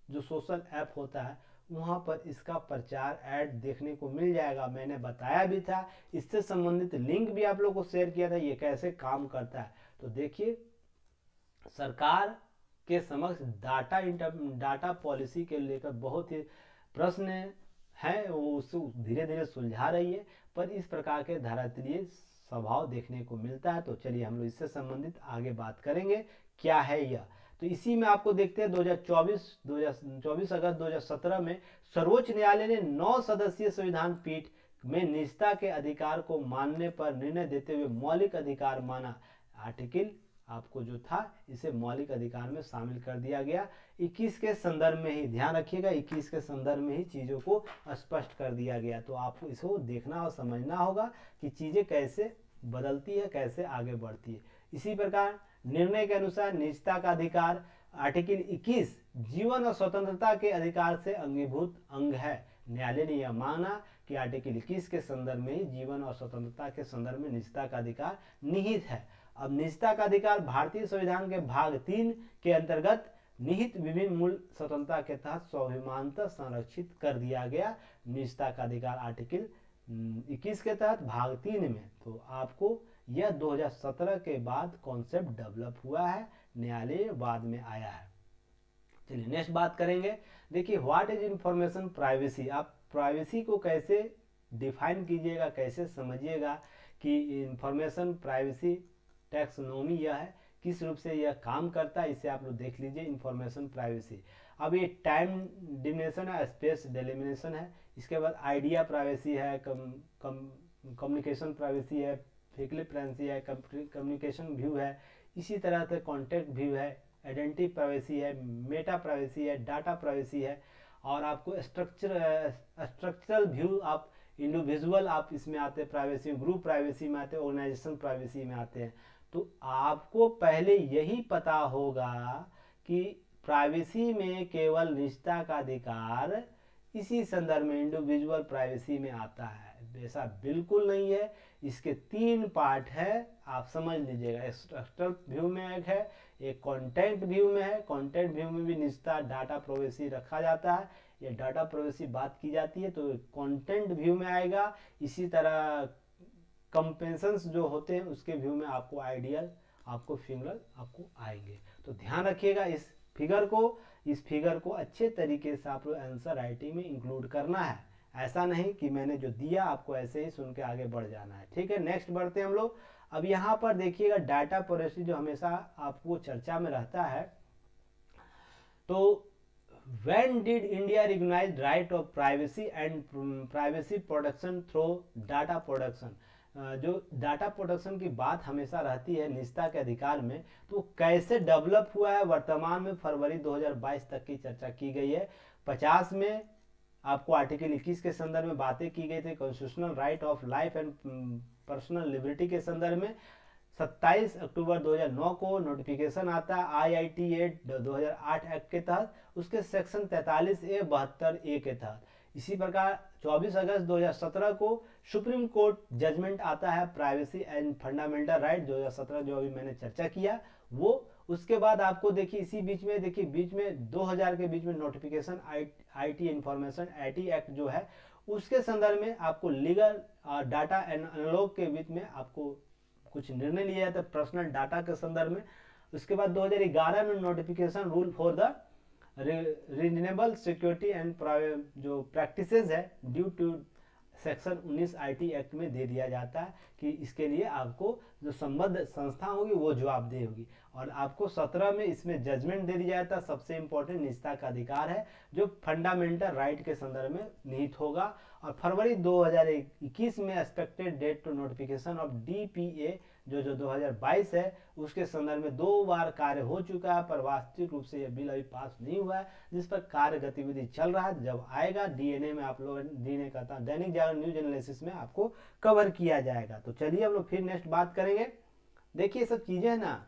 जो सोशल ऐप होता है, वहाँ पर इसका प्रचार ऐड देखने को मिल जाएगा। मैंने बताया भी था, इससे संबंधित लिंक भी आप लोग को शेयर किया था, ये कैसे काम करता है। तो देखिए सरकार के समक्ष डाटा पॉलिसी के लेकर बहुत ही प्रश्न है, वो उसको धीरे धीरे सुलझा रही है, पर इस प्रकार के धरातलीय स्वभाव देखने को मिलता है। तो चलिए हम लोग इससे संबंधित आगे बात करेंगे क्या है यह। तो इसी में आपको देखते हैं 24 अगस्त 2017 में सर्वोच्च न्यायालय ने 9 सदस्यीय संविधान पीठ में निजता के अधिकार को मानने पर निर्णय देते हुए मौलिक अधिकार माना। आर्टिकल आपको जो था इसे मौलिक अधिकार में शामिल कर दिया गया। 21 के संदर्भ में ही ध्यान रखिएगा, 21 के संदर्भ में ही चीज़ों को स्पष्ट कर दिया गया। तो आपको इसको देखना और समझना होगा कि चीज़ें कैसे बदलती है, कैसे आगे बढ़ती है। इसी प्रकार निर्णय के अनुसार निजता का अधिकार आर्टिकल 21 जीवन और स्वतंत्रता के अधिकार से अंगीभूत अंग है। न्यायालय ने यह माना कि आर्टिकल 21 के संदर्भ में ही जीवन और स्वतंत्रता के संदर्भ में निजता का अधिकार निहित है। अब निजता का अधिकार भारतीय संविधान के भाग 3 के अंतर्गत निहित विभिन्न मूल स्वतंत्रता के तहत स्वाभिमानतः संरक्षित कर दिया गया। निजता का अधिकार आर्टिकल 21 के तहत भाग 3 में, तो आपको यह 2017 के बाद कॉन्सेप्ट डेवलप हुआ है, न्यायालय बाद में आया है। चलिए नेक्स्ट बात करेंगे। देखिए व्हाट इज इंफॉर्मेशन प्राइवेसी, आप प्राइवेसी को कैसे डिफाइन कीजिएगा, कैसे समझिएगा कि इंफॉर्मेशन प्राइवेसी टैक्सोनॉमी यह है, किस रूप से यह काम करता है, इसे आप लोग देख लीजिए। इंफॉर्मेशन प्राइवेसी, अब ये टाइम डिमिनेशन है, स्पेस डिलिमिनेशन है, इसके बाद आइडिया प्राइवेसी है, कम्युनिकेशन प्राइवेसी है, फ्रीक्वेंसी है, कम्युनिकेशन व्यू है, इसी तरह से कॉन्टेक्ट व्यू है, आइडेंटिटी प्राइवेसी है, मेटा प्राइवेसी है, डाटा प्राइवेसी है, और आपको स्ट्रक्चरल व्यू, आप इंडिविजुअल आप इसमें आते हैं प्राइवेसी, ग्रुप प्राइवेसी में आते हैं, ऑर्गेनाइजेशन प्राइवेसी में आते हैं। तो आपको पहले यही पता होगा कि प्राइवेसी में केवल निजता का अधिकार इसी संदर्भ में इंडिविजुअल प्राइवेसी में आता है, ऐसा बिल्कुल नहीं है। इसके 3 पार्ट है, आप समझ लीजिएगा। स्ट्रक्चरल व्यू में एक है, एक कंटेंट व्यू में है, कंटेंट व्यू में भी निजता डाटा प्राइवेसी रखा जाता है, ये डाटा प्राइवेसी बात की जाती है तो कंटेंट व्यू में आएगा। इसी तरह कंपेंशंस जो होते हैं उसके व्यू में आपको आइडियल, आपको फिंगर आपको आएंगे। तो ध्यान रखिएगा इस फिगर को अच्छे तरीके से आप लोग आंसर राइटिंग में इंक्लूड करना है। ऐसा नहीं कि मैंने जो दिया आपको ऐसे ही सुन के आगे बढ़ जाना है, ठीक है। नेक्स्ट बढ़ते हैं हम लोग। अब यहाँ पर देखिएगा डाटा प्राइवेसी जो हमेशा आपको चर्चा में रहता है। तो when did India recognize right of privacy and privacy protection through data production? जो डाटा प्रोडक्शन की बात हमेशा रहती है निजता के अधिकार में, तो कैसे डेवलप हुआ है वर्तमान में फरवरी 2022 तक की चर्चा की गई है। 50 में आपको आर्टिकल 21 के संदर्भ में बातें की गई थी, constitutional right of life and personal liberty के संदर्भ में। 27 अक्टूबर 2009 को नोटिफिकेशन आता है IIT एक्ट 2008 एक्ट के तहत, उसके सेक्शन 43A 72A के तहत। इसी प्रकार 24 अगस्त 2017 को सुप्रीम कोर्ट जजमेंट आता है प्राइवेसी एंड फंडामेंटल राइट 2017, जो अभी मैंने चर्चा किया वो। उसके बाद आपको देखिए इसी बीच में 2000 के बीच में notification IT information IT act जो है उसके संदर्भ में आपको लीगल डाटा एंड एनालॉग के बीच में आपको कुछ निर्णय लिया जाता है पर्सनल डाटा के संदर्भ में। उसके बाद 2011 में notification rule for the reasonable security and जो प्रैक्टिसेस है due to section 19 IT act में दे दिया जाता है कि इसके लिए आपको जो संबद्ध संस्था होगी वो जवाबदेह होगी। और आपको 17 में इसमें जजमेंट दे दिया जाता है, सबसे इंपॉर्टेंट निजता का अधिकार है जो फंडामेंटल राइट के संदर्भ में निहित होगा। और फरवरी 2021 में expected date to notification of DPA जो 2022 है उसके संदर्भ में 2 बार कार्य हो चुका है, पर वास्तविक रूप से यह बिल अभी पास नहीं हुआ है, जिस पर कार्य गतिविधि चल रहा है। जब आएगा DNA में आप लोग DNA कहता है दैनिक जागरण न्यूज एनालिसिस में आपको कवर किया जाएगा। तो चलिए हम लोग फिर नेक्स्ट बात करेंगे। देखिए सब चीजें ना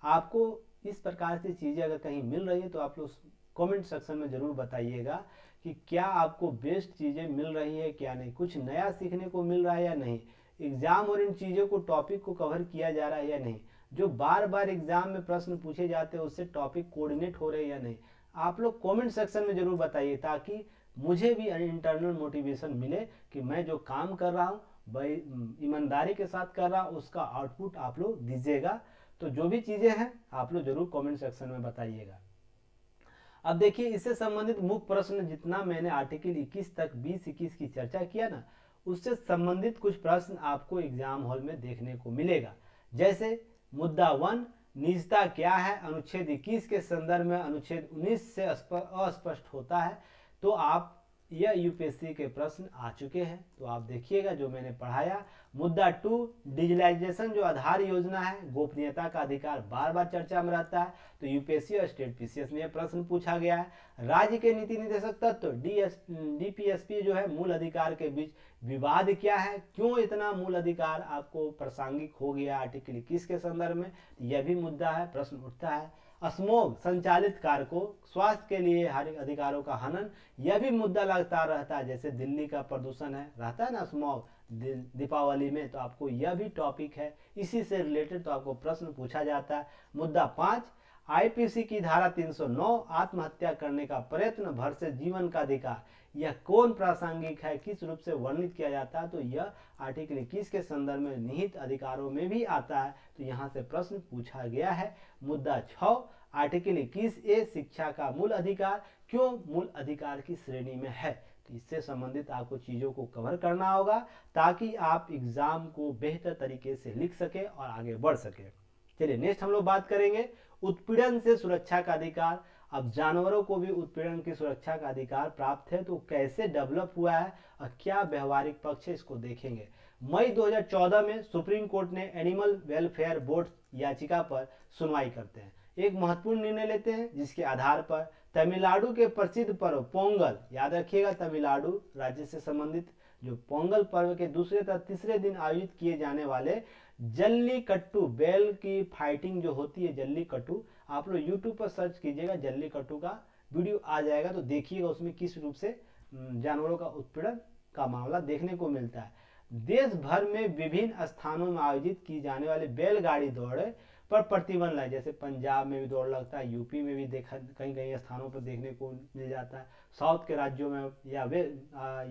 आपको इस प्रकार से चीजें अगर कहीं मिल रही है तो आप लोग कमेंट सेक्शन में जरूर बताइएगा कि क्या आपको बेस्ट चीजें मिल रही है क्या नहीं, कुछ नया सीखने को मिल रहा है या नहीं, एग्जाम और इन चीजों को टॉपिक को कवर किया जा रहा है या नहीं, जो बार बार एग्जाम में प्रश्न पूछे जाते हैं उससे टॉपिक कोऑर्डिनेट हो रहे हैं या नहीं। आप लोग कमेंट सेक्शन में जरूर बताइए ताकि मुझे भी इंटरनल मोटिवेशन मिले कि मैं जो काम कर रहा हूँ भाई ईमानदारी के साथ कर रहा हूँ, उसका आउटपुट आप लोग दीजिएगा। तो जो भी चीजें हैं आप लोग जरूर कमेंट सेक्शन में बताइएगा। अब देखिए इससे संबंधित मुख्य प्रश्न जितना मैंने आर्टिकल 21 तक 20-21 की चर्चा किया ना, उससे संबंधित कुछ प्रश्न आपको एग्जाम हॉल में देखने को मिलेगा। जैसे मुद्दा 1 निजता क्या है, अनुच्छेद 21 के संदर्भ में अनुच्छेद 19 से अस्पष्ट होता है। तो आप यह यूपीएससी के प्रश्न आ चुके हैं, तो आप देखिएगा जो मैंने पढ़ाया। मुद्दा 2 डिजिटलाइजेशन जो आधार योजना है, गोपनीयता का अधिकार बार बार चर्चा में रहता है, तो यूपीएससी और स्टेट पीसीएस में यह प्रश्न पूछा गया है। राज्य के नीति निर्देशक तत्व डीपीएसपी जो है मूल अधिकार के बीच विवाद क्या है, क्यों इतना मूल अधिकार आपको प्रासंगिक हो गया आर्टिकल 21 के संदर्भ में, यह भी मुद्दा है, प्रश्न उठता है। स्मॉग संचालित कारकों स्वास्थ्य के लिए हर अधिकारों का हनन, यह भी मुद्दा लगता रहता है। जैसे दिल्ली का प्रदूषण है रहता है ना स्मॉग दीपावली में, तो आपको यह भी टॉपिक है इसी से रिलेटेड, तो आपको प्रश्न पूछा जाता है। मुद्दा 5 आईपीसी की धारा 309 आत्महत्या करने का प्रयत्न भर से जीवन का अधिकार, यह कौन प्रासंगिक है, किस रूप से वर्णित किया जाता है, तो यह आर्टिकल 21 के संदर्भ में निहित अधिकारों में भी आता है। तो यहाँ से प्रश्न पूछा गया है। मुद्दा 6, आर्टिकल 21A शिक्षा का मूल अधिकार क्यों मूल अधिकार की श्रेणी में है। तो इससे संबंधित आपको चीज़ों को कवर करना होगा ताकि आप एग्जाम को बेहतर तरीके से लिख सके और आगे बढ़ सके। चलिए नेक्स्ट हम लोग बात करेंगे उत्पीड़न से सुरक्षा का अधिकार। अब जानवरों को भी उत्पीड़न की सुरक्षा का अधिकार प्राप्त है, तो कैसे डेवलप हुआ है और क्या व्यवहारिक पक्ष है, इसको देखेंगे। मई 2014 में सुप्रीम कोर्ट ने एनिमल वेलफेयर बोर्ड याचिका पर सुनवाई करते हैं, एक महत्वपूर्ण निर्णय लेते हैं जिसके आधार पर तमिलनाडु के प्रसिद्ध पर्व पोंगल, याद रखिएगा तमिलनाडु राज्य से संबंधित जो पोंगल पर्व के दूसरे तथा तीसरे दिन आयोजित किए जाने वाले जल्लीकट्टू, बैल की फाइटिंग जो होती है जल्लीकट्टू, आप लोग यूट्यूब पर सर्च कीजिएगा, जल्लीकट्टू का वीडियो आ जाएगा, तो देखिएगा उसमें किस रूप से जानवरों का उत्पीड़न का मामला देखने को मिलता है। देश भर में विभिन्न स्थानों में आयोजित की जाने वाली बैलगाड़ी दौड़ पर प्रतिबंध है, जैसे पंजाब में भी दौड़ लगता है, यूपी में भी देखा कहीं कहीं स्थानों पर देखने को मिल जाता है, साउथ के राज्यों में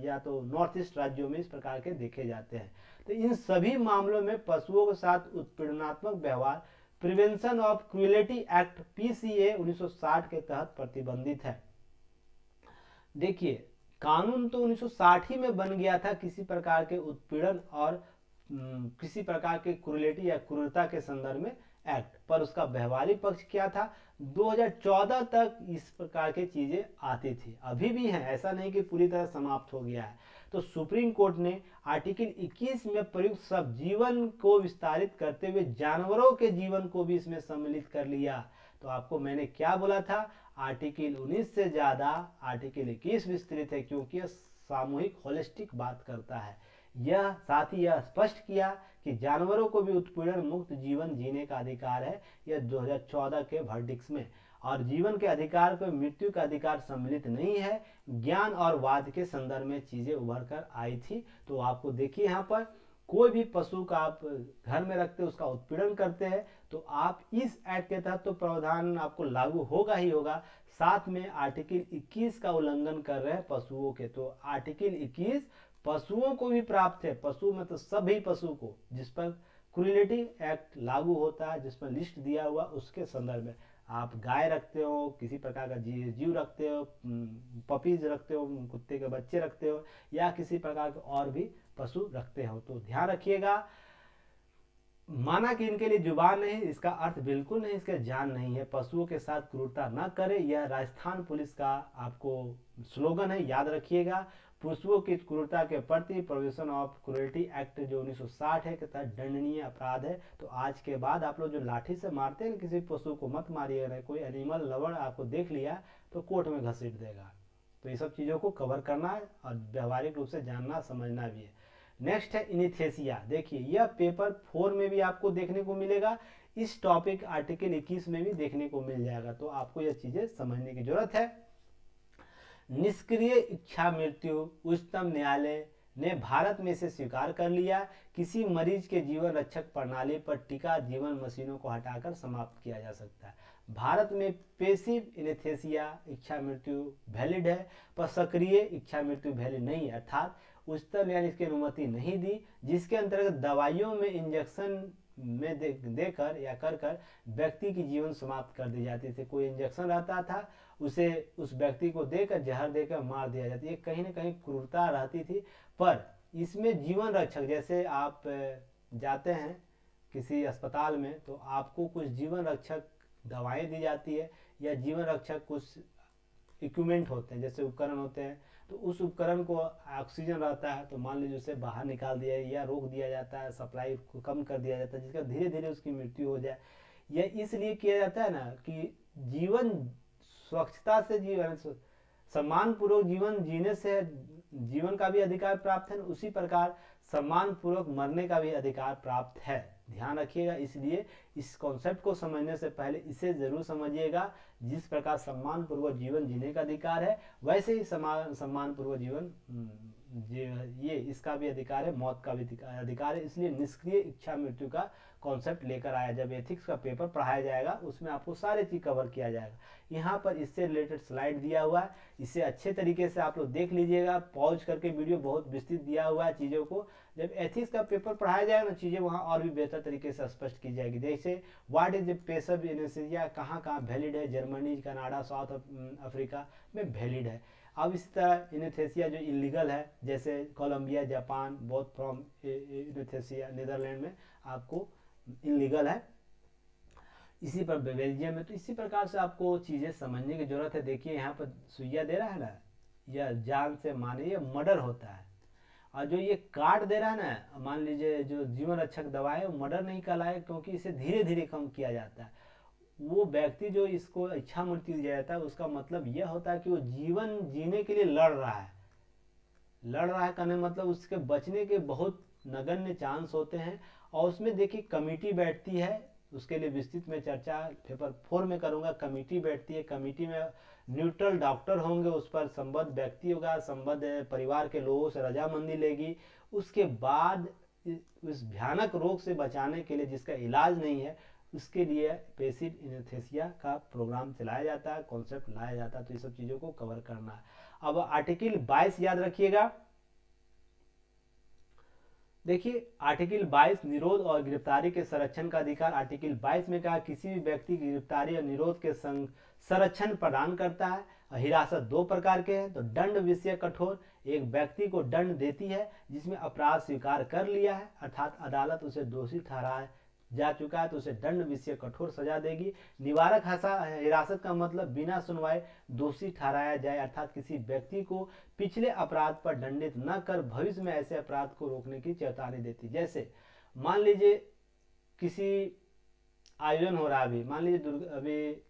या तो नॉर्थ ईस्ट राज्यों में इस प्रकार के देखे जाते हैं। तो इन सभी मामलों में पशुओं के साथ उत्पीड़नात्मक व्यवहार prevention of cruelty act PCA 1960 के तहत प्रतिबंधित है। देखिए कानून तो 1960 ही में बन गया था किसी प्रकार के उत्पीड़न और किसी प्रकार के क्रूएल्टी या क्रूरता के संदर्भ में एक्ट, पर उसका व्यवहारिक पक्ष क्या था, 2014 तक इस प्रकार की चीजें आती थी, अभी भी है, ऐसा नहीं कि पूरी तरह समाप्त हो गया है। तो सुप्रीम कोर्ट ने आर्टिकल 21 में प्रयुक्त सब जीवन को विस्तारित करते हुए जानवरों के जीवन को भी इसमें सम्मिलित कर लिया। तो आपको मैंने क्या बोला था, आर्टिकल 19 से ज्यादा आर्टिकल 21 विस्तृत है क्योंकि यह सामूहिक होलिस्टिक बात करता है। यह साथ ही यह स्पष्ट किया कि जानवरों को भी उत्पीड़न मुक्त जीवन जीने का अधिकार है, यह 2014 के वर्डिक्स में, और जीवन के अधिकार पर मृत्यु का अधिकार सम्मिलित नहीं है। ज्ञान और वाद के संदर्भ में चीजें उभर कर आई थी। तो आपको देखिए यहाँ पर कोई भी पशु का आप घर में रखते उसका उत्पीड़न करते हैं तो आप इस एक्ट के तहत तो प्रावधान आपको लागू होगा ही होगा, साथ में आर्टिकल 21 का उल्लंघन कर रहे हैं पशुओं के, तो आर्टिकल 21 पशुओं को भी प्राप्त है, पशु में तो सभी पशु को जिस पर क्रूएल्टी एक्ट लागू होता है, जिस पर लिस्ट दिया हुआ उसके संदर्भ में, आप गाय रखते हो, किसी प्रकार का जीव रखते हो, पपीज रखते हो, कुत्ते के बच्चे रखते हो, या किसी प्रकार के और भी पशु रखते हो, तो ध्यान रखिएगा। माना कि इनके लिए जुबान नहीं, इसका अर्थ बिल्कुल नहीं इसका जान नहीं है। पशुओं के साथ क्रूरता न करे, यह राजस्थान पुलिस का आपको स्लोगन है, याद रखिएगा। पशुओं की क्रूरता के प्रति प्रोहिबिशन ऑफ क्रूएल्टी एक्ट जो 1960 है के तहत दंडनीय अपराध है। तो आज के बाद आप लोग जो लाठी से मारते हैं किसी पशु को मत मारिए, नहीं कोई एनिमल लवर आपको देख लिया तो कोर्ट में घसीट देगा। तो ये सब चीज़ों को कवर करना है और व्यवहारिक रूप से जानना समझना भी है। नेक्स्ट है इनिथेसिया। देखिए यह पेपर 4 में भी आपको देखने को मिलेगा, इस टॉपिक आर्टिकल 21 में भी देखने को मिल जाएगा, तो आपको यह चीजें समझने की जरूरत है। निष्क्रिय इच्छा मृत्यु, उच्चतम न्यायालय ने भारत में इसे स्वीकार कर लिया। किसी मरीज के जीवन रक्षक प्रणाली पर टीका जीवन मशीनों को हटाकर समाप्त किया जा सकता है। भारत में पेसिव इनेस्थेसिया इच्छा मृत्यु वैलिड है, पर सक्रिय इच्छा मृत्यु वैलिड नहीं है, अर्थात उच्चतम न्यायालय इसकी अनुमति नहीं दी, जिसके अंतर्गत दवाइयों में इंजेक्शन में देकर या कर व्यक्ति की जीवन समाप्त कर दी जाती थी। कोई इंजेक्शन रहता था, उसे उस व्यक्ति को देकर जहर देकर मार दिया जाता, ये कहीं ना कहीं क्रूरता रहती थी। पर इसमें जीवन रक्षक, जैसे आप जाते हैं किसी अस्पताल में तो आपको कुछ जीवन रक्षक दवाएं दी जाती है, या जीवन रक्षक कुछ इक्विपमेंट होते हैं, जैसे उपकरण होते हैं, तो उस उपकरण को ऑक्सीजन रहता है तो मान लीजिए उसे बाहर निकाल दिया या रोक दिया जाता है, सप्लाई को कम कर दिया जाता है, जिसका धीरे धीरे उसकी मृत्यु हो जाए। यह इसलिए किया जाता है ना कि जीवन स्वच्छता से, जीवन सम्मान पूर्वक जीवन जीने से जीवन का भी अधिकार प्राप्त है, उसी प्रकार सम्मान पूर्वक मरने का भी अधिकार प्राप्त है, ध्यान रखिएगा। इसलिए इस कॉन्सेप्ट को समझने से पहले इसे जरूर समझिएगा। जिस प्रकार सम्मान पूर्वक जीवन जीने का अधिकार है, वैसे ही सम्मान पूर्वक जीवन ये इसका भी अधिकार है, मौत का भी अधिकार है, इसलिए निष्क्रिय इच्छा मृत्यु का कॉन्सेप्ट लेकर आया। जब एथिक्स का पेपर पढ़ाया जाएगा उसमें आपको सारे चीज कवर किया जाएगा। यहाँ पर इससे रिलेटेड स्लाइड दिया हुआ है, इसे अच्छे तरीके से आप लोग देख लीजिएगा, पॉज करके वीडियो बहुत विस्तृत दिया हुआ है चीज़ों को। जब एथिक्स का पेपर पढ़ाया जाएगा ना, चीज़ें वहाँ और भी बेहतर तरीके से स्पष्ट की जाएगी। जैसे व्हाट इज ए पेसिव एनेस्थीसिया, कहाँ कहाँ वैलिड है, जर्मनी, कनाडा, साउथ अफ्रीका में वैलिड है। अब इसी तरह एनेस्थीसिया जो इलीगल है, जैसे कोलंबिया, जापान, बोथ फ्रॉम एनेस्थीसिया, नीदरलैंड में आपको इलीगल है, इसी पर बेल्जियम में। तो इसी प्रकार से आपको चीज़ें समझने की जरूरत है। देखिए यहाँ पर सुइया दे रहा है ना, यह जान से माने ये मर्डर होता है, और जो ये काट दे रहा है ना, मान लीजिए जो जीवन रक्षक दवा है, वो मर्डर नहीं कहलाए, क्योंकि इसे धीरे धीरे कम किया जाता है। वो व्यक्ति जो इसको इच्छा मृत्यु दिया जाता है, उसका मतलब यह होता है कि वो जीवन जीने के लिए लड़ रहा है। लड़ रहा है कहने मतलब उसके बचने के बहुत नगण्य चांस होते हैं। और उसमें देखिए कमेटी बैठती है, उसके लिए विस्तृत में चर्चा पेपर 4 में करूंगा। कमेटी बैठती है, कमेटी में न्यूट्रल डॉक्टर होंगे, उस पर संबद्ध व्यक्ति होगा, संबद्ध परिवार के लोगों से रजामंदी लेगी। उसके बाद उस भयानक रोग से बचाने के लिए, जिसका इलाज नहीं है, उसके लिए पेसिव एनेस्थीसिया का प्रोग्राम चलाया जाता है, कॉन्सेप्ट लाया जाता है। तो ये सब चीज़ों को कवर करना है। अब आर्टिकल 22 याद रखिएगा। देखिए आर्टिकल 22 निरोध और गिरफ्तारी के संरक्षण का अधिकार। आर्टिकल 22 में कहा किसी भी व्यक्ति की गिरफ्तारी और निरोध के संरक्षण प्रदान करता है। हिरासत दो प्रकार के हैं, तो दंड विषय कठोर, एक व्यक्ति को दंड देती है जिसमें अपराध स्वीकार कर लिया है, अर्थात अदालत उसे दोषी ठहराए जा चुका है तो उसे दंड विषय कठोर सजा देगी। निवारक हिरासत का मतलब बिना सुनवाई दोषी ठहराया जाए, अर्थात किसी व्यक्ति को पिछले अपराध पर दंडित न कर भविष्य में ऐसे अपराध को रोकने की चेतावनी देती। जैसे मान लीजिए किसी आयोजन हो रहा है, अभी मान लीजिए अभी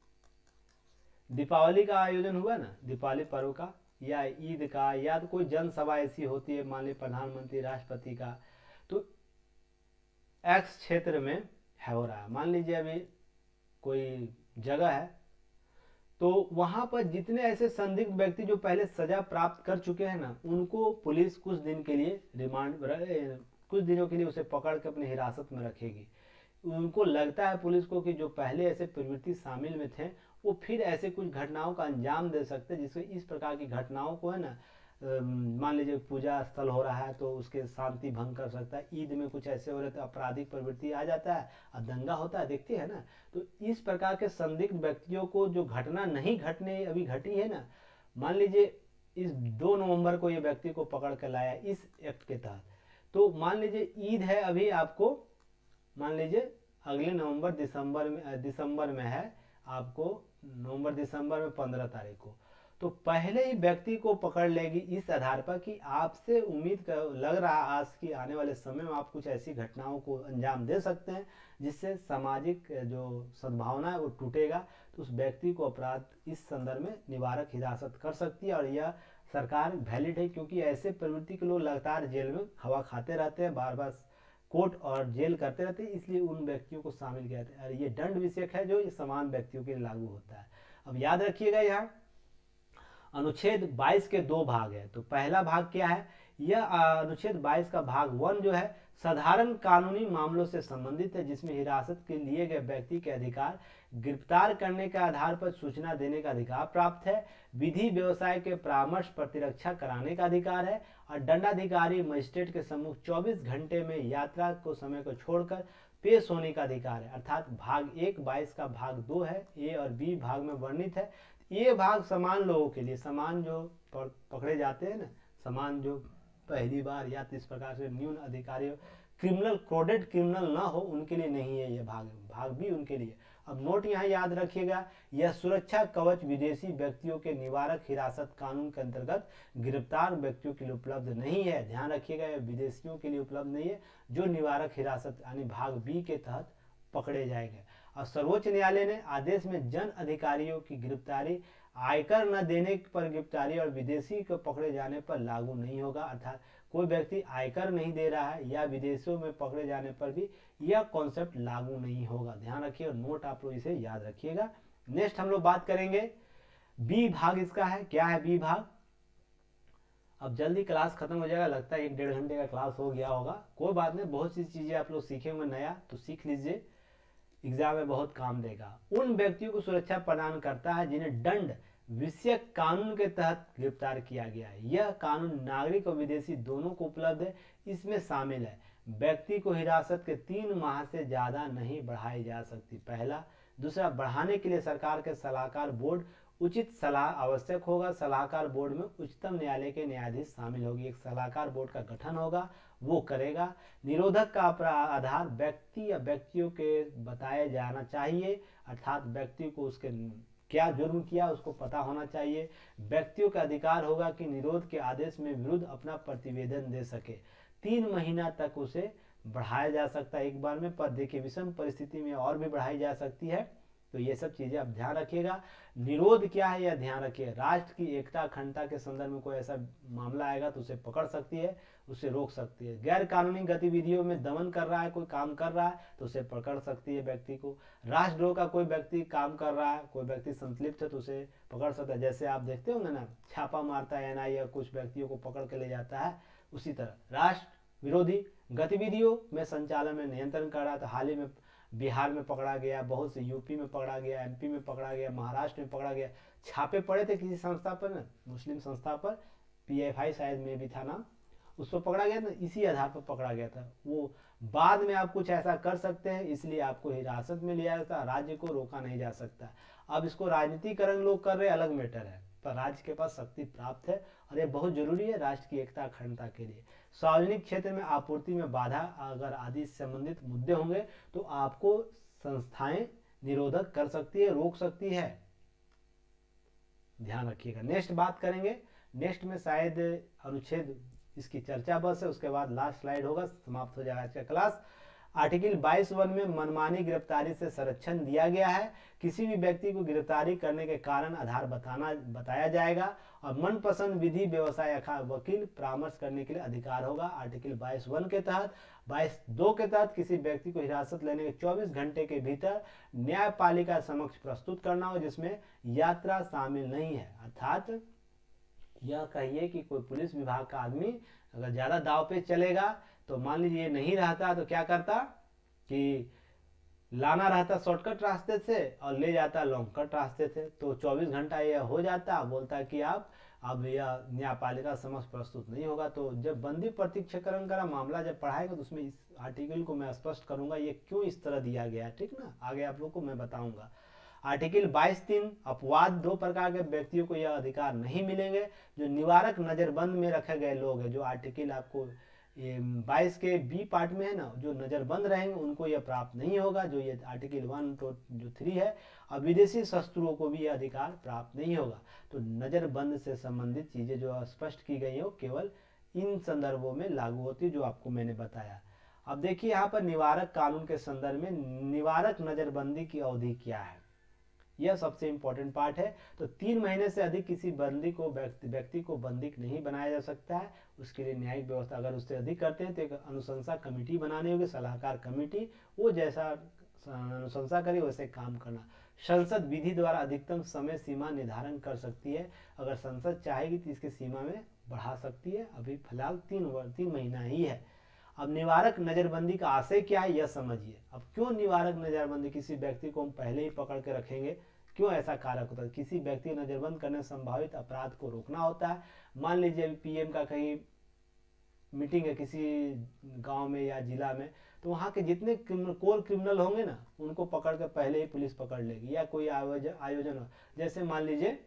दीपावली का आयोजन हुआ ना, दीपावली पर्व का या ईद का, या तो कोई जनसभा ऐसी होती है, मान लीजिए प्रधानमंत्री राष्ट्रपति का, तो एक्स क्षेत्र में है हो रहा है, मान लीजिए अभी कोई जगह है, तो वहां पर जितने ऐसे संदिग्ध व्यक्ति जो पहले सजा प्राप्त कर चुके हैं ना, उनको पुलिस कुछ दिन के लिए रिमांड, कुछ दिनों के लिए उसे पकड़ के अपनी हिरासत में रखेगी। उनको लगता है पुलिस को कि जो पहले ऐसे प्रवृत्ति शामिल में थे वो फिर ऐसे कुछ घटनाओं का अंजाम दे सकते हैं, जिससे इस प्रकार की घटनाओं को है ना, मान लीजिए पूजा स्थल हो रहा है तो उसके शांति भंग कर सकता है, ईद में कुछ ऐसे हो रहे तो आपराधिक प्रवृत्ति आ जाता है और दंगा होता है, देखते हैं ना। तो इस प्रकार के संदिग्ध व्यक्तियों को जो घटना नहीं घटने अभी घटी है ना, मान लीजिए इस 2 नवंबर को ये व्यक्ति को पकड़ कर लाया इस एक्ट के तहत, तो मान लीजिए ईद है अभी, आपको मान लीजिए अगले दिसंबर में है, आपको नवंबर दिसंबर में 15 तारीख को, तो पहले ही व्यक्ति को पकड़ लेगी इस आधार पर कि आपसे उम्मीद लग रहा है आज की आने वाले समय में आप कुछ ऐसी घटनाओं को अंजाम दे सकते हैं जिससे सामाजिक जो सद्भावना है वो टूटेगा, तो उस व्यक्ति को अपराध इस संदर्भ में निवारक हिरासत कर सकती है। और यह सरकार वैलिड है, क्योंकि ऐसे प्रवृत्ति के लोग लगातार जेल में हवा खाते रहते हैं, बार बार कोर्ट और जेल करते रहते हैं, इसलिए उन व्यक्तियों को शामिल किया जाता है। और ये दंड विषयक है जो ये समान व्यक्तियों के लिए लागू होता है। अब याद रखिएगा यहाँ अनुच्छेद 22 के 2 भाग है। तो पहला भाग क्या है, यह अनुच्छेद 22 का भाग 1 जो है साधारण कानूनी मामलों से संबंधित है, जिसमें हिरासत के लिए गए व्यक्ति के अधिकार, गिरफ्तार करने के आधार पर सूचना देने का अधिकार प्राप्त है, विधि व्यवसाय के परामर्श प्रतिरक्षा कराने का अधिकार है, और दंडाधिकारी मजिस्ट्रेट के सम्मुख 24 घंटे में यात्रा को समय को छोड़कर पेश होने का अधिकार है। अर्थात भाग 1 22 का भाग 2 है, ए और बी भाग में वर्णित है। ये भाग समान लोगों के लिए, समान जो पकड़े जाते हैं ना, समान जो पहली बार या तो इस प्रकार से न्यून अधिकारी क्रिमिनल क्रोडेड क्रिमिनल ना हो उनके लिए नहीं है ये भाग भी उनके लिए। अब नोट यहाँ याद रखिएगा, यह सुरक्षा कवच विदेशी व्यक्तियों के निवारक हिरासत कानून के अंतर्गत गिरफ्तार व्यक्तियों के लिए उपलब्ध नहीं है। ध्यान रखिएगा, यह विदेशियों के लिए उपलब्ध नहीं है जो निवारक हिरासत यानी भाग बी के तहत पकड़े जाएंगे। और सर्वोच्च न्यायालय ने आदेश में जन अधिकारियों की गिरफ्तारी आयकर न देने पर गिरफ्तारी और विदेशी को पकड़े जाने पर लागू नहीं होगा। अर्थात कोई व्यक्ति आयकर नहीं दे रहा है या विदेशों में पकड़े जाने पर भी यह कॉन्सेप्ट लागू नहीं होगा। ध्यान रखिएगा, नोट आप लोग इसे याद रखिएगा। नेक्स्ट हम लोग बात करेंगे बी भाग, इसका है क्या है बी भाग, अब जल्दी क्लास खत्म हो जाएगा, लगता है 1-1.5 घंटे का क्लास हो गया होगा। कोई बात नहीं, बहुत सी चीज़ें आप लोग सीखे होंगे नया, तो सीख लीजिए, एग्जाम में बहुत काम देगा। उन व्यक्तियों को सुरक्षा प्रदान करता है जिन्हें दंड विषयक कानून के तहत गिरफ्तार किया गया है। यह कानून नागरिक और विदेशी दोनों को उपलब्ध है। इसमें शामिल है व्यक्ति को हिरासत के 3 माह से ज़्यादा नहीं बढ़ाई जा सकती, पहला। दूसरा, बढ़ाने के लिए सरकार के सलाहकार बोर्ड उचित सलाह आवश्यक होगा। सलाहकार बोर्ड में उच्चतम न्यायालय के न्यायाधीश शामिल होगी। एक सलाहकार बोर्ड का गठन होगा, वो करेगा। निरोधक का आधार व्यक्ति या व्यक्तियों के बताया जाना चाहिए, अर्थात व्यक्ति को उसके क्या जुर्म किया उसको पता होना चाहिए। व्यक्तियों का अधिकार होगा कि निरोध के आदेश में विरुद्ध अपना प्रतिवेदन दे सके। 3 महीना तक उसे बढ़ाया जा सकता है एक बार में, पर देखिए विषम परिस्थिति में और भी बढ़ाई जा सकती है। तो ये सब चीजें आप ध्यान रखिएगा। निरोध क्या है यह ध्यान रखिए। राष्ट्र की एकता अखंडता के संदर्भ में कोई ऐसा मामला आएगा तो उसे पकड़ सकती है, उसे रोक सकती है। गैर कानूनी गतिविधियों में दमन कर रहा है, कोई काम कर रहा है तो उसे पकड़ सकती है व्यक्ति को। राष्ट्रद्रोह का कोई व्यक्ति काम कर रहा है, कोई व्यक्ति संतलिप्त है तो उसे पकड़ सकता है। जैसे आप देखते होंगे ना, छापा मारता है एनआईए या कुछ व्यक्तियों को पकड़ के ले जाता है, उसी तरह राष्ट्र विरोधी गतिविधियों में संचालन में नियंत्रण कर रहा था। हाल ही में बिहार में पकड़ा गया, बहुत से यूपी में पकड़ा गया, एमपी में पकड़ा गया, महाराष्ट्र में पकड़ा गया। छापे पड़े थे किसी संस्था पर ना, मुस्लिम संस्था पर, पीएफआई शायद में भी था नाम, उस पर पकड़ा गया ना, इसी आधार पर पकड़ा गया था। वो बाद में आप कुछ ऐसा कर सकते हैं, इसलिए आपको हिरासत में लिया जाता, राज्य को रोका नहीं जा सकता। अब इसको राजनीतिकरण लोग कर रहे, अलग मैटर है, पर राज्य के पास शक्ति प्राप्त है और ये बहुत जरूरी है राष्ट्र की एकता अखंडता के लिए। सार्वजनिक क्षेत्र में आपूर्ति में बाधा अगर आदि संबंधित मुद्दे होंगे तो आपको संस्थाएं निरोधक कर सकती है, रोक सकती है, ध्यान रखिएगा। नेक्स्ट बात करेंगे, नेक्स्ट में शायद अनुच्छेद इसकी चर्चा बस है, उसके बाद लास्ट स्लाइड होगा, समाप्त हो जाएगा आज का क्लास। आर्टिकल 22(1) में मनमानी गिरफ्तारी से संरक्षण दिया गया है। किसी भी व्यक्ति को गिरफ्तारी करने के कारण आधार बताया जाएगा और मनपसंद विधि व्यवसाय वकील परामर्श करने के लिए अधिकार होगा। आर्टिकल 22(1) के तहत 22(2) के तहत किसी व्यक्ति को हिरासत लेने के 24 घंटे के भीतर न्यायपालिका समक्ष प्रस्तुत करना हो, जिसमें यात्रा शामिल नहीं है। अर्थात यह कहिए कि कोई पुलिस विभाग का आदमी अगर ज्यादा दाव पे चलेगा तो मान लीजिए नहीं रहता तो क्या करता कि लाना रहता शॉर्टकट रास्ते से और ले जाता लॉन्ग कट रास्ते से, तो 24 घंटा यह हो जाता, बोलता कि आप अब यह न्यायपालिका समक्ष प्रस्तुत नहीं होगा। तो जब बंदी प्रत्यक्षीकरण का मामला जब पढ़ाएगा तो उसमें इस आर्टिकल को मैं स्पष्ट करूंगा ये क्यों इस तरह दिया गया है, ठीक ना, आगे आप लोग को मैं बताऊंगा। आर्टिकल 22(3) अपवाद 2 प्रकार के व्यक्तियों को यह अधिकार नहीं मिलेंगे। जो निवारक नजरबंद में रखे गए लोग हैं, जो आर्टिकल आपको 22 के बी पार्ट में है ना, जो नजरबंद रहेंगे उनको यह प्राप्त नहीं होगा। जो ये आर्टिकल 1 तो जो 3 है, और विदेशी शस्त्रों को भी यह अधिकार प्राप्त नहीं होगा। तो नजरबंद से संबंधित चीजें जो स्पष्ट की गई हो केवल इन संदर्भों में लागू होती है जो आपको मैंने बताया। अब देखिए यहाँ पर निवारक कानून के संदर्भ में निवारक नजरबंदी की अवधि क्या है, यह सबसे इंपॉर्टेंट पार्ट है। तो 3 महीने से अधिक किसी बंदी को व्यक्ति को बंदी नहीं बनाया जा सकता है। उसके लिए न्यायिक व्यवस्था अगर उससे अधिक करते हैं तो एक अनुशंसा कमेटी बनानी होगी, सलाहकार कमेटी, वो जैसा अनुशंसा करे वैसे काम करना। संसद विधि द्वारा अधिकतम समय सीमा निर्धारण कर सकती है, अगर संसद चाहेगी तो इसकी सीमा में बढ़ा सकती है। अभी फिलहाल 3 महीना ही है। अब निवारक नजरबंदी का आशय क्या है यह समझिए। अब क्यों निवारक नजरबंदी, किसी व्यक्ति को हम पहले ही पकड़ के रखेंगे, क्यों ऐसा कारक होता है? किसी व्यक्ति को नजरबंद करने संभावित अपराध को रोकना होता है। मान लीजिए पीएम का कहीं मीटिंग है किसी गांव में या जिला में, तो वहाँ के जितने कोर क्रिमिनल होंगे ना उनको पकड़ के पहले ही पुलिस पकड़ लेगी। या कोई आयोजन हो, जैसे मान लीजिए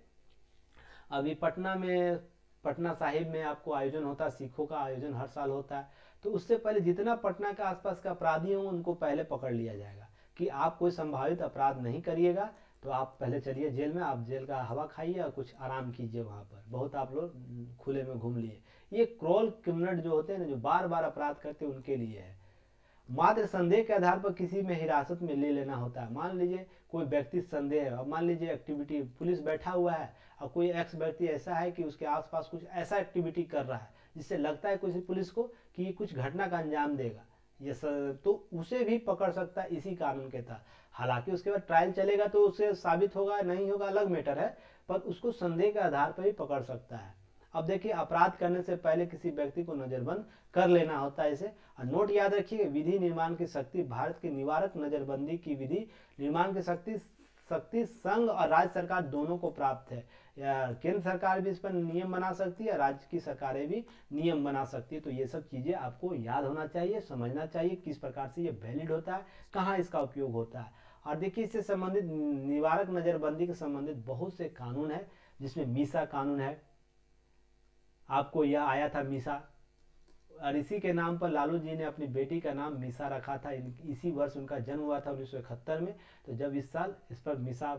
अभी पटना साहिब में आपको आयोजन होता है, सिखों का आयोजन हर साल होता है, तो उससे पहले जितना पटना के आसपास का अपराधी होंगे उनको पहले पकड़ लिया जाएगा कि आप कोई संभावित अपराध नहीं करिएगा, तो आप पहले चलिए जेल में, आप जेल का हवा खाइए और कुछ आराम कीजिए, वहाँ पर बहुत आप लोग खुले में घूम लिए। ये क्रोल क्रिमिनल जो होते हैं ना, जो बार बार अपराध करते हैं, उनके लिए है। मात्र संदेह के आधार पर किसी में हिरासत में ले लेना होता है। मान लीजिए कोई व्यक्ति संदेह है, और मान लीजिए एक्टिविटी पुलिस बैठा हुआ है और कोई एक्स व्यक्ति ऐसा है कि उसके आसपास कुछ ऐसा एक्टिविटी कर रहा है जिससे लगता है किसी पुलिस को कि ये कुछ घटना का अंजाम देगा, ये तो उसे भी पकड़ सकता है इसी कानून के तहत। हालांकि उसके बाद ट्रायल चलेगा तो उसे साबित होगा नहीं होगा अलग मैटर है, पर उसको संदेह के आधार पर ही पकड़ सकता है। अब देखिए, अपराध करने से पहले किसी व्यक्ति को नजरबंद कर लेना होता है इसे। और नोट याद रखिए, विधि निर्माण की शक्ति भारत की निवारक नजरबंदी की विधि निर्माण की शक्ति संघ और राज्य सरकार दोनों को प्राप्त है। या केंद्र सरकार भी इस पर नियम बना सकती है, राज्य की सरकारें भी नियम बना सकती है। तो ये सब चीजें आपको याद होना चाहिए, समझना चाहिए किस प्रकार से ये वैलिड होता है, कहाँ इसका उपयोग होता है। और देखिए, इससे संबंधित निवारक नजरबंदी के संबंधित बहुत से कानून है, जिसमें मीसा कानून है, आपको यह आया था मीसा, और इसी के नाम पर लालू जी ने अपनी बेटी का नाम मीसा रखा था। इसी वर्ष उनका जन्म हुआ था 1971 में। तो जब इस साल इस पर मीसा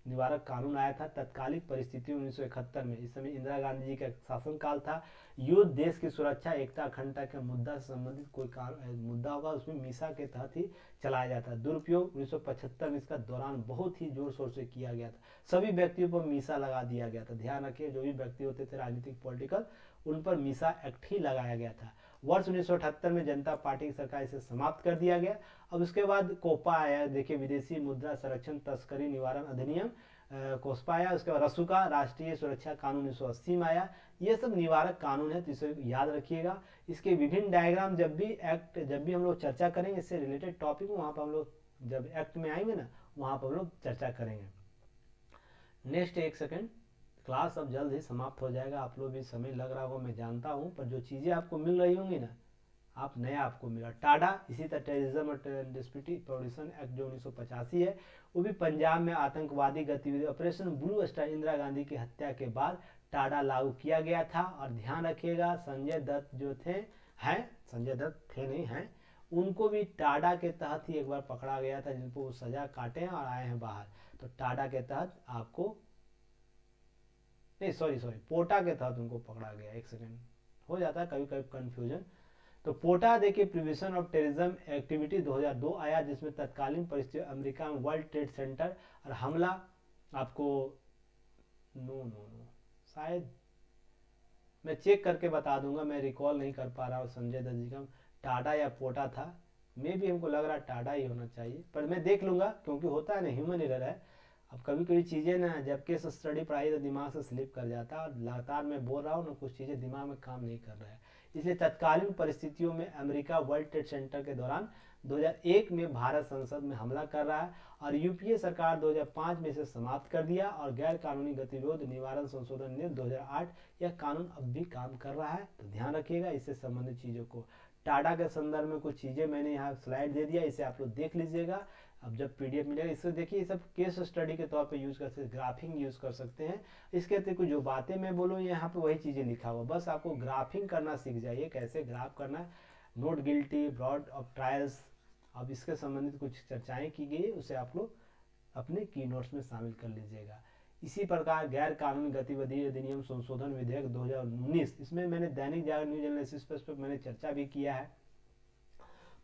निवारक कानून आया था तत्कालिक परिस्थितियों 1971 में, इस समय इंदिरा गांधी जी का शासनकाल था। युद्ध, देश की सुरक्षा, एकता, अखंडता के मुद्दा से संबंधित कोई मुद्दा होगा उसमें मीसा के तहत ही चलाया जाता है। दुरुपयोग 1975 में इसका दौरान बहुत ही जोर शोर से किया गया था, सभी व्यक्तियों पर मीसा लगा दिया गया था। ध्यान रखिए, जो भी व्यक्ति होते थे राजनीतिक पॉलिटिकल, उन पर मीसा एक्ट ही लगाया गया था। वर्ष 1978 में जनता पार्टी की सरकार इसे समाप्त कर दिया गया। अब उसके बाद कोपा आया, देखिए विदेशी मुद्रा संरक्षण तस्करी निवारण अधिनियम कोस्पा आया। उसके बाद रसूका, राष्ट्रीय सुरक्षा कानून 1980 में आया। ये सब निवारक कानून है, तो इसे याद रखिएगा। इसके विभिन्न डायग्राम जब भी हम लोग चर्चा करेंगे इससे रिलेटेड टॉपिक, वहाँ पर हम लोग जब एक्ट में आएंगे ना, वहाँ पर हम लोग चर्चा करेंगे। नेक्स्ट, एक सेकेंड, क्लास अब जल्द ही समाप्त हो जाएगा। आप लोग भी समय लग रहा होगा, मैं जानता हूँ, पर जो चीज़ें आपको मिल रही होंगी ना, आप नया आपको मिला। टाडा, इसी तरह टेररिज्म और डिस्प्यूटी प्रोहिबिशन एक्ट जो 1985 है, वो भी पंजाब में आतंकवादी गतिविधि operation blue star Indira Gandhi की हत्या के बाद टाडा लागू किया गया था। और ध्यान रखिएगा, संजय दत्त जो थे, हैं संजय दत्त थे नहीं हैं, उनको भी टाडा के तहत ही एक बार पकड़ा गया था, जिनको वो सजा काटे हैं और आए हैं बाहर। तो टाडा के तहत आपको नहीं, सॉरी पोटा के तहत उनको पकड़ा गया। एक सेकेंड, हो जाता है कभी कभी कंफ्यूजन। तो पोटा देखिए प्रिवेंशन ऑफ टेररिज्म एक्टिविटी 2002 आया, जिसमें तत्कालीन परिस्थिति अमेरिका में वर्ल्ड ट्रेड सेंटर और हमला आपको नो शायद मैं चेक करके बता दूंगा, मैं रिकॉल नहीं कर पा रहा हूँ संजय दत्त जी का टाडा या पोटा था, मे भी हमको लग रहा टाडा ही होना चाहिए, पर मैं देख लूंगा, क्योंकि होता है ना, ह्यूमन एरर है। अब कभी कभी चीज़ें ना, जब केस स्टडी पढ़ाई तो दिमाग से स्लिप कर जाता है, और लगातार मैं बोल रहा हूँ ना, कुछ चीज़ें दिमाग में काम नहीं कर रहा है। इसलिए तत्कालीन परिस्थितियों में अमेरिका वर्ल्ड ट्रेड सेंटर के दौरान 2001 में भारत संसद में हमला कर रहा है, और यूपीए सरकार 2005 में इसे समाप्त कर दिया, और गैर कानूनी गतिविरोध निवारण संशोधन नियम 2008 यह कानून अब भी काम कर रहा है। तो ध्यान रखिएगा इससे संबंधित चीज़ों को। टाडा के संदर्भ में कुछ चीज़ें मैंने यहाँ स्लाइड दे दिया, इसे आप लोग देख लीजिएगा। अब जब पीडीएफ मिलेगा, इससे देखिए, ये सब केस स्टडी के तौर पे यूज़ कर सकते, ग्राफिंग यूज़ कर सकते हैं। इसके अतिरिक्त जो बातें मैं बोलूँ यहाँ पे वही चीज़ें लिखा हुआ, बस आपको ग्राफिंग करना सीख जाइए, कैसे ग्राफ करना है। Not guilty, broad of trials, अब इसके संबंधित कुछ चर्चाएँ की गई, उसे आप लोग अपने की नोट्स में शामिल कर लीजिएगा। इसी प्रकार गैर कानूनी गतिविधि अधिनियम संशोधन विधेयक 2019, इसमें मैंने दैनिक जागरण न्यूज एनालिसिस पर मैंने चर्चा भी किया है।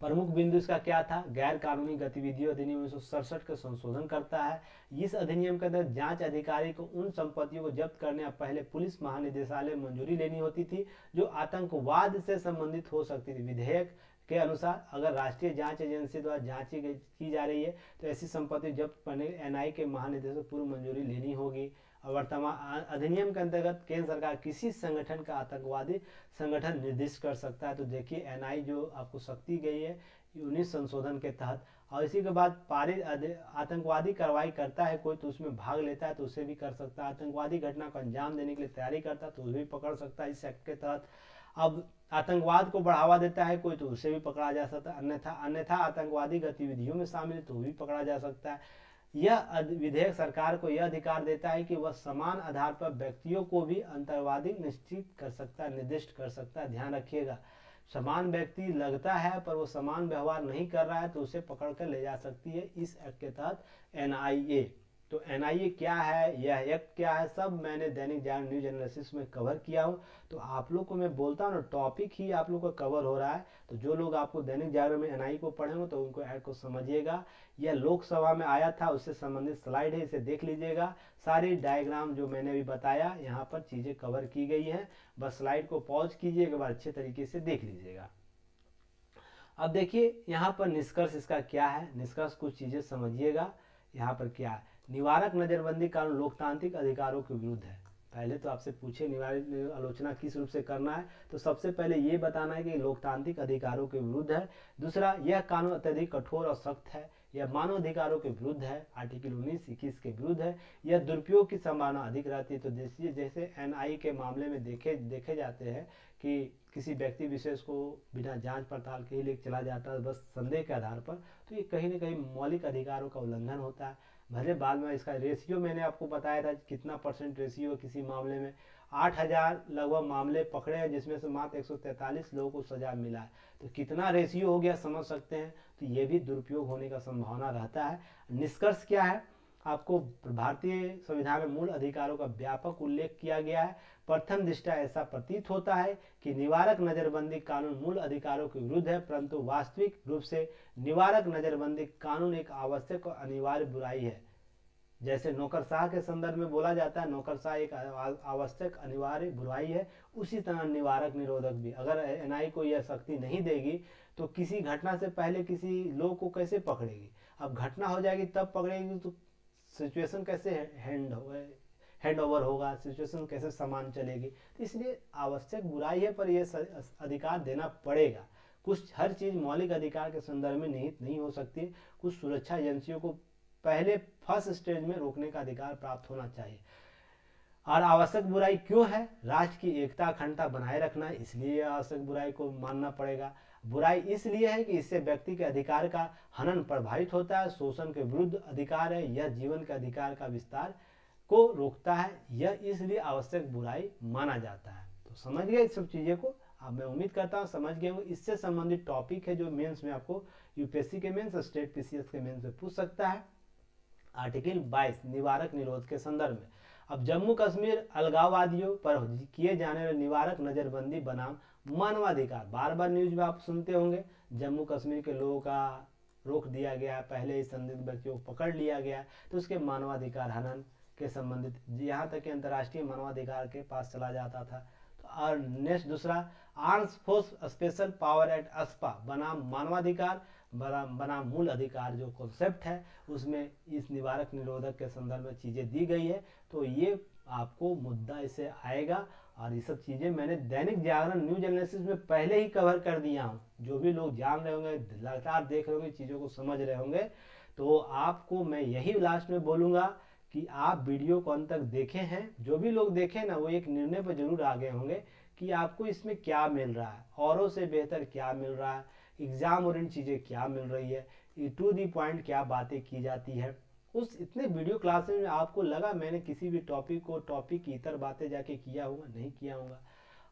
प्रमुख बिंदु इसका क्या था, गैर कानूनी गतिविधियों अधिनियम 1967 का संशोधन करता है। इस अधिनियम के अंदर जांच अधिकारी को उन संपत्तियों को जब्त करने पहले पुलिस महानिदेशालय मंजूरी लेनी होती थी, जो आतंकवाद से संबंधित हो सकती थी। विधेयक के अनुसार अगर राष्ट्रीय जांच एजेंसी द्वारा जांच की जा रही है, तो ऐसी संपत्ति जब्त करने एनआई के महानिदेशक पूर्व मंजूरी लेनी होगी। और वर्तमान अधिनियम के अंतर्गत केंद्र सरकार किसी संगठन का आतंकवादी संगठन निर्दिष्ट कर सकता है। तो देखिए, एनआई जो आपको शक्ति गई है 19 संशोधन के तहत। और इसी के बाद पारित आतंकवादी कार्रवाई करता है कोई, तो उसमें भाग लेता है तो उसे भी कर सकता है। आतंकवादी घटना को अंजाम देने के लिए तैयारी करता है तो उसे भी पकड़ सकता है इस एक्ट के तहत। अब आतंकवाद को बढ़ावा देता है कोई, तो उसे भी पकड़ा जा सकता है। अन्यथा आतंकवादी गतिविधियों में शामिल है तो भी पकड़ा जा सकता है। यह विधेयक सरकार को यह अधिकार देता है कि वह समान आधार पर व्यक्तियों को भी अंतर्वादी निश्चित कर सकता है, निर्दिष्ट कर सकता है। ध्यान रखिएगा, समान व्यक्ति लगता है पर वो समान व्यवहार नहीं कर रहा है तो उसे पकड़ कर ले जा सकती है इस एक्ट के तहत एनआईए। तो एनआईए क्या है, यह एक्ट क्या है, सब मैंने दैनिक जागरण न्यूज एनालिसिस में कवर किया हूँ। तो आप लोग को मैं बोलता हूँ ना, टॉपिक ही आप लोग का कवर हो रहा है। तो जो लोग आपको दैनिक जागरण में एनआई को पढ़ेंगे तो उनको एक्ट को समझिएगा। यह लोकसभा में आया था, उससे संबंधित स्लाइड है, इसे देख लीजिएगा। सारी डायग्राम जो मैंने अभी बताया यहाँ पर चीज़ें कवर की गई हैं, बस स्लाइड को पॉज कीजिए, एक बार अच्छे तरीके से देख लीजिएगा। अब देखिए यहाँ पर निष्कर्ष इसका क्या है, निष्कर्ष कुछ चीज़ें समझिएगा। यहाँ पर क्या है, निवारक नजरबंदी कानून लोकतांत्रिक अधिकारों के विरुद्ध है। पहले तो आपसे पूछे निवारण आलोचना किस रूप से करना है, तो सबसे पहले ये बताना है कि लोकतांत्रिक अधिकारों के विरुद्ध है। दूसरा, यह कानून अत्यधिक कठोर और सख्त है, यह मानव अधिकारों के विरुद्ध है, आर्टिकल 19-21 के विरुद्ध है, यह दुरुपयोग की संभावना अधिक रहती है। तो जैसे एनआई के मामले में देखे जाते हैं कि किसी व्यक्ति विशेष को बिना जांच पड़ताल के ही लेकर चला जाता है बस संदेह के आधार पर, तो ये कहीं ना कहीं मौलिक अधिकारों का उल्लंघन होता है। भले बाद में इसका रेशियो मैंने आपको बताया था कितना % रेशियो किसी मामले में, 8000 लगभग मामले पकड़े हैं जिसमें से मात्र 143 लोगों को सजा मिला है। तो कितना रेशियो हो गया समझ सकते हैं। तो ये भी दुरुपयोग होने का संभावना रहता है। निष्कर्ष क्या है, आपको भारतीय संविधान में मूल अधिकारों का व्यापक उल्लेख किया गया है। प्रथम दृष्टया ऐसा प्रतीत होता है कि निवारक नजरबंदी कानून मूल अधिकारों के विरुद्ध है, परंतु वास्तविक रूप से निवारक नजरबंदी कानून एक आवश्यक और अनिवार्य बुराई है। जैसे नौकरशाह के संदर्भ में बोला जाता है नौकरशाह एक आवश्यक अनिवार्य बुराई है, उसी तरह निवारक निरोधक भी। अगर एनआई को यह शक्ति नहीं देगी तो किसी घटना से पहले किसी लोग को कैसे पकड़ेगी। अब घटना हो जाएगी तब पकड़ेगी तो सिचुएशन कैसे हैंड ओवर होगा, सिचुएशन कैसे समान चलेगी। तो इसलिए आवश्यक बुराई है पर यह अधिकार देना पड़ेगा। कुछ हर चीज़ मौलिक अधिकार के संदर्भ में निहित नहीं हो सकती। कुछ सुरक्षा एजेंसियों को पहले फर्स्ट स्टेज में रोकने का अधिकार प्राप्त होना चाहिए। और आवश्यक बुराई क्यों है, राज्य की एकता अखंडता बनाए रखना है, इसलिए आवश्यक बुराई को मानना पड़ेगा। बुराई इसलिए है कि इससे व्यक्ति के अधिकार का हनन प्रभावित होता है, शोषण के विरुद्ध अधिकार है, यह जीवन के अधिकार का विस्तार को रोकता है, यह इसलिए आवश्यक बुराई माना जाता है। तो समझ गए इस सब चीज़ें को। अब मैं उम्मीद करता हूँ समझ गए होंगे। इससे संबंधित टॉपिक है जो मेंस में आपको यूपीएससी के मेंस, स्टेट पीसीएस के मेंस में पूछ सकता है। आर्टिकल 22 निवारक निरोध के संदर्भ में, अब जम्मू कश्मीर अलगाववादियों पर किए जाने वाले निवारक नजरबंदी बनाम मानवाधिकार, बार बार न्यूज में आप सुनते होंगे जम्मू कश्मीर के लोगों का रोक दिया गया, पहले ही संदिग्ध व्यक्तियों को पकड़ लिया गया, तो उसके मानवाधिकार हनन के संबंधित यहाँ तक कि अंतर्राष्ट्रीय मानवाधिकार के पास चला जाता था। तो और नेक्स्ट दूसरा, arms force special power act AFSPA बनाम मानवाधिकार बनाम मूल अधिकार जो कॉन्सेप्ट है उसमें इस निवारक निरोधक के संदर्भ में चीज़ें दी गई है। तो ये आपको मुद्दा इससे आएगा और ये सब चीज़ें मैंने दैनिक जागरण न्यूज एनालिसिस में पहले ही कवर कर दिया हूँ। जो भी लोग जान रहे होंगे, लगातार देख रहे होंगे, चीज़ों को समझ रहे होंगे, तो आपको मैं यही लास्ट में बोलूँगा कि आप वीडियो को अंत तक देखे हैं। जो भी लोग देखें ना वो एक निर्णय पर जरूर आ गए होंगे कि आपको इसमें क्या मिल रहा है, औरों से बेहतर क्या मिल रहा है, एग्जाम और इन चीज़ें क्या मिल रही है, टू दी पॉइंट क्या बातें की जाती है। उस इतने वीडियो क्लासेस में आपको लगा मैंने किसी भी टॉपिक की इतर बातें जाके किया होगा, नहीं किया होगा।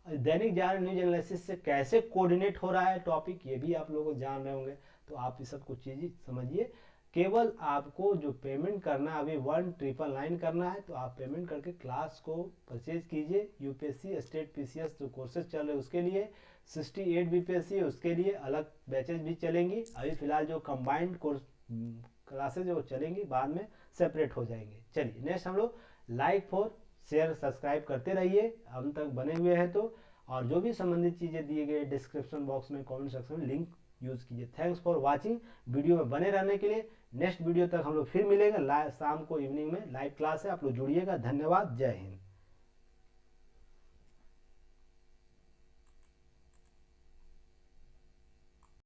दैनिक जागरण न्यूज एनालिसिस से कैसे कोऑर्डिनेट हो रहा है टॉपिक, ये भी आप लोग जान रहे होंगे। तो आप ये सब कुछ चीज़ें समझिए। केवल आपको जो पेमेंट करना है अभी 1999 करना है, तो आप पेमेंट करके क्लास को परचेज कीजिए। यूपीएससी स्टेट पीसीएस जो कोर्सेज चल रहे हैं उसके लिए, 68 बीपीएससी है उसके लिए अलग बैचेज भी चलेंगी। अभी फिलहाल जो कंबाइंड कोर्स क्लासेज वो चलेंगी, बाद में सेपरेट हो जाएंगे। चलिए नेक्स्ट हम लोग लाइक फॉर शेयर सब्सक्राइब करते रहिए, हम तक बने हुए हैं तो। और जो भी संबंधित चीज़ें दिए गए डिस्क्रिप्शन बॉक्स में, कमेंट सेक्शन में लिंक यूज़ कीजिए। Thanks for watching. वीडियो में बने रहने के लिए। नेक्स्ट वीडियो तक हम लोग फिर मिलेंगे। शाम को इवनिंग में लाइव क्लास है, आप लोग जुड़िएगा। धन्यवाद, जय हिंद।